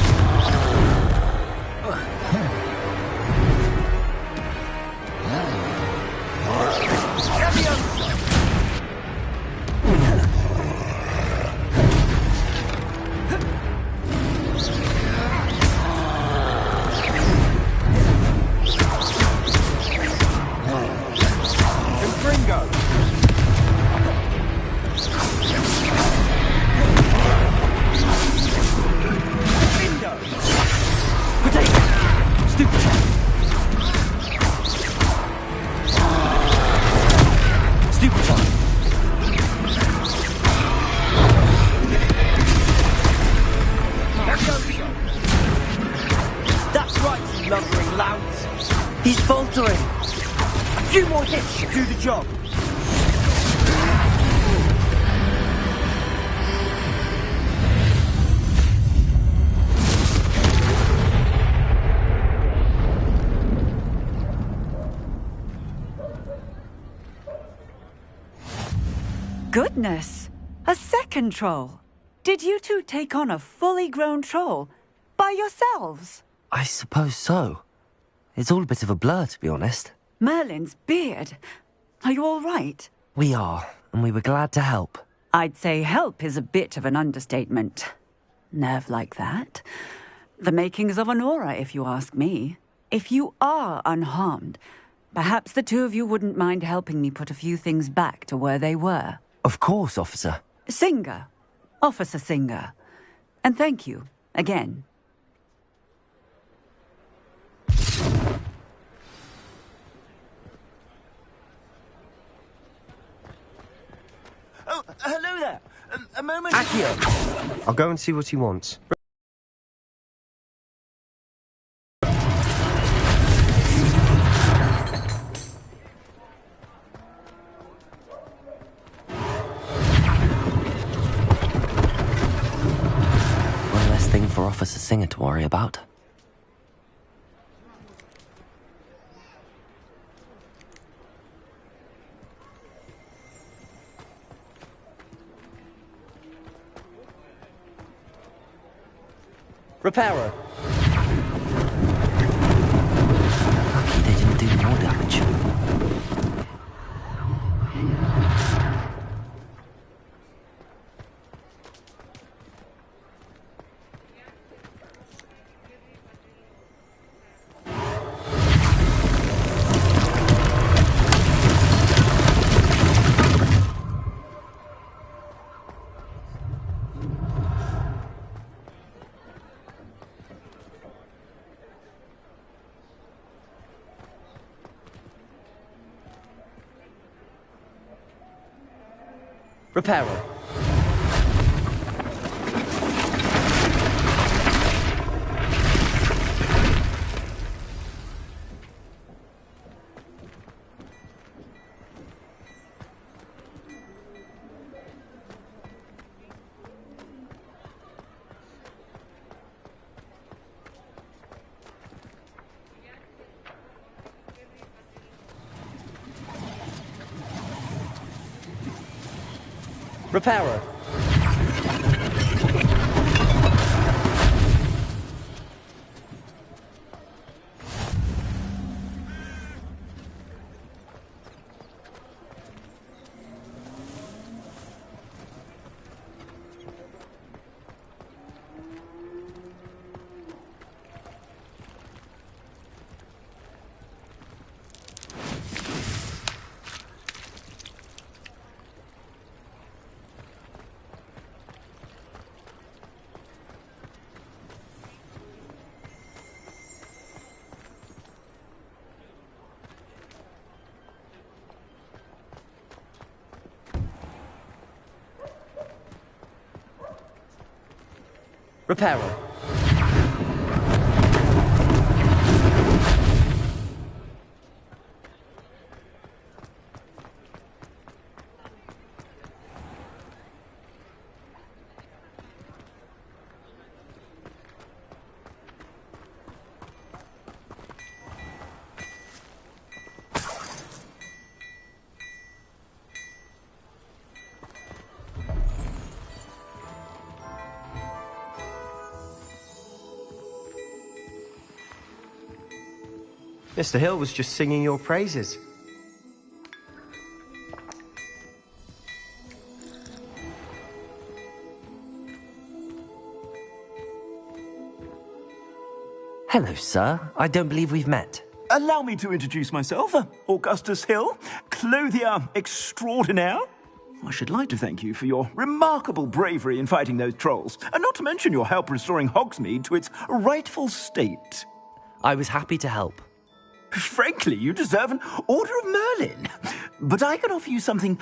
That's right, you lumbering louts. He's faltering. A few more hits should do the job. Goodness! A second troll! Did you two take on a fully grown troll? By yourselves? I suppose so. It's all a bit of a blur, to be honest. Merlin's beard. Are you all right? We are, and we were glad to help. I'd say help is a bit of an understatement. Nerve like that. The makings of an aura, if you ask me. If you are unharmed, perhaps the two of you wouldn't mind helping me put a few things back to where they were. Of course, officer. Singer. Officer Singer. And thank you, again. Oh, hello there. A moment. Accio! I'll go and see what he wants. One less thing for Officer Singer to worry about. Reparo. Lucky they didn't do more damage. Reparo. Reparo. Reparo. Mr. Hill was just singing your praises. Hello, sir. I don't believe we've met. Allow me to introduce myself, Augustus Hill, clothier extraordinaire. I should like to thank you for your remarkable bravery in fighting those trolls, and not to mention your help restoring Hogsmeade to its rightful state. I was happy to help. Frankly, you deserve an Order of Merlin. But I can offer you something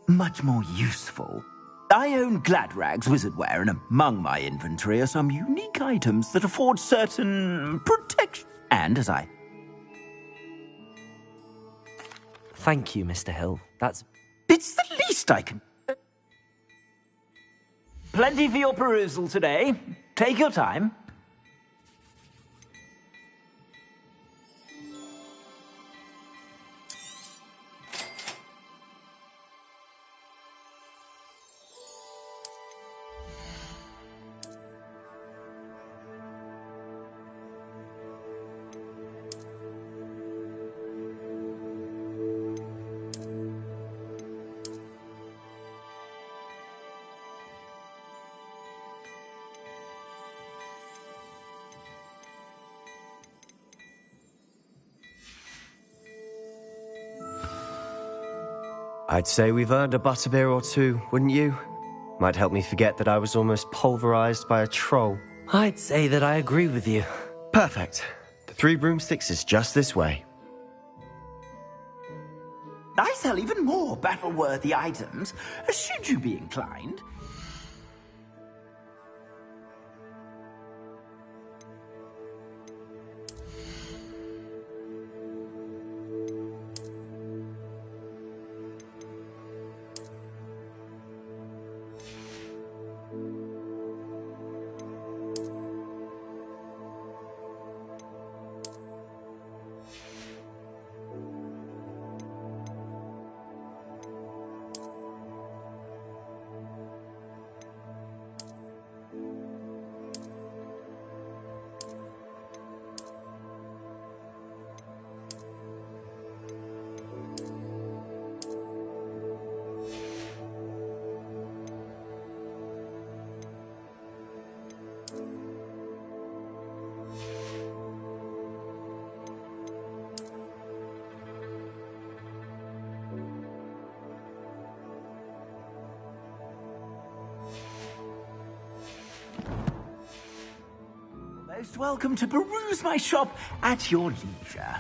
much more useful. I own Gladrag's wizardware, and among my inventory are some unique items that afford certain protection. And as I... Thank you, Mr. Hill. It's the least I can... Plenty for your perusal today. Take your time. I'd say we've earned a butterbeer or two, wouldn't you? Might help me forget that I was almost pulverized by a troll. I'd say that I agree with you. Perfect. The Three Broomsticks is just this way. I sell even more battle-worthy items, should you be inclined. Most welcome to peruse my shop at your leisure.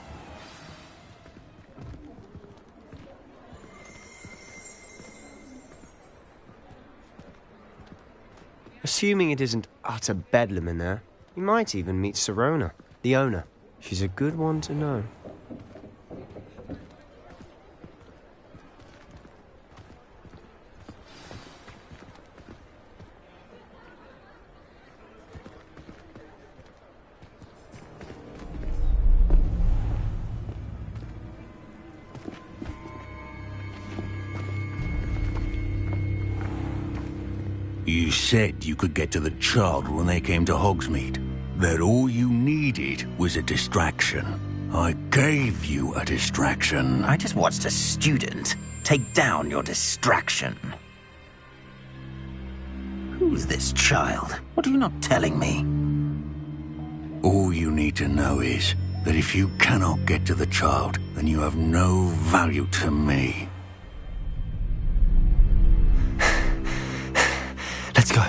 Assuming it isn't utter bedlam in there, you might even meet Sirona, the owner. She's a good one to know. You said you could get to the child when they came to Hogsmeade. That all you needed was a distraction. I gave you a distraction. I just watched a student take down your distraction. Who's this child? What are you not telling me? All you need to know is that if you cannot get to the child, then you have no value to me. Let's go.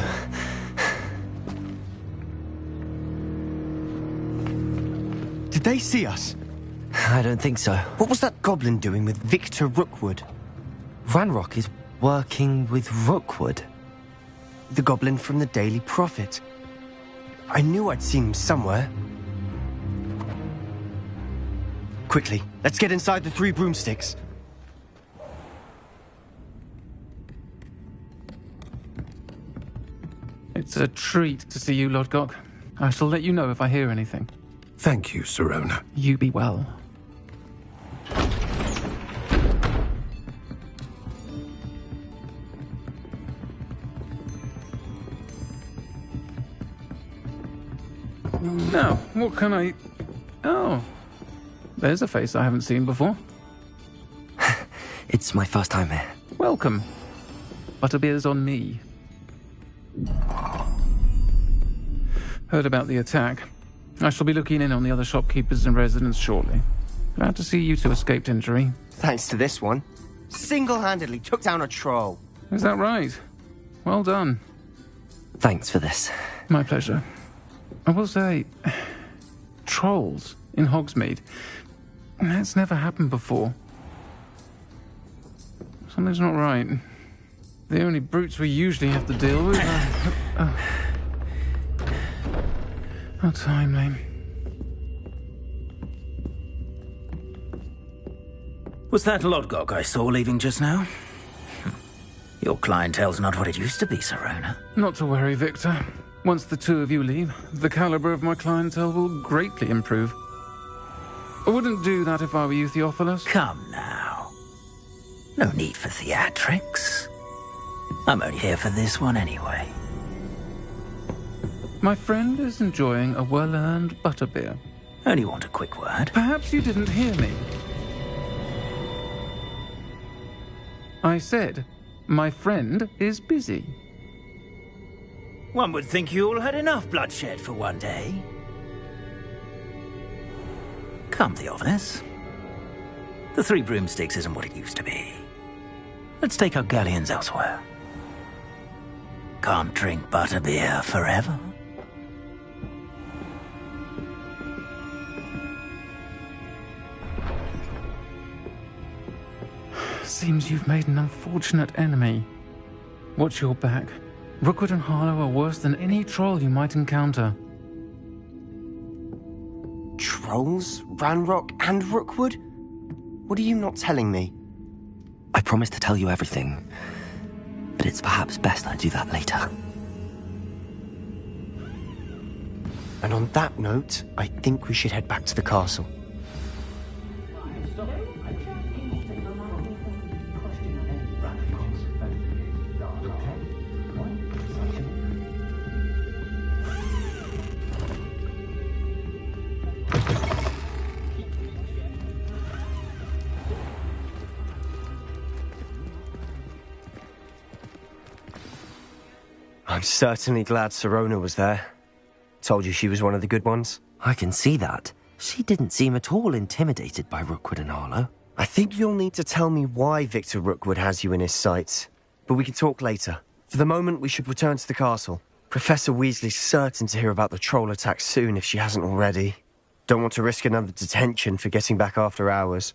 Did they see us? I don't think so. What was that goblin doing with Victor Rookwood? Ranrock is working with Rookwood. The goblin from the Daily Prophet. I knew I'd seen him somewhere. Quickly, let's get inside the Three Broomsticks. It's a treat to see you, Lodgok. I shall let you know if I hear anything. Thank you, Sirona. You be well. Now, what can I... Oh. there's a face I haven't seen before. It's my first time here. Welcome. Butterbeer's on me. Heard about the attack. I shall be looking in on the other shopkeepers and residents shortly. Glad to see you two escaped injury. Thanks to this one. Single-handedly took down a troll. Is that right? Well done. Thanks for this. My pleasure. I will say, trolls in Hogsmeade. That's never happened before. Something's not right. The only brutes we usually have to deal with are... How timely. Was that Lodgok I saw leaving just now? Your clientele's not what it used to be, Sirona. Not to worry, Victor. Once the two of you leave, the caliber of my clientele will greatly improve. I wouldn't do that if I were you, Theophilus. Come now. No need for theatrics. I'm only here for this one anyway. My friend is enjoying a well-earned butterbeer. Only want a quick word. Perhaps you didn't hear me. I said, my friend is busy. One would think you all had enough bloodshed for one day. Come, Theophilus. The Three Broomsticks isn't what it used to be. Let's take our galleons elsewhere. Can't drink butterbeer forever. Seems you've made an unfortunate enemy. Watch your back. Rookwood and Harlow are worse than any troll you might encounter. Trolls? Ranrock and Rookwood? What are you not telling me? I promised to tell you everything, but it's perhaps best I do that later. And on that note, I think we should head back to the castle. I'm certainly glad Sirona was there. Told you she was one of the good ones. I can see that. She didn't seem at all intimidated by Rookwood and Harlow. I think you'll need to tell me why Victor Rookwood has you in his sights. But we can talk later. For the moment, we should return to the castle. Professor Weasley's certain to hear about the troll attack soon if she hasn't already. Don't want to risk another detention for getting back after hours.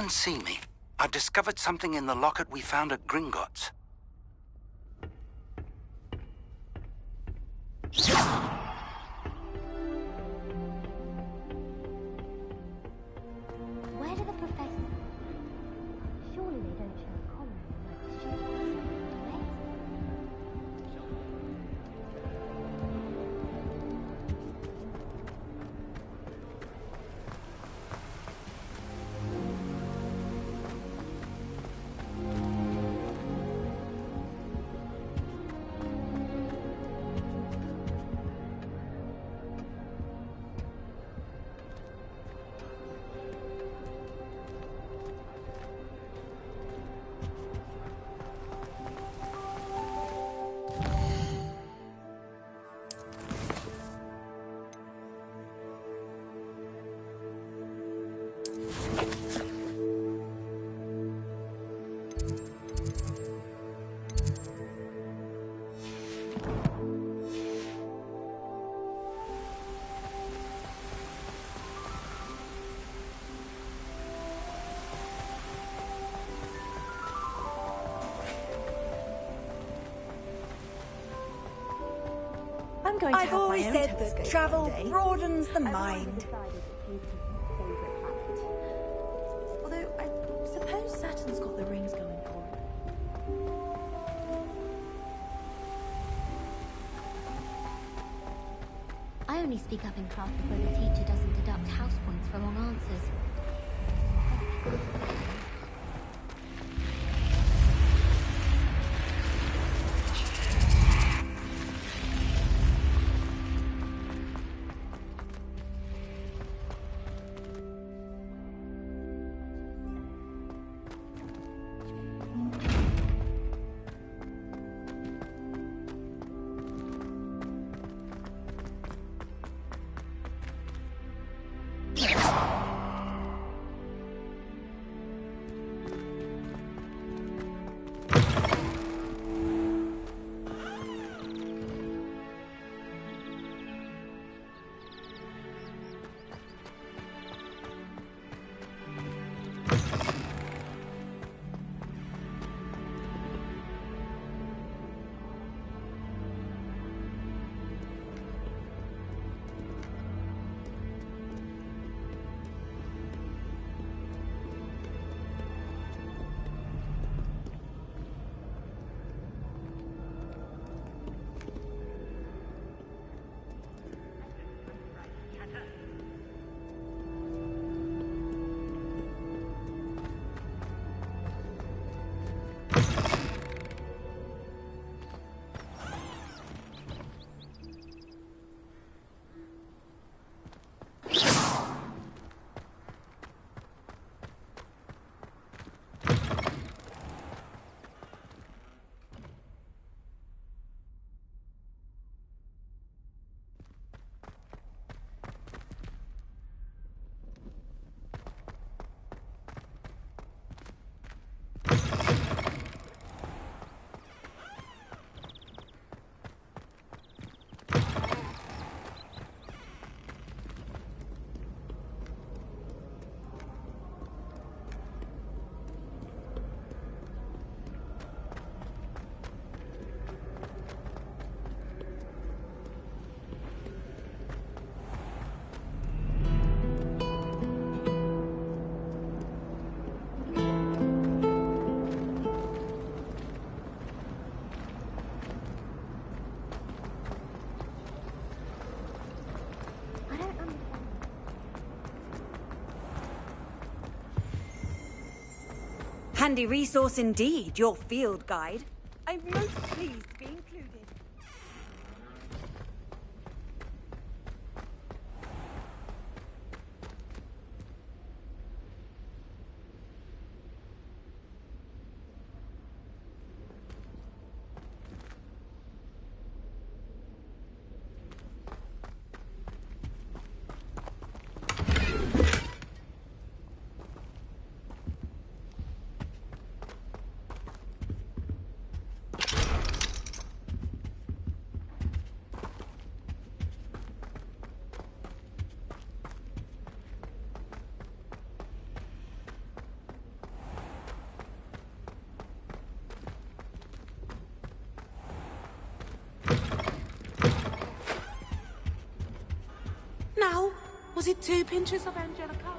and see me. I've discovered something in the locket we found at Gringotts. Where do the professors... Surely they don't show a collar like students. I'm going to I've have my always own said telescope that travel one day. broadens the mind. Although, I suppose Saturn's got the rings going for it. I only speak up in class before the teacher doesn't deduct house points for wrong answers. Handy resource indeed, your field guide. I'm most pleased to be included. Was it 2 pinches of Angelica?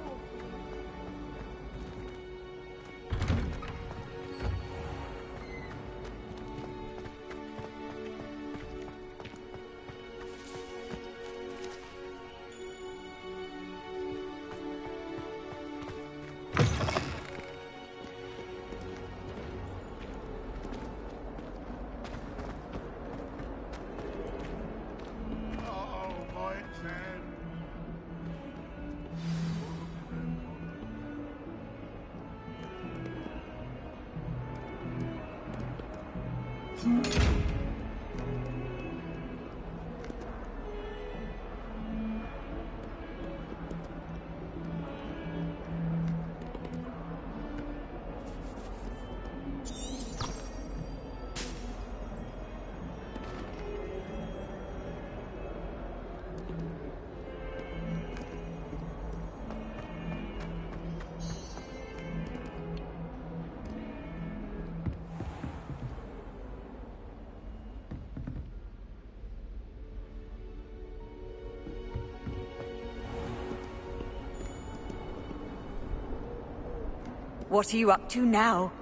What are you up to now?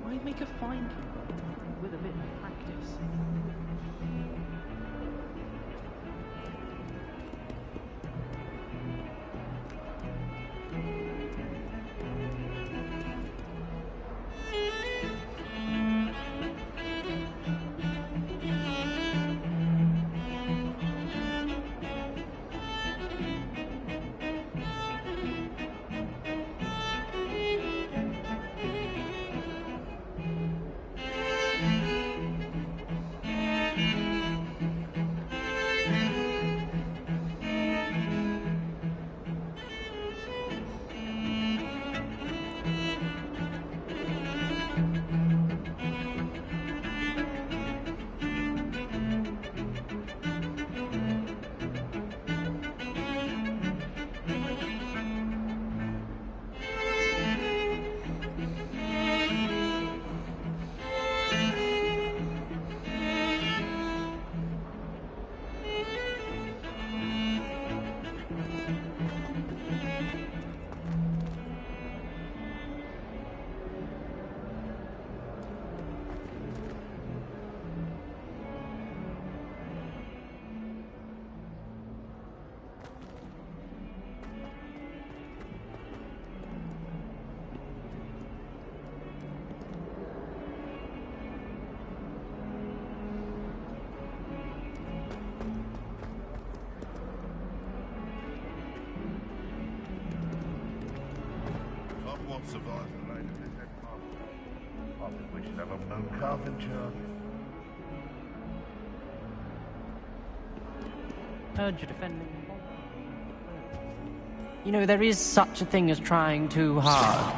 Why make a fine keeper with a bit of practice? Survives the rain of this empire, after which is ever known carpenter. Heard you defending. You know, there is such a thing as trying too hard.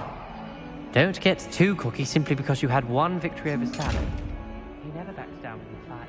Don't get too cocky simply because you had one victory over Salad. He never backs down from the fight.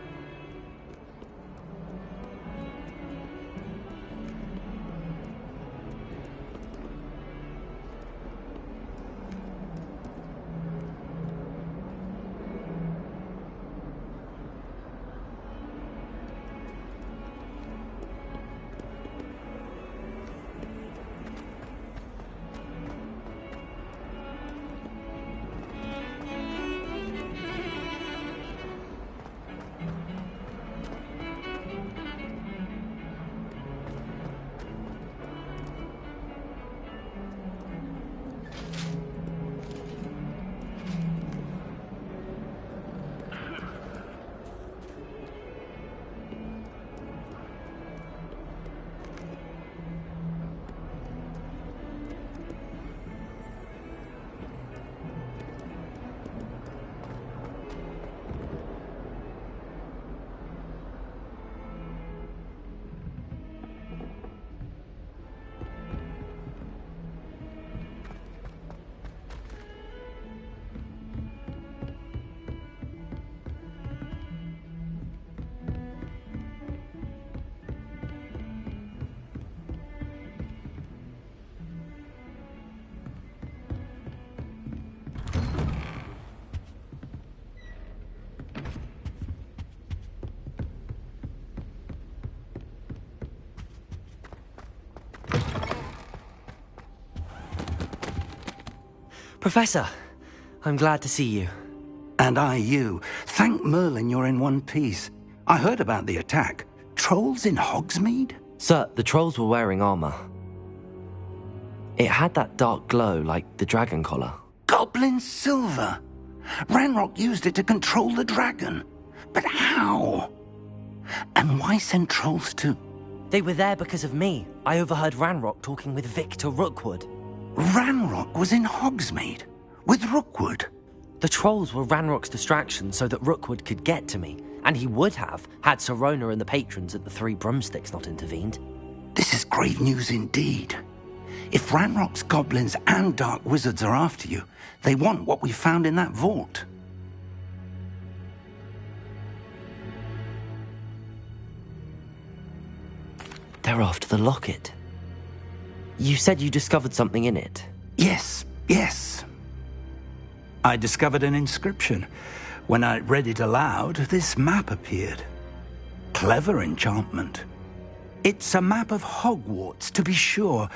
Professor, I'm glad to see you. And I you. Thank Merlin you're in one piece. I heard about the attack. Trolls in Hogsmeade? Sir, the trolls were wearing armor. It had that dark glow like the dragon collar. Goblin silver! Ranrock used it to control the dragon. But how? And why send trolls to... They were there because of me. I overheard Ranrock talking with Victor Rookwood. Ranrock was in Hogsmeade? With Rookwood? The trolls were Ranrock's distraction so that Rookwood could get to me. And he would have, had Sirona and the patrons at the Three Broomsticks not intervened. This is grave news indeed. If Ranrock's goblins and dark wizards are after you, they want what we found in that vault. They're after the locket. You said you discovered something in it. Yes. I discovered an inscription. When I read it aloud, this map appeared. Clever enchantment. It's a map of Hogwarts, to be sure,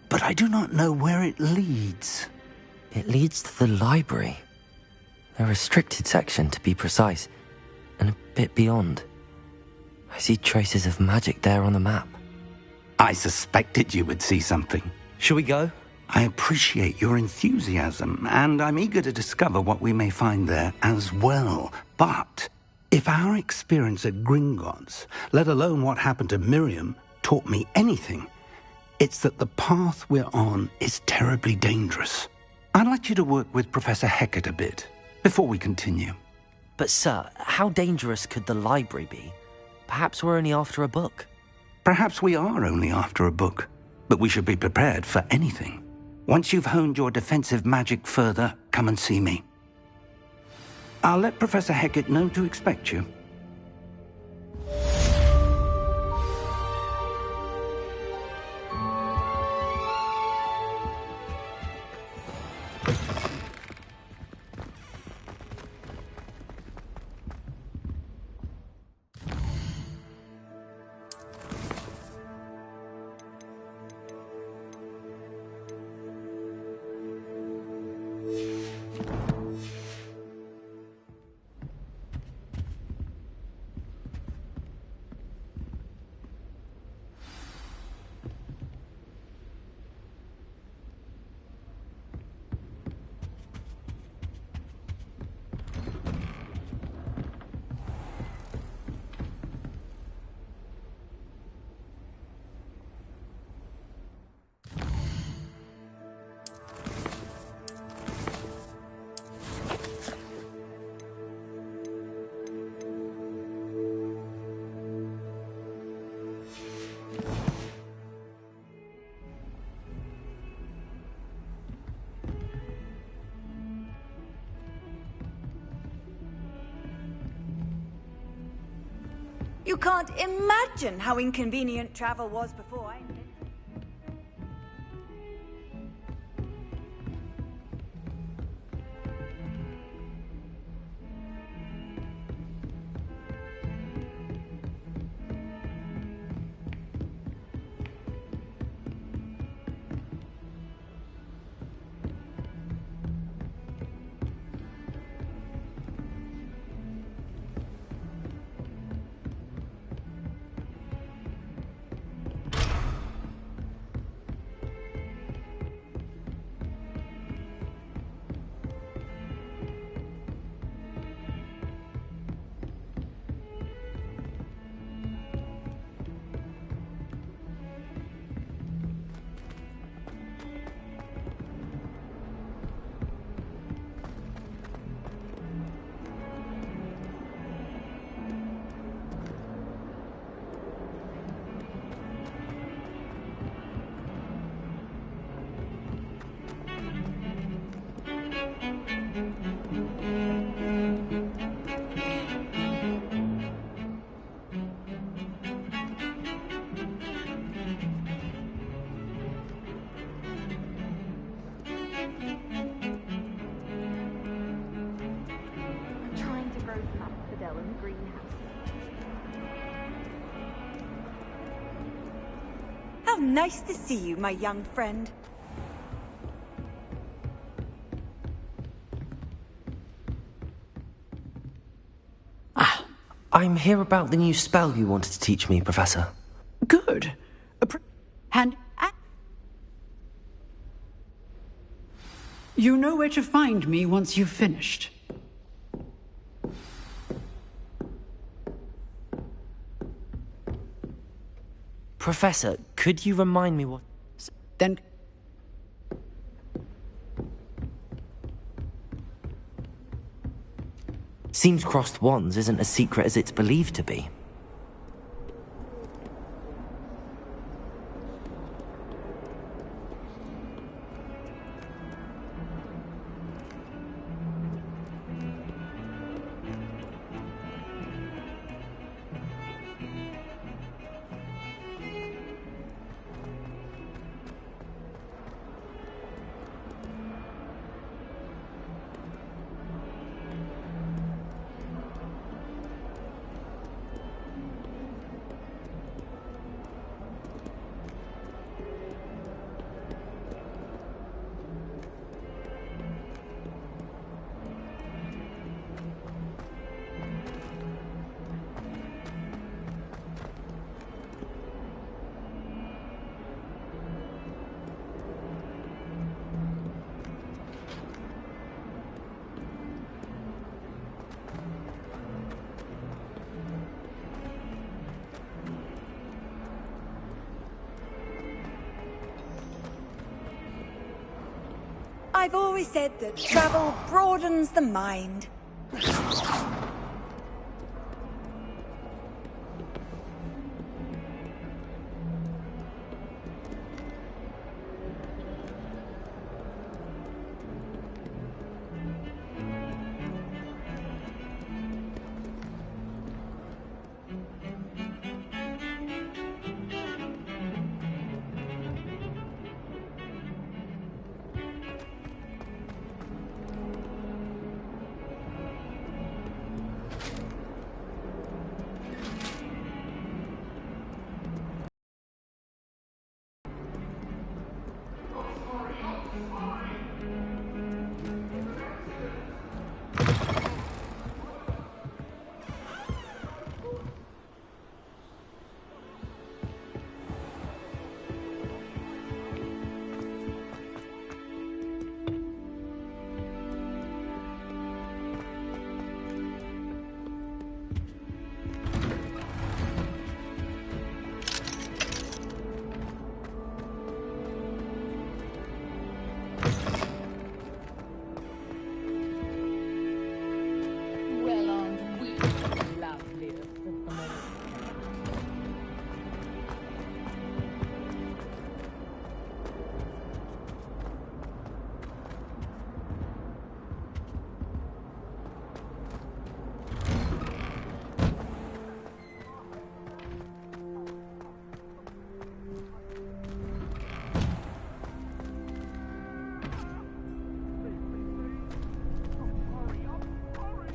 but I do not know where it leads. It leads to the library. A restricted section, to be precise, and a bit beyond. I see traces of magic there on the map. I suspected you would see something. Shall we go? I appreciate your enthusiasm, and I'm eager to discover what we may find there as well. But if our experience at Gringotts, let alone what happened to Miriam, taught me anything, it's that the path we're on is terribly dangerous. I'd like you to work with Professor Hecat a bit before we continue. But sir, how dangerous could the library be? Perhaps we're only after a book. Perhaps we are only after a book, but we should be prepared for anything. Once you've honed your defensive magic further, come and see me. I'll let Professor Hecat know to expect you. You can't imagine how inconvenient travel was before I invented it. How nice to see you, my young friend. I'm here about the new spell you wanted to teach me, Professor. Good. And you know where to find me once you've finished. Professor, could you remind me what... Then... Seems crossed wands isn't as secret as it's believed to be. I've always said that travel broadens the mind.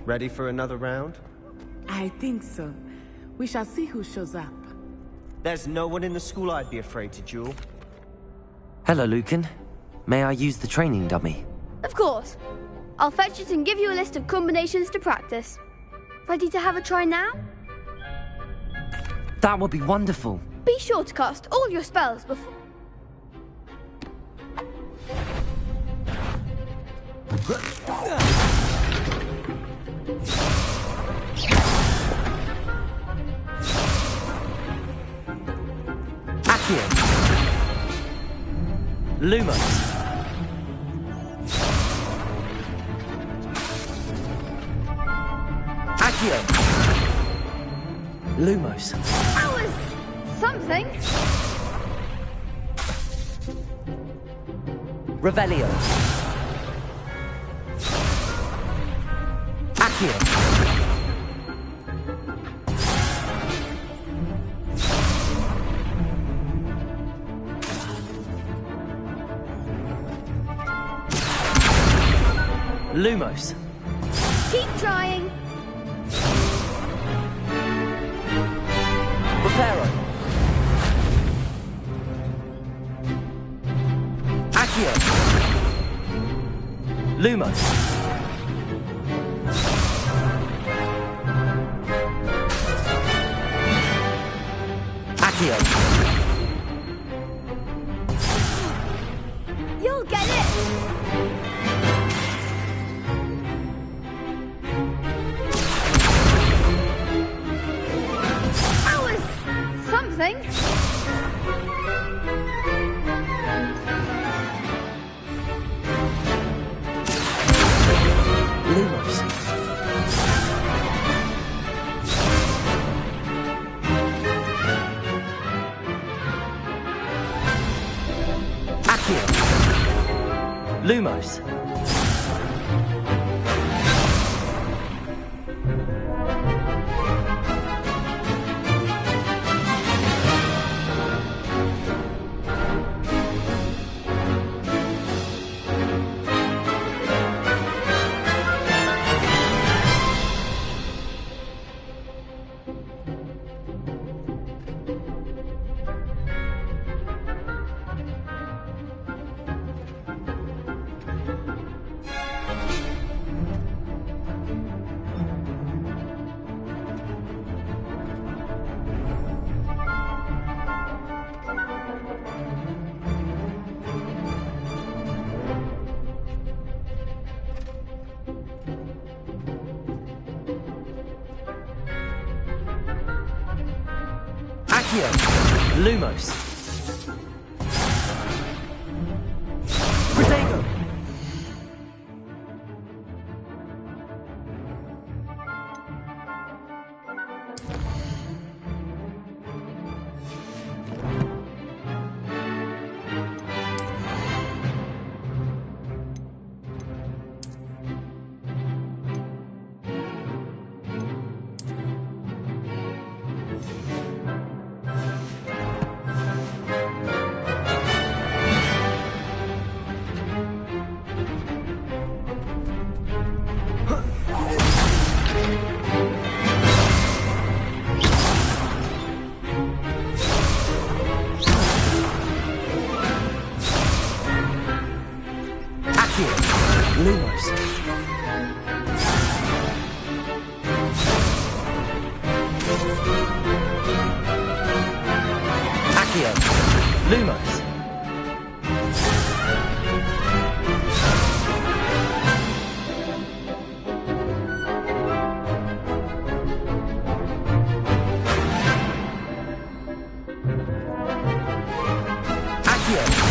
Ready for another round? I think so. We shall see who shows up. There's no one in the school I'd be afraid to duel. Hello, Lucan. May I use the training dummy? Of course. I'll fetch it and give you a list of combinations to practice. Ready to have a try now? That would be wonderful. Be sure to cast all your spells before... Accio. Lumos. Accio. Lumos. That was something. Revelio. Accio. Lumos. Keep trying. Reparo. Accio. Lumos. Accio. You'll get it! That was something. Lumos. Accio. Lumos. Accio. Lumos. Protego. Lumos. Accio. Lumos. Accio.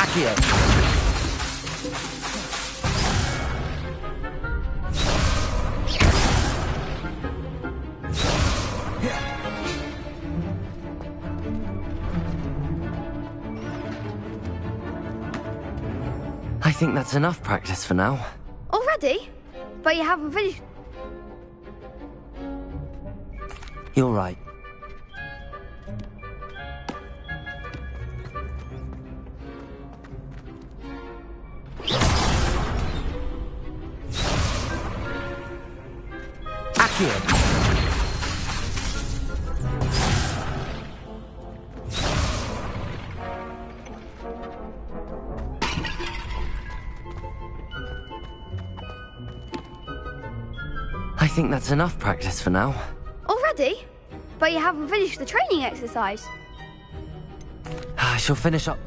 Accio. I think that's enough practice for now. Already? But you haven't finished. You're right. Accio. I think that's enough practice for now. Already? But you haven't finished the training exercise. I shall finish up.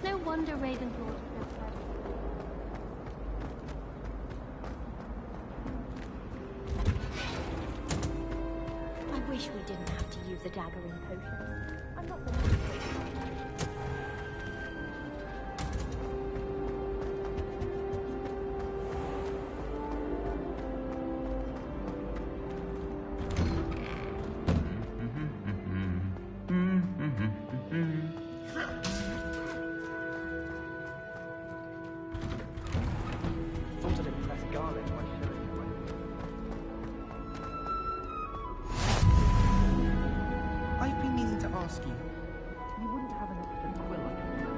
It's no wonder Ravenclaw is so clever. I wish we didn't have to use a daggering potion. I'm not the Thought I'd impress Garlic by showing you. I've been meaning to ask you. You wouldn't have an extra quill on your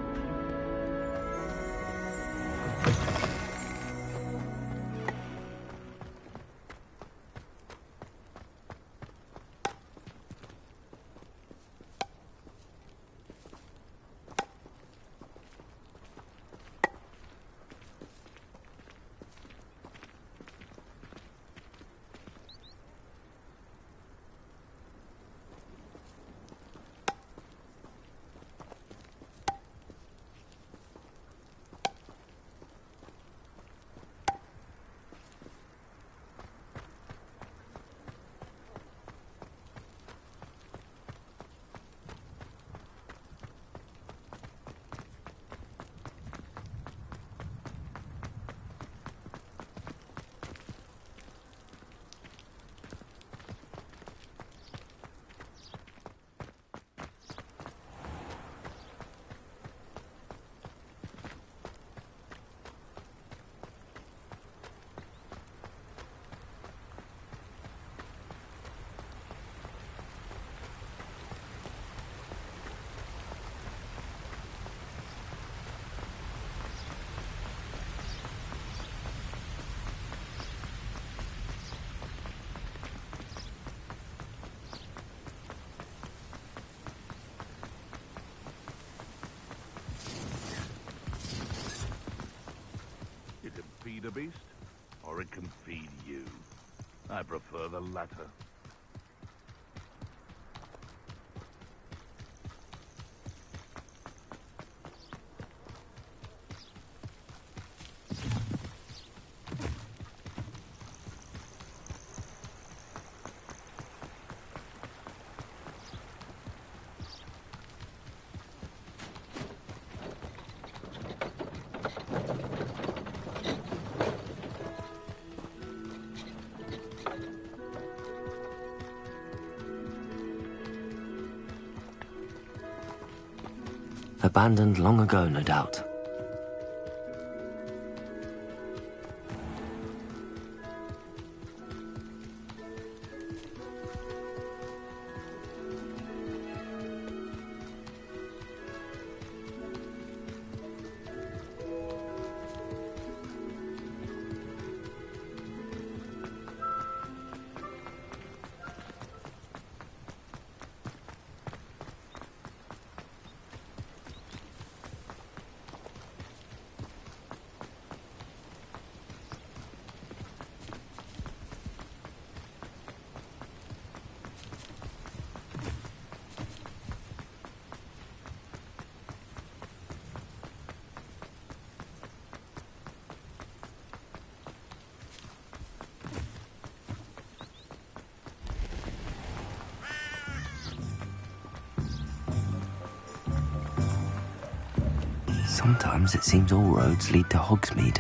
You can feed a beast, or it can feed you. I prefer the latter. Abandoned long ago, no doubt. Sometimes it seems all roads lead to Hogsmeade.